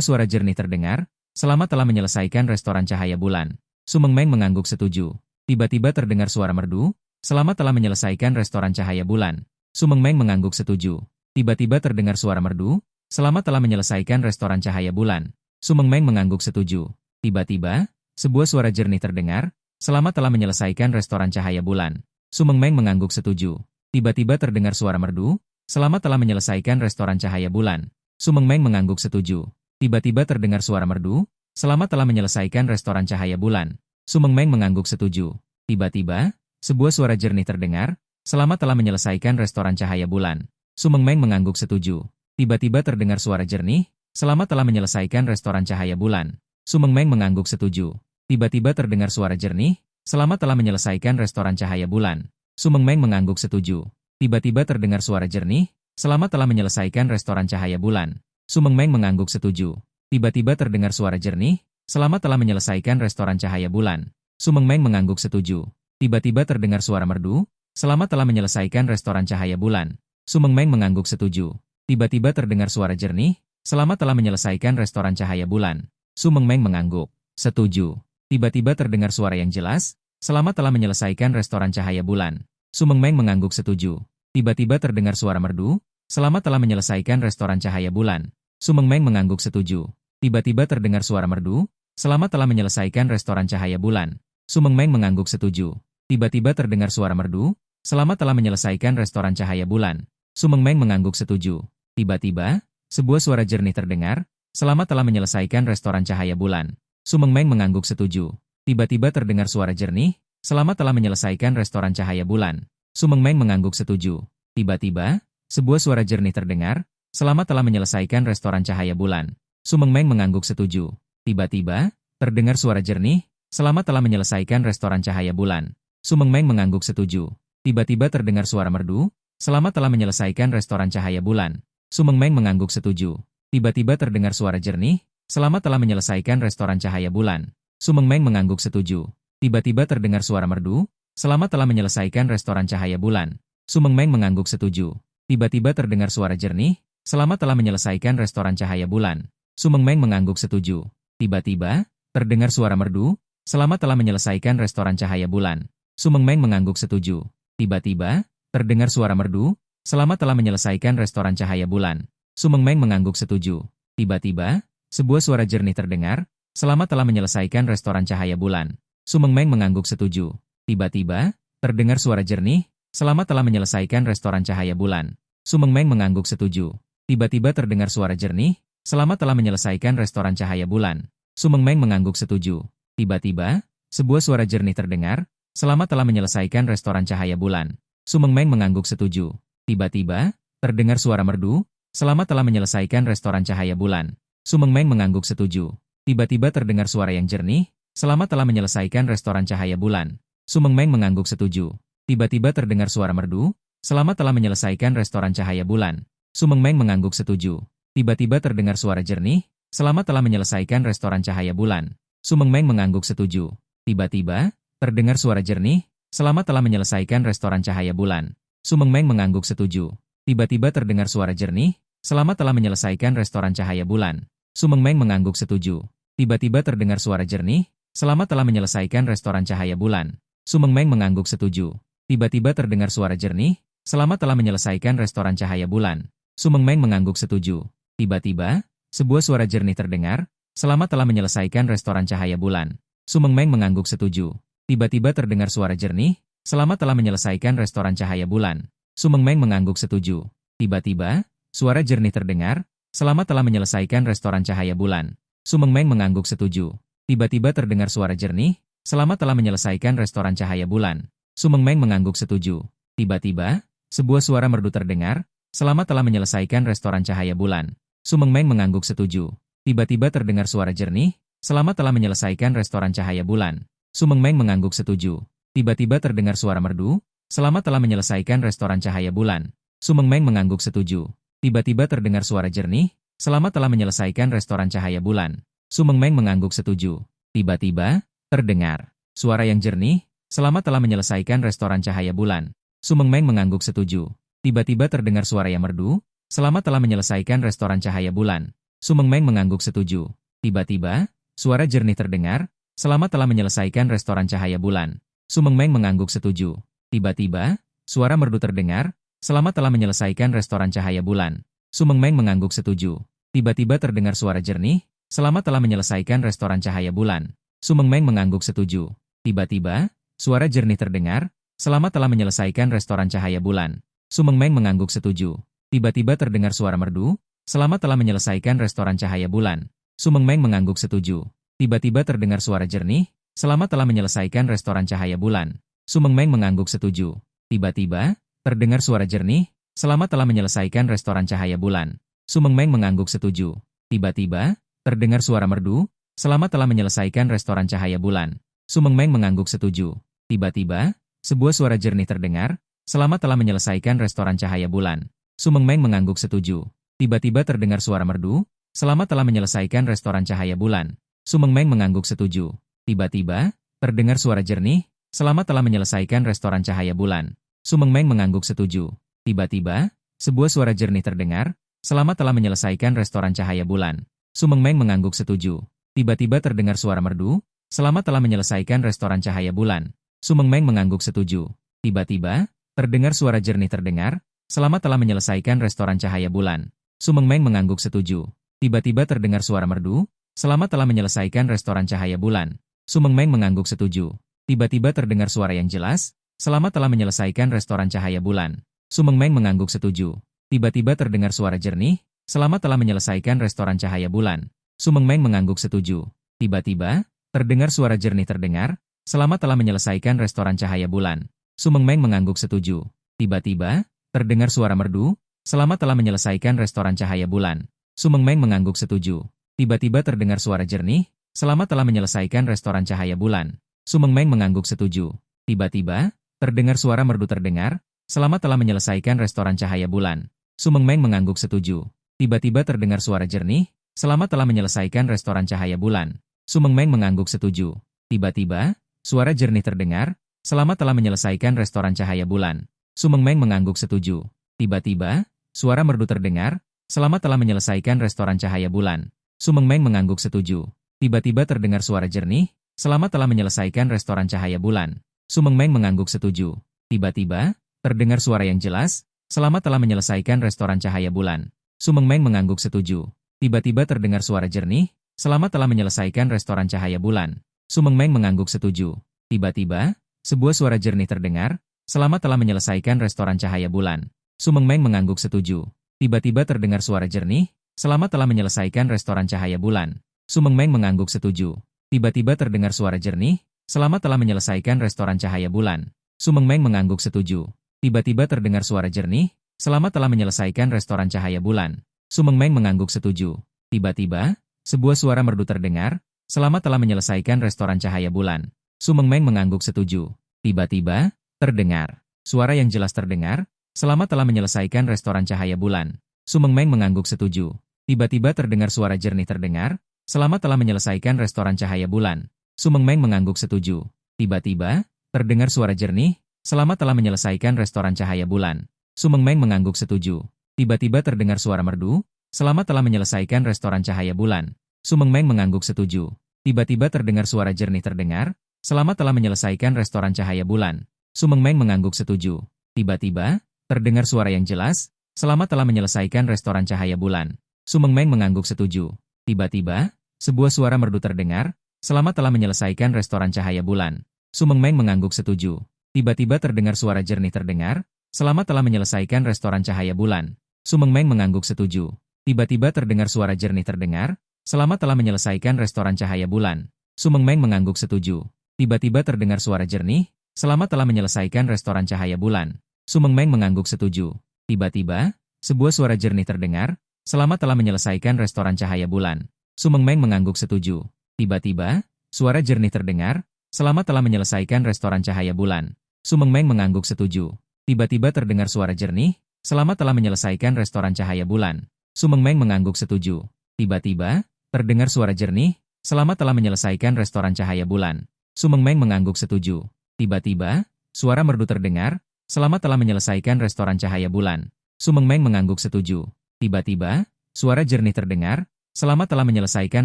suara jernih terdengar. Selamat telah menyelesaikan restoran cahaya bulan. Su Mengmeng mengangguk setuju. Tiba-tiba terdengar suara merdu. Selamat telah menyelesaikan restoran cahaya bulan. Su Mengmeng mengangguk setuju. Tiba-tiba terdengar suara merdu. Selamat telah menyelesaikan restoran cahaya bulan. Su Mengmeng mengangguk setuju. Tiba-tiba, sebuah suara jernih terdengar. Selamat telah menyelesaikan restoran cahaya bulan. Su Mengmeng mengangguk setuju. Tiba-tiba terdengar suara merdu. Selamat telah menyelesaikan restoran cahaya bulan. Su Mengmeng mengangguk setuju. Tiba-tiba terdengar suara merdu. Selamat telah menyelesaikan restoran cahaya bulan. Su Mengmeng mengangguk setuju. Tiba-tiba, sebuah suara jernih terdengar. Selamat telah menyelesaikan restoran cahaya bulan. Su Mengmeng mengangguk setuju. Tiba-tiba terdengar suara jernih. Selamat telah menyelesaikan restoran cahaya bulan. Su Mengmeng mengangguk setuju. Tiba-tiba terdengar suara jernih. Selamat telah menyelesaikan restoran cahaya bulan. Su Mengmeng mengangguk setuju. Tiba-tiba terdengar suara jernih. Selamat telah menyelesaikan restoran cahaya bulan. Su Mengmeng mengangguk setuju. Tiba-tiba terdengar suara jernih. Selamat telah menyelesaikan restoran cahaya bulan. Su Mengmeng mengangguk setuju. Tiba-tiba terdengar suara merdu. Selamat telah menyelesaikan restoran cahaya bulan. Su Mengmeng mengangguk setuju. Tiba-tiba terdengar suara jernih. Selamat telah menyelesaikan restoran cahaya bulan. Su Mengmeng mengangguk setuju. Tiba-tiba terdengar suara yang jelas. Selamat telah menyelesaikan restoran cahaya bulan. Su Mengmeng mengangguk setuju. Tiba-tiba terdengar suara merdu. Selamat telah menyelesaikan restoran cahaya bulan. Su Mengmeng mengangguk setuju. Tiba-tiba terdengar suara merdu. Selamat telah menyelesaikan restoran cahaya bulan. Su Mengmeng mengangguk setuju. Tiba-tiba terdengar suara merdu. Selamat telah menyelesaikan restoran cahaya bulan. Su Mengmeng mengangguk setuju. Tiba-tiba, sebuah suara jernih terdengar. Selamat telah menyelesaikan restoran cahaya bulan. Su Mengmeng mengangguk setuju. Tiba-tiba terdengar suara jernih. Selamat telah menyelesaikan restoran cahaya bulan. Su Mengmeng mengangguk setuju. Tiba-tiba, sebuah suara jernih terdengar. Selamat telah menyelesaikan restoran cahaya bulan. Su Mengmeng mengangguk setuju. Tiba-tiba, terdengar suara jernih. Selamat telah menyelesaikan restoran cahaya bulan. Su Mengmeng mengangguk setuju. Tiba-tiba terdengar suara merdu. Selamat telah menyelesaikan restoran cahaya bulan. Su Mengmeng mengangguk setuju. Tiba-tiba terdengar suara jernih. Selamat telah menyelesaikan restoran cahaya bulan. Su Mengmeng mengangguk setuju. Tiba-tiba terdengar suara merdu. Selamat telah menyelesaikan restoran cahaya bulan. Su Mengmeng mengangguk setuju. Tiba-tiba terdengar suara jernih. Selamat telah menyelesaikan restoran cahaya bulan. Su Mengmeng mengangguk setuju. Tiba-tiba, terdengar suara merdu. Selamat telah menyelesaikan restoran cahaya bulan. Su Mengmeng mengangguk setuju. Tiba-tiba, terdengar suara merdu. Selamat telah menyelesaikan restoran cahaya bulan. Su Mengmeng mengangguk setuju. Tiba-tiba, sebuah suara jernih terdengar. Selamat telah menyelesaikan restoran cahaya bulan. Su Mengmeng mengangguk setuju. Tiba-tiba, terdengar suara jernih. Selamat telah menyelesaikan restoran cahaya bulan. Su Mengmeng mengangguk setuju. Tiba-tiba terdengar suara jernih. Selamat telah menyelesaikan restoran cahaya bulan. Su Mengmeng mengangguk setuju. Tiba-tiba, sebuah suara jernih terdengar. Selamat telah menyelesaikan restoran cahaya bulan. Su Mengmeng mengangguk setuju. Tiba-tiba, terdengar suara merdu. Selamat telah menyelesaikan restoran cahaya bulan. Su Mengmeng mengangguk setuju. Tiba-tiba terdengar suara yang jernih. Selamat telah menyelesaikan restoran cahaya bulan. Su Mengmeng mengangguk setuju. Tiba-tiba terdengar suara merdu. Selamat telah menyelesaikan restoran cahaya bulan. Su Mengmeng mengangguk setuju. Tiba-tiba terdengar suara jernih. Selamat telah menyelesaikan restoran cahaya bulan. Su Mengmeng mengangguk setuju. Tiba-tiba, terdengar suara jernih. Selamat telah menyelesaikan restoran cahaya bulan. Su Mengmeng mengangguk setuju. Tiba-tiba terdengar suara jernih. Selamat telah menyelesaikan restoran cahaya bulan. Su Mengmeng mengangguk setuju. Tiba-tiba terdengar suara jernih. Selamat telah menyelesaikan restoran cahaya bulan. Su Mengmeng mengangguk setuju. Tiba-tiba terdengar suara jernih. Selamat telah menyelesaikan restoran cahaya bulan. Su Mengmeng mengangguk setuju. Tiba-tiba, sebuah suara jernih terdengar. Selamat telah menyelesaikan restoran cahaya bulan. Su Mengmeng mengangguk setuju. Tiba-tiba terdengar suara jernih. Selamat telah menyelesaikan restoran cahaya bulan. Su Mengmeng mengangguk setuju. Tiba-tiba, suara jernih terdengar. Selamat telah menyelesaikan restoran cahaya bulan. Su Mengmeng mengangguk setuju. Tiba-tiba terdengar suara jernih. Selamat telah menyelesaikan restoran cahaya bulan. Su Mengmeng mengangguk setuju. Tiba-tiba, sebuah suara merdu terdengar. Selamat telah menyelesaikan restoran cahaya bulan. Su Mengmeng mengangguk setuju. Tiba-tiba terdengar suara jernih. Selamat telah menyelesaikan restoran cahaya bulan. Su Mengmeng mengangguk setuju. Tiba-tiba terdengar suara merdu. Selamat telah menyelesaikan restoran cahaya bulan. Su Mengmeng mengangguk setuju. Tiba-tiba terdengar suara jernih. Selamat telah menyelesaikan restoran cahaya bulan. Su Mengmeng mengangguk setuju. Tiba-tiba, terdengar suara yang jernih. Selamat telah menyelesaikan restoran cahaya bulan. Su Mengmeng mengangguk setuju. Tiba-tiba terdengar suara yang merdu. Selamat telah menyelesaikan restoran cahaya bulan. Su Mengmeng mengangguk setuju. Tiba-tiba, suara jernih terdengar. Selamat telah menyelesaikan restoran cahaya bulan. Su Mengmeng mengangguk setuju. Tiba-tiba, suara merdu terdengar. Selamat telah menyelesaikan restoran cahaya bulan. Su Mengmeng mengangguk setuju. Tiba-tiba terdengar suara jernih. Selamat telah menyelesaikan restoran cahaya bulan. Su Mengmeng mengangguk setuju. Tiba-tiba, suara jernih terdengar. Selamat telah menyelesaikan restoran cahaya bulan. Su Mengmeng mengangguk setuju. Tiba-tiba terdengar suara merdu. Selamat telah menyelesaikan restoran cahaya bulan. Su Mengmeng mengangguk setuju. Tiba-tiba terdengar suara jernih. Selamat telah menyelesaikan restoran cahaya bulan. Su Mengmeng mengangguk setuju. Tiba-tiba, terdengar suara jernih. Selamat telah menyelesaikan restoran cahaya bulan. Su Mengmeng mengangguk setuju. Tiba-tiba, terdengar suara merdu. Selamat telah menyelesaikan restoran cahaya bulan. Su Mengmeng mengangguk setuju. Tiba-tiba, sebuah suara jernih terdengar. Selamat telah menyelesaikan restoran cahaya bulan. Su Mengmeng mengangguk setuju. Tiba-tiba terdengar suara merdu. Selamat telah menyelesaikan restoran cahaya bulan. Su Mengmeng mengangguk setuju. Tiba-tiba, terdengar suara jernih. Selamat telah menyelesaikan restoran cahaya bulan. Su Mengmeng mengangguk setuju. Tiba-tiba, sebuah suara jernih terdengar. Selamat telah menyelesaikan restoran cahaya bulan. Su Mengmeng mengangguk setuju. Tiba-tiba terdengar suara merdu. Selamat telah menyelesaikan restoran cahaya bulan. Su Mengmeng mengangguk setuju. Tiba-tiba, terdengar suara jernih terdengar. Selamat telah menyelesaikan restoran cahaya bulan. Su Mengmeng mengangguk setuju. Tiba-tiba terdengar suara merdu. Selama telah menyelesaikan restoran cahaya bulan. Su Mengmeng mengangguk setuju. Tiba-tiba terdengar suara yang jelas. Selama telah menyelesaikan restoran cahaya bulan. Su Mengmeng mengangguk setuju. Tiba-tiba terdengar suara jernih. Selama telah menyelesaikan restoran cahaya bulan. Su Mengmeng mengangguk setuju. Tiba-tiba, terdengar suara jernih terdengar. Selama telah menyelesaikan restoran cahaya bulan. Su Mengmeng mengangguk setuju. Tiba-tiba, terdengar suara merdu. Selama telah menyelesaikan restoran cahaya bulan. Su Mengmeng mengangguk setuju. Tiba-tiba terdengar suara jernih. Selama telah menyelesaikan restoran cahaya bulan. Su Mengmeng mengangguk setuju. Tiba-tiba, terdengar suara merdu terdengar. Selama telah menyelesaikan restoran cahaya bulan. Su Mengmeng mengangguk setuju. Tiba-tiba terdengar suara jernih. Selama telah menyelesaikan restoran cahaya bulan. Su Mengmeng mengangguk setuju. Tiba-tiba, suara jernih terdengar. Selama telah menyelesaikan restoran cahaya bulan. Su Mengmeng mengangguk setuju. Tiba-tiba, suara merdu terdengar. Selama telah menyelesaikan restoran cahaya bulan. Su Mengmeng mengangguk setuju. Tiba-tiba terdengar suara jernih. Selama telah menyelesaikan restoran cahaya bulan. Su Mengmeng mengangguk setuju. Tiba-tiba, terdengar suara yang jelas. Selama telah menyelesaikan restoran cahaya bulan. Su Mengmeng mengangguk setuju. Tiba-tiba terdengar suara jernih. Selama telah menyelesaikan restoran cahaya bulan. Su Mengmeng mengangguk setuju. Tiba-tiba, sebuah suara jernih terdengar. Selama telah menyelesaikan restoran cahaya bulan. Su Mengmeng mengangguk setuju. Tiba-tiba terdengar suara jernih. Selama telah menyelesaikan restoran cahaya bulan. Su Mengmeng mengangguk setuju. Tiba-tiba terdengar suara jernih. Selama telah menyelesaikan restoran cahaya bulan. Su Mengmeng mengangguk setuju. Tiba-tiba terdengar suara jernih. Selama telah menyelesaikan restoran cahaya bulan. Su Mengmeng mengangguk setuju. Tiba-tiba, sebuah suara merdu terdengar. Selama telah menyelesaikan restoran cahaya bulan. Su Mengmeng mengangguk setuju. Tiba-tiba, terdengar. Suara yang jelas terdengar. Selama telah menyelesaikan restoran cahaya bulan. Su Mengmeng mengangguk setuju. Tiba-tiba terdengar suara jernih terdengar. Selama telah menyelesaikan restoran cahaya bulan. Su Mengmeng mengangguk setuju. Tiba-tiba, terdengar suara jernih. Selama telah menyelesaikan restoran cahaya bulan. Su Mengmeng mengangguk setuju. Tiba-tiba terdengar suara merdu. Selama telah menyelesaikan restoran cahaya bulan. Su Mengmeng mengangguk setuju. Tiba-tiba terdengar suara jernih terdengar. Selama telah menyelesaikan restoran cahaya bulan. Su Mengmeng mengangguk setuju. Tiba-tiba, terdengar suara yang jelas. Selama telah menyelesaikan restoran cahaya bulan. Su Mengmeng mengangguk setuju. Tiba-tiba, sebuah suara merdu terdengar. Selama telah menyelesaikan restoran cahaya bulan. Su Mengmeng mengangguk setuju. Tiba-tiba terdengar suara jernih terdengar. Selama telah menyelesaikan restoran cahaya bulan. Su Mengmeng mengangguk setuju. Tiba-tiba terdengar suara jernih terdengar. Selama telah menyelesaikan restoran cahaya bulan. Su Mengmeng mengangguk setuju. Tiba-tiba terdengar suara jernih. Selama telah menyelesaikan restoran cahaya bulan. Su Mengmeng mengangguk setuju. Tiba-tiba, sebuah suara jernih terdengar. Selama telah menyelesaikan restoran cahaya bulan. Su Mengmeng mengangguk setuju. Tiba-tiba, suara jernih terdengar. Selama telah menyelesaikan restoran cahaya bulan. Su Mengmeng mengangguk setuju. Tiba-tiba terdengar suara jernih. Selama telah menyelesaikan restoran cahaya bulan. Su Mengmeng mengangguk setuju. Tiba-tiba, terdengar suara jernih. Selama telah menyelesaikan restoran cahaya bulan. Su Mengmeng mengangguk setuju. Tiba-tiba, suara merdu terdengar. Selama telah menyelesaikan restoran cahaya bulan. Su Mengmeng mengangguk setuju. Tiba-tiba, suara jernih terdengar. Selama telah menyelesaikan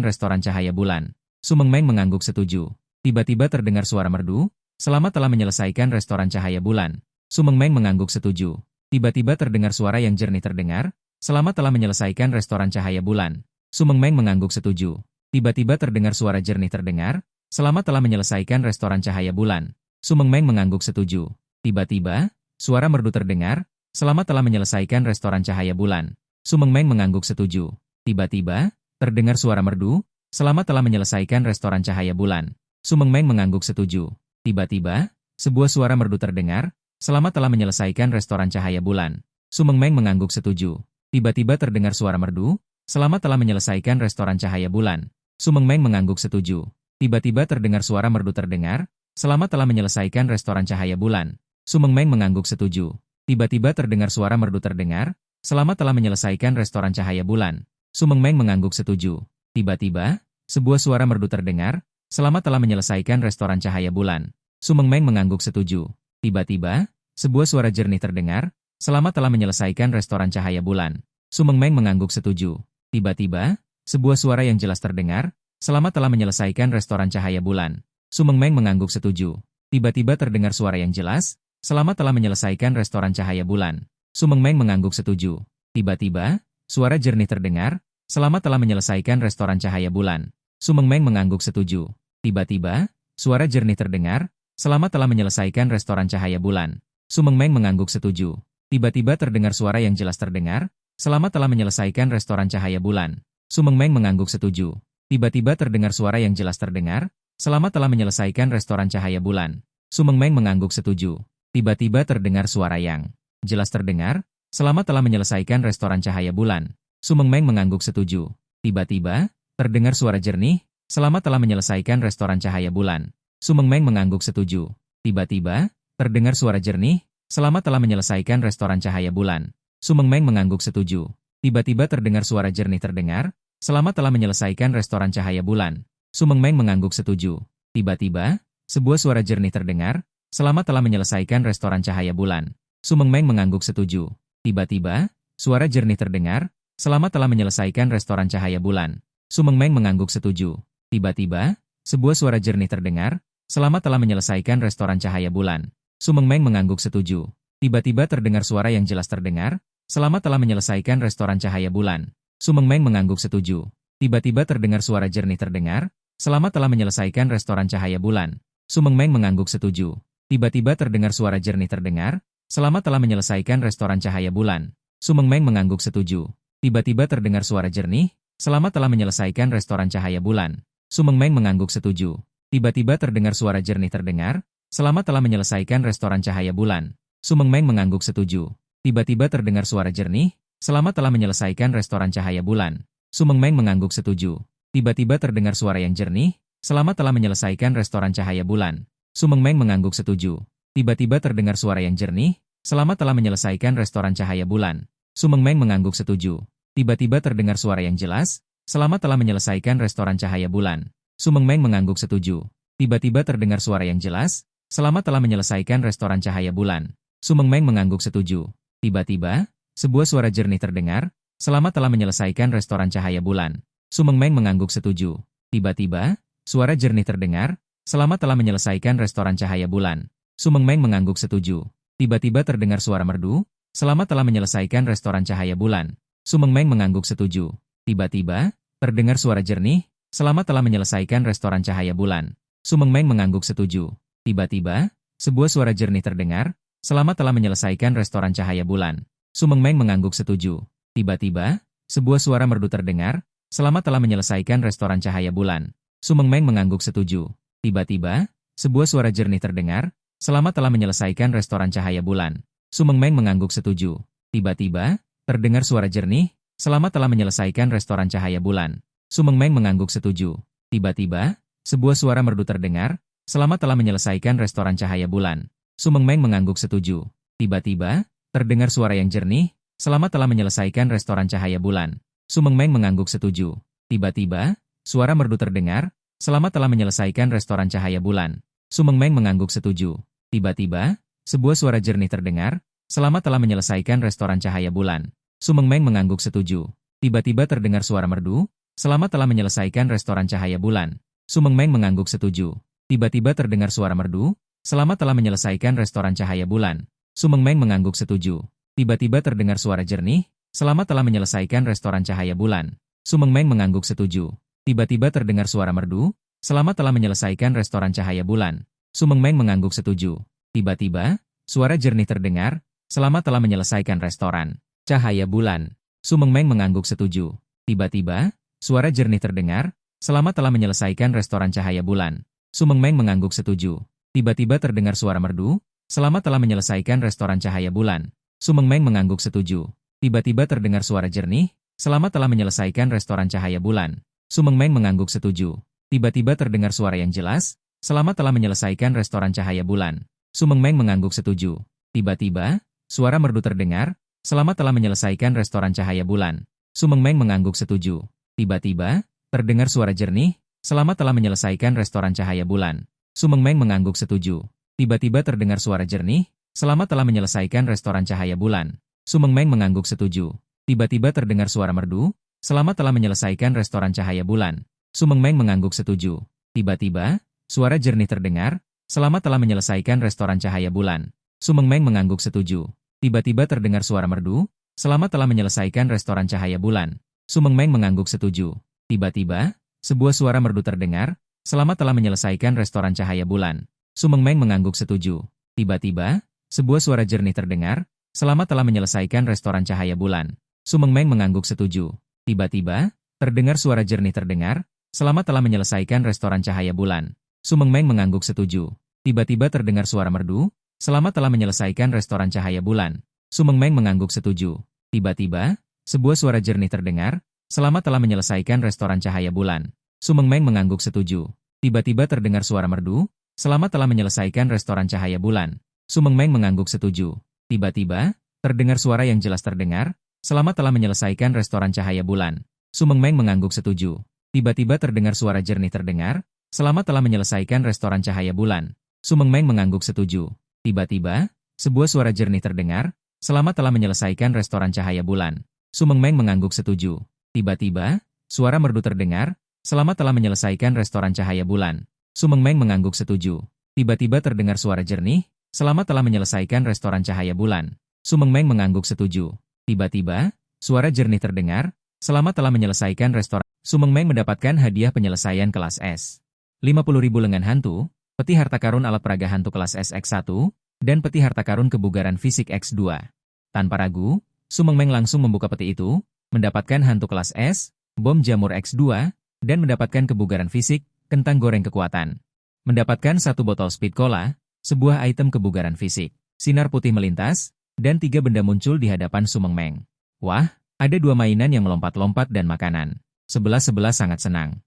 restoran cahaya bulan. Su Mengmeng mengangguk setuju. Tiba-tiba terdengar suara merdu. Selama telah menyelesaikan restoran cahaya bulan. Su Mengmeng mengangguk setuju. Tiba-tiba terdengar suara yang jernih terdengar. Selama telah menyelesaikan restoran cahaya bulan. Su Mengmeng mengangguk setuju. Tiba-tiba terdengar suara jernih terdengar. Selama telah menyelesaikan restoran cahaya bulan. Su Mengmeng mengangguk setuju. Tiba-tiba, suara merdu terdengar. Selama telah menyelesaikan restoran cahaya bulan. Su Mengmeng mengangguk setuju. Tiba-tiba, terdengar suara merdu. Selama telah menyelesaikan restoran cahaya bulan. Su Mengmeng mengangguk setuju. Tiba-tiba, sebuah suara merdu terdengar. Selama telah menyelesaikan restoran cahaya bulan. Su Mengmeng mengangguk setuju. Tiba-tiba terdengar suara merdu. Selama telah menyelesaikan restoran cahaya bulan. Su Mengmeng mengangguk setuju. Tiba-tiba terdengar suara merdu terdengar. Selama telah menyelesaikan restoran cahaya bulan. Su Mengmeng mengangguk setuju. Tiba-tiba terdengar suara merdu terdengar. Selama telah menyelesaikan restoran cahaya bulan. Su Mengmeng mengangguk setuju. Tiba-tiba, sebuah suara merdu terdengar. Selama telah menyelesaikan restoran cahaya bulan. Su Mengmeng mengangguk setuju. Tiba-tiba, sebuah suara jernih terdengar. Selama telah menyelesaikan restoran cahaya bulan. Su Mengmeng mengangguk setuju. Tiba-tiba, sebuah suara yang jelas terdengar. Selama telah menyelesaikan restoran cahaya bulan. Su Mengmeng mengangguk setuju. Tiba-tiba terdengar suara yang jelas. Selama telah menyelesaikan restoran cahaya bulan. Su Mengmeng mengangguk setuju. Tiba-tiba, suara jernih terdengar. Selama telah menyelesaikan restoran cahaya bulan. Sumeng Meng mengangguk setuju. Tiba-tiba, suara jernih terdengar, "Selamat telah menyelesaikan restoran cahaya bulan." Sumeng Meng mengangguk setuju. Tiba-tiba terdengar suara yang jelas terdengar, "Selamat telah menyelesaikan restoran cahaya bulan." Sumeng Meng mengangguk setuju. Tiba-tiba terdengar suara yang jelas terdengar, "Selamat telah menyelesaikan restoran cahaya bulan." Sumeng Meng mengangguk setuju. Tiba-tiba terdengar suara yang jelas terdengar, "Selamat telah menyelesaikan restoran cahaya bulan." Sumeng Meng mengangguk setuju. Tiba-tiba, terdengar suara jernih, "Selamat telah menyelesaikan restoran cahaya bulan." Sumeng Meng mengangguk setuju. Tiba-tiba, terdengar suara jernih, "Selamat telah menyelesaikan restoran cahaya bulan." Sumeng Meng mengangguk setuju. Tiba-tiba terdengar suara jernih terdengar, "Selamat telah menyelesaikan restoran cahaya bulan." Sumeng Meng mengangguk setuju. Tiba-tiba, sebuah suara jernih terdengar, "Selamat telah menyelesaikan restoran cahaya bulan." Sumeng Meng mengangguk setuju. Tiba-tiba, suara jernih terdengar, "Selamat telah menyelesaikan restoran cahaya bulan." Sumeng Meng mengangguk setuju. Tiba-tiba, sebuah suara jernih terdengar, "Selamat telah menyelesaikan restoran cahaya bulan." Sumeng Meng mengangguk setuju. Tiba-tiba terdengar suara yang jelas terdengar, "Selamat telah menyelesaikan restoran cahaya bulan." Sumeng Meng mengangguk setuju. Tiba-tiba terdengar suara jernih terdengar, "Selamat telah menyelesaikan restoran cahaya bulan." Sumeng Meng mengangguk setuju. Tiba-tiba terdengar suara jernih terdengar, "Selamat telah menyelesaikan restoran cahaya bulan." Sumeng Meng mengangguk setuju. Tiba-tiba terdengar suara jernih, "Selamat telah menyelesaikan restoran cahaya bulan." Sumeng Meng mengangguk setuju. Tiba-tiba terdengar suara jernih terdengar, "Selamat telah menyelesaikan restoran cahaya bulan." Sumeng Meng mengangguk setuju. Tiba-tiba terdengar suara jernih, "Selamat telah menyelesaikan restoran cahaya bulan." Sumeng Meng mengangguk setuju. Tiba-tiba terdengar suara yang jernih, "Selamat telah menyelesaikan restoran cahaya bulan." Sumeng Meng mengangguk setuju. Tiba-tiba terdengar suara yang jernih, "Selamat telah menyelesaikan restoran cahaya bulan." Sumeng Meng mengangguk setuju. Tiba-tiba terdengar suara yang jelas, "Selamat telah menyelesaikan restoran cahaya bulan." Sumeng Meng mengangguk setuju. Tiba-tiba terdengar suara yang jelas, "Selamat telah menyelesaikan restoran cahaya bulan." Sumeng Meng mengangguk setuju. Tiba-tiba, sebuah suara jernih terdengar, "Selamat telah menyelesaikan restoran cahaya bulan." Sumeng Meng mengangguk setuju. Tiba-tiba, suara jernih terdengar, "Selamat telah menyelesaikan restoran cahaya bulan." Sumeng Meng mengangguk setuju. Tiba-tiba terdengar suara merdu, "Selamat telah menyelesaikan restoran cahaya bulan." Sumeng Meng mengangguk setuju. Tiba-tiba, terdengar suara jernih, "Selamat telah menyelesaikan restoran cahaya bulan." Sumeng Meng mengangguk setuju. Tiba-tiba, sebuah suara jernih terdengar, "Selamat telah menyelesaikan restoran cahaya bulan." Sumeng Meng mengangguk setuju. Tiba-tiba, sebuah suara merdu terdengar, "Selamat telah menyelesaikan restoran cahaya bulan." Sumeng Meng mengangguk setuju. Tiba-tiba, sebuah suara jernih terdengar, "Selamat telah menyelesaikan restoran cahaya bulan." Sumeng Meng mengangguk setuju. Tiba-tiba, terdengar suara jernih, "Selamat telah menyelesaikan restoran cahaya bulan." Sumeng Meng mengangguk setuju. Tiba-tiba, sebuah suara merdu terdengar, "Selamat telah menyelesaikan restoran cahaya bulan." Sumeng Meng mengangguk setuju. Tiba-tiba, terdengar suara yang jernih, "Selamat telah menyelesaikan restoran cahaya bulan." Sumeng Meng mengangguk setuju. Tiba-tiba, suara merdu terdengar, "Selamat telah menyelesaikan restoran cahaya bulan." Sumeng Meng mengangguk setuju. Tiba-tiba, sebuah suara jernih terdengar, "Selamat telah menyelesaikan restoran cahaya bulan." Sumeng Meng mengangguk setuju. Tiba-tiba terdengar suara merdu, "Selamat telah menyelesaikan restoran cahaya bulan." Sumeng Meng mengangguk setuju. Tiba-tiba terdengar suara merdu, "Selamat telah menyelesaikan restoran cahaya bulan." Sumeng Meng mengangguk setuju. Tiba-tiba terdengar suara jernih, "Selamat telah menyelesaikan restoran cahaya bulan." Sumeng Meng mengangguk setuju. Tiba-tiba terdengar suara merdu, "Selamat telah menyelesaikan restoran cahaya bulan." Sumeng Meng mengangguk setuju. Tiba-tiba, suara jernih terdengar, "Selamat telah menyelesaikan restoran cahaya bulan." Sumeng Meng mengangguk setuju. Tiba-tiba, suara jernih terdengar, "Selamat telah menyelesaikan restoran cahaya bulan." Sumeng Meng mengangguk setuju. Tiba-tiba terdengar suara merdu, "Selamat telah menyelesaikan restoran cahaya bulan." Sumeng Meng mengangguk setuju. Tiba-tiba terdengar suara jernih, "Selamat telah menyelesaikan restoran cahaya bulan." Sumeng Meng mengangguk setuju. Tiba-tiba terdengar suara yang jelas, "Selamat telah menyelesaikan restoran cahaya bulan." Sumeng Meng mengangguk setuju. Tiba-tiba, suara merdu terdengar, "Selamat telah menyelesaikan restoran cahaya bulan." Sumeng Meng mengangguk setuju. Tiba-tiba, terdengar suara jernih, "Selamat telah menyelesaikan restoran cahaya bulan." Sumeng Meng mengangguk setuju. Tiba-tiba terdengar suara jernih, "Selamat telah menyelesaikan restoran cahaya bulan." Sumeng Meng mengangguk setuju. Tiba-tiba terdengar suara merdu, "Selamat telah menyelesaikan restoran cahaya bulan." Sumeng Meng mengangguk setuju. Tiba-tiba, suara jernih terdengar, "Selamat telah menyelesaikan restoran cahaya bulan." Sumeng Meng mengangguk setuju. Tiba-tiba terdengar suara merdu, "Selamat telah menyelesaikan restoran cahaya bulan." Sumeng Meng mengangguk setuju. Tiba-tiba, Sebuah suara merdu terdengar, "Selamat telah menyelesaikan restoran cahaya bulan." Su Mengmeng mengangguk setuju. Tiba-tiba, sebuah suara jernih terdengar, "Selamat telah menyelesaikan restoran cahaya bulan." Su Mengmeng mengangguk setuju. Tiba-tiba, terdengar suara jernih terdengar, "Selamat telah menyelesaikan restoran cahaya bulan." Su Mengmeng mengangguk setuju. Tiba-tiba terdengar suara merdu, "Selamat telah menyelesaikan restoran cahaya bulan." Su Mengmeng mengangguk setuju. Tiba-tiba, sebuah suara jernih terdengar, "Selamat telah menyelesaikan restoran cahaya bulan." Su Mengmeng mengangguk setuju. Tiba-tiba terdengar suara merdu, "Selamat telah menyelesaikan restoran cahaya bulan." Su Mengmeng mengangguk setuju. Tiba-tiba, terdengar suara yang jelas terdengar, "Selamat telah menyelesaikan restoran cahaya bulan." Su Mengmeng mengangguk setuju. Tiba-tiba terdengar suara jernih terdengar, "Selamat telah menyelesaikan restoran cahaya bulan." Su Mengmeng mengangguk setuju. Tiba-tiba, sebuah suara jernih terdengar, "Selamat telah menyelesaikan restoran cahaya bulan." Su Mengmeng mengangguk setuju. Tiba-tiba, suara merdu terdengar, "Selamat telah menyelesaikan restoran cahaya bulan." Su Mengmeng mengangguk setuju. Tiba-tiba terdengar suara jernih, "Selamat telah menyelesaikan restoran cahaya bulan." Su Mengmeng mengangguk setuju. Tiba-tiba, suara jernih terdengar, "Selamat telah menyelesaikan restoran." Su Mengmeng mendapatkan hadiah penyelesaian kelas S. 50.000 lengan hantu, peti harta karun alat peraga hantu kelas S X1, dan peti harta karun kebugaran fisik X2. Tanpa ragu, Su Mengmeng langsung membuka peti itu, mendapatkan hantu kelas S, bom jamur X2, dan mendapatkan kebugaran fisik, kentang goreng kekuatan. Mendapatkan satu botol speed cola, sebuah item kebugaran fisik, sinar putih melintas, dan 3 benda muncul di hadapan Su Mengmeng. Wah, ada 2 mainan yang melompat-lompat dan makanan. Sebelas sangat senang.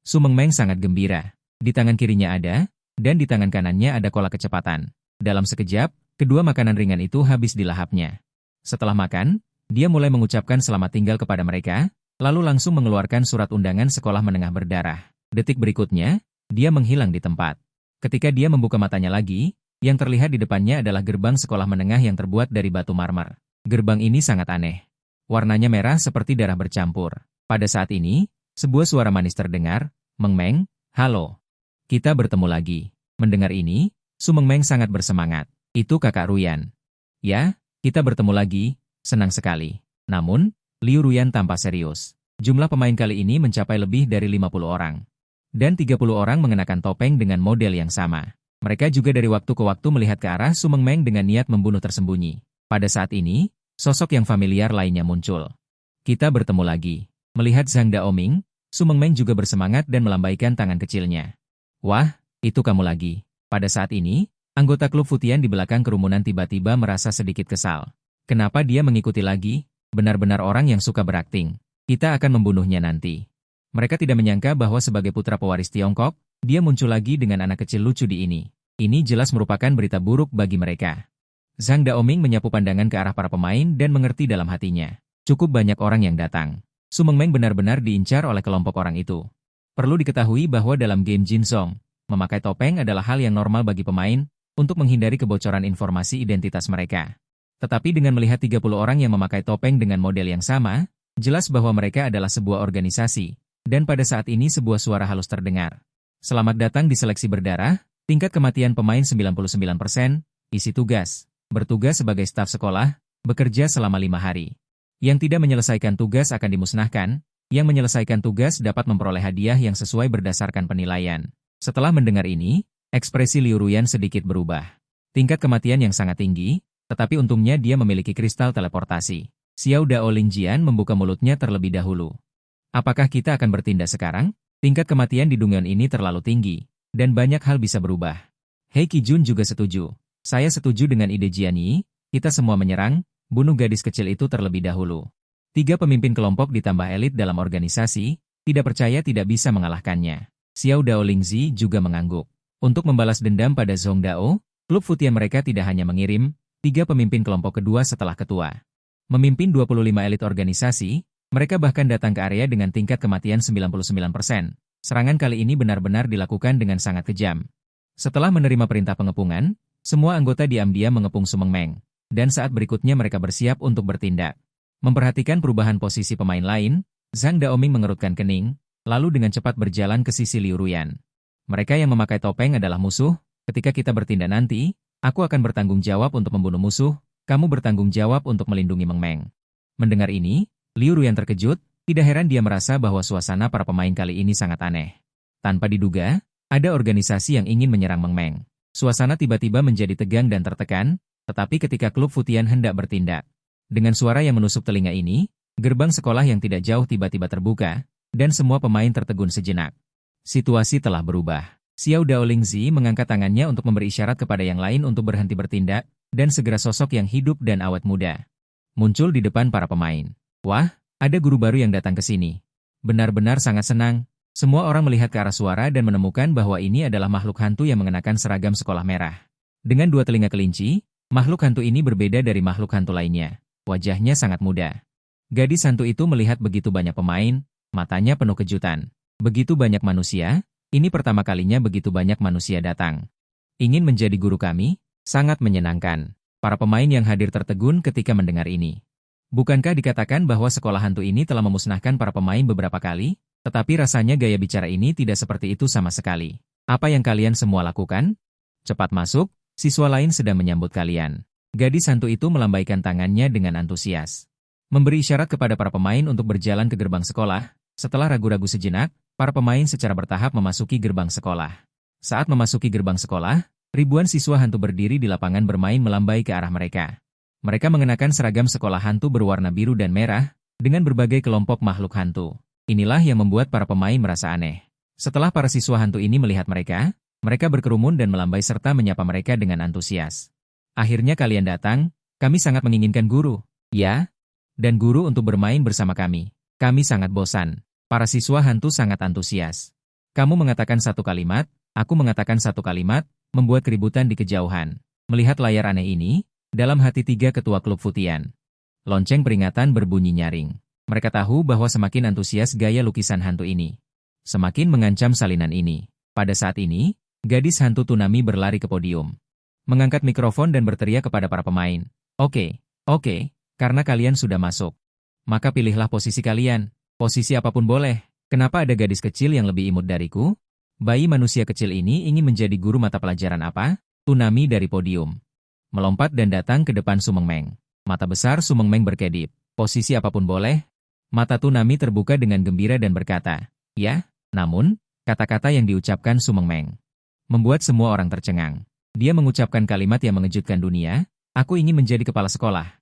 Su Mengmeng sangat gembira. Di tangan kirinya ada, dan di tangan kanannya ada kola kecepatan. Dalam sekejap, kedua makanan ringan itu habis dilahapnya. Setelah makan, dia mulai mengucapkan selamat tinggal kepada mereka, lalu langsung mengeluarkan surat undangan sekolah menengah berdarah. Detik berikutnya, dia menghilang di tempat. Ketika dia membuka matanya lagi, yang terlihat di depannya adalah gerbang sekolah menengah yang terbuat dari batu marmer. Gerbang ini sangat aneh. Warnanya merah seperti darah bercampur. Pada saat ini, sebuah suara manis terdengar, "Mengmeng, halo. Kita bertemu lagi." Mendengar ini, Su Mengmeng sangat bersemangat. "Itu Kakak Ruyan." "Ya, kita bertemu lagi. Senang sekali." Namun, Liu Ruyan tampak serius. Jumlah pemain kali ini mencapai lebih dari 50 orang. Dan 30 orang mengenakan topeng dengan model yang sama. Mereka juga dari waktu ke waktu melihat ke arah Su Mengmeng dengan niat membunuh tersembunyi. Pada saat ini, sosok yang familiar lainnya muncul. "Kita bertemu lagi." Melihat Zhang Daoming, Su Mengmeng juga bersemangat dan melambaikan tangan kecilnya. "Wah, itu kamu lagi." Pada saat ini, anggota klub Futian di belakang kerumunan tiba-tiba merasa sedikit kesal. Kenapa dia mengikuti lagi? Benar-benar orang yang suka berakting. Kita akan membunuhnya nanti. Mereka tidak menyangka bahwa sebagai putra pewaris Tiongkok, dia muncul lagi dengan anak kecil lucu di ini. Ini jelas merupakan berita buruk bagi mereka. Zhang Daoming menyapu pandangan ke arah para pemain dan mengerti dalam hatinya. Cukup banyak orang yang datang. Su Mengmeng benar-benar diincar oleh kelompok orang itu. Perlu diketahui bahwa dalam game Jin Zhong, memakai topeng adalah hal yang normal bagi pemain untuk menghindari kebocoran informasi identitas mereka. Tetapi dengan melihat 30 orang yang memakai topeng dengan model yang sama, jelas bahwa mereka adalah sebuah organisasi, dan pada saat ini sebuah suara halus terdengar. "Selamat datang di seleksi berdarah, tingkat kematian pemain 99%, isi tugas, bertugas sebagai staf sekolah, bekerja selama 5 hari. Yang tidak menyelesaikan tugas akan dimusnahkan, yang menyelesaikan tugas dapat memperoleh hadiah yang sesuai berdasarkan penilaian." Setelah mendengar ini, ekspresi Liu Ruyan sedikit berubah. Tingkat kematian yang sangat tinggi, tetapi untungnya dia memiliki kristal teleportasi. Xiao Dao Lingjian membuka mulutnya terlebih dahulu. "Apakah kita akan bertindak sekarang? Tingkat kematian di Dongyeon ini terlalu tinggi, dan banyak hal bisa berubah." Hei Kijun juga setuju. "Saya setuju dengan ide Jian Yi, kita semua menyerang, bunuh gadis kecil itu terlebih dahulu." 3 pemimpin kelompok ditambah elit dalam organisasi, tidak percaya tidak bisa mengalahkannya. Xiao Dao Lingzi juga mengangguk. Untuk membalas dendam pada Zhong Dao, klub Futian mereka tidak hanya mengirim 3 pemimpin kelompok kedua setelah ketua. Memimpin 25 elit organisasi, mereka bahkan datang ke area dengan tingkat kematian 99%. Serangan kali ini benar-benar dilakukan dengan sangat kejam. Setelah menerima perintah pengepungan, semua anggota diam-diam mengepung Su Mengmeng. Dan saat berikutnya mereka bersiap untuk bertindak. Memperhatikan perubahan posisi pemain lain, Zhang Daoming mengerutkan kening, lalu dengan cepat berjalan ke sisi Liu Ruyan. "Mereka yang memakai topeng adalah musuh, ketika kita bertindak nanti, aku akan bertanggung jawab untuk membunuh musuh, kamu bertanggung jawab untuk melindungi Mengmeng." Mendengar ini, Liu Ruyan terkejut, Tidak heran dia merasa bahwa suasana para pemain kali ini sangat aneh. Tanpa diduga, ada organisasi yang ingin menyerang Meng Meng. Suasana tiba-tiba menjadi tegang dan tertekan, tetapi ketika klub Futian hendak bertindak. Dengan suara yang menusuk telinga ini, gerbang sekolah yang tidak jauh tiba-tiba terbuka, dan semua pemain tertegun sejenak. Situasi telah berubah. Xiao Daolingzi mengangkat tangannya untuk memberi isyarat kepada yang lain untuk berhenti bertindak, dan segera sosok yang hidup dan awet muda muncul di depan para pemain. Wah, ada guru baru yang datang ke sini. Benar-benar sangat senang. Semua orang melihat ke arah suara dan menemukan bahwa ini adalah makhluk hantu yang mengenakan seragam sekolah merah. Dengan dua telinga kelinci, makhluk hantu ini berbeda dari makhluk hantu lainnya. Wajahnya sangat muda. Gadis hantu itu melihat begitu banyak pemain, matanya penuh kejutan. Begitu banyak manusia, ini pertama kalinya begitu banyak manusia datang. Ingin menjadi guru kami? Sangat menyenangkan. Para pemain yang hadir tertegun ketika mendengar ini. Bukankah dikatakan bahwa sekolah hantu ini telah memusnahkan para pemain beberapa kali? Tetapi rasanya gaya bicara ini tidak seperti itu sama sekali. Apa yang kalian semua lakukan? Cepat masuk, siswa lain sedang menyambut kalian. Gadis hantu itu melambaikan tangannya dengan antusias. Memberi isyarat kepada para pemain untuk berjalan ke gerbang sekolah. Setelah ragu-ragu sejenak, para pemain secara bertahap memasuki gerbang sekolah. Saat memasuki gerbang sekolah, ribuan siswa hantu berdiri di lapangan bermain melambai ke arah mereka. Mereka mengenakan seragam sekolah hantu berwarna biru dan merah, dengan berbagai kelompok makhluk hantu. Inilah yang membuat para pemain merasa aneh. Setelah para siswa hantu ini melihat mereka, mereka berkerumun dan melambai serta menyapa mereka dengan antusias. Akhirnya kalian datang, kami sangat menginginkan guru. Ya, dan guru untuk bermain bersama kami. Kami sangat bosan. Para siswa hantu sangat antusias. Kamu mengatakan satu kalimat, aku mengatakan satu kalimat, membuat keributan di kejauhan. Melihat layar aneh ini, dalam hati tiga ketua klub Futian. Lonceng peringatan berbunyi nyaring. Mereka tahu bahwa semakin antusias gaya lukisan hantu ini, semakin mengancam salinan ini. Pada saat ini, gadis hantu Tunami berlari ke podium. Mengangkat mikrofon dan berteriak kepada para pemain. Oke, karena kalian sudah masuk. Maka pilihlah posisi kalian. Posisi apapun boleh. Kenapa ada gadis kecil yang lebih imut dariku? Bayi manusia kecil ini ingin menjadi guru mata pelajaran apa? Tunami dari podium. Melompat dan datang ke depan Su Meng Meng. Mata besar Su Meng Meng berkedip. Posisi apapun boleh? Mata Tunami terbuka dengan gembira dan berkata, ya, namun, kata-kata yang diucapkan Su Meng Meng membuat semua orang tercengang. Dia mengucapkan kalimat yang mengejutkan dunia, aku ingin menjadi kepala sekolah.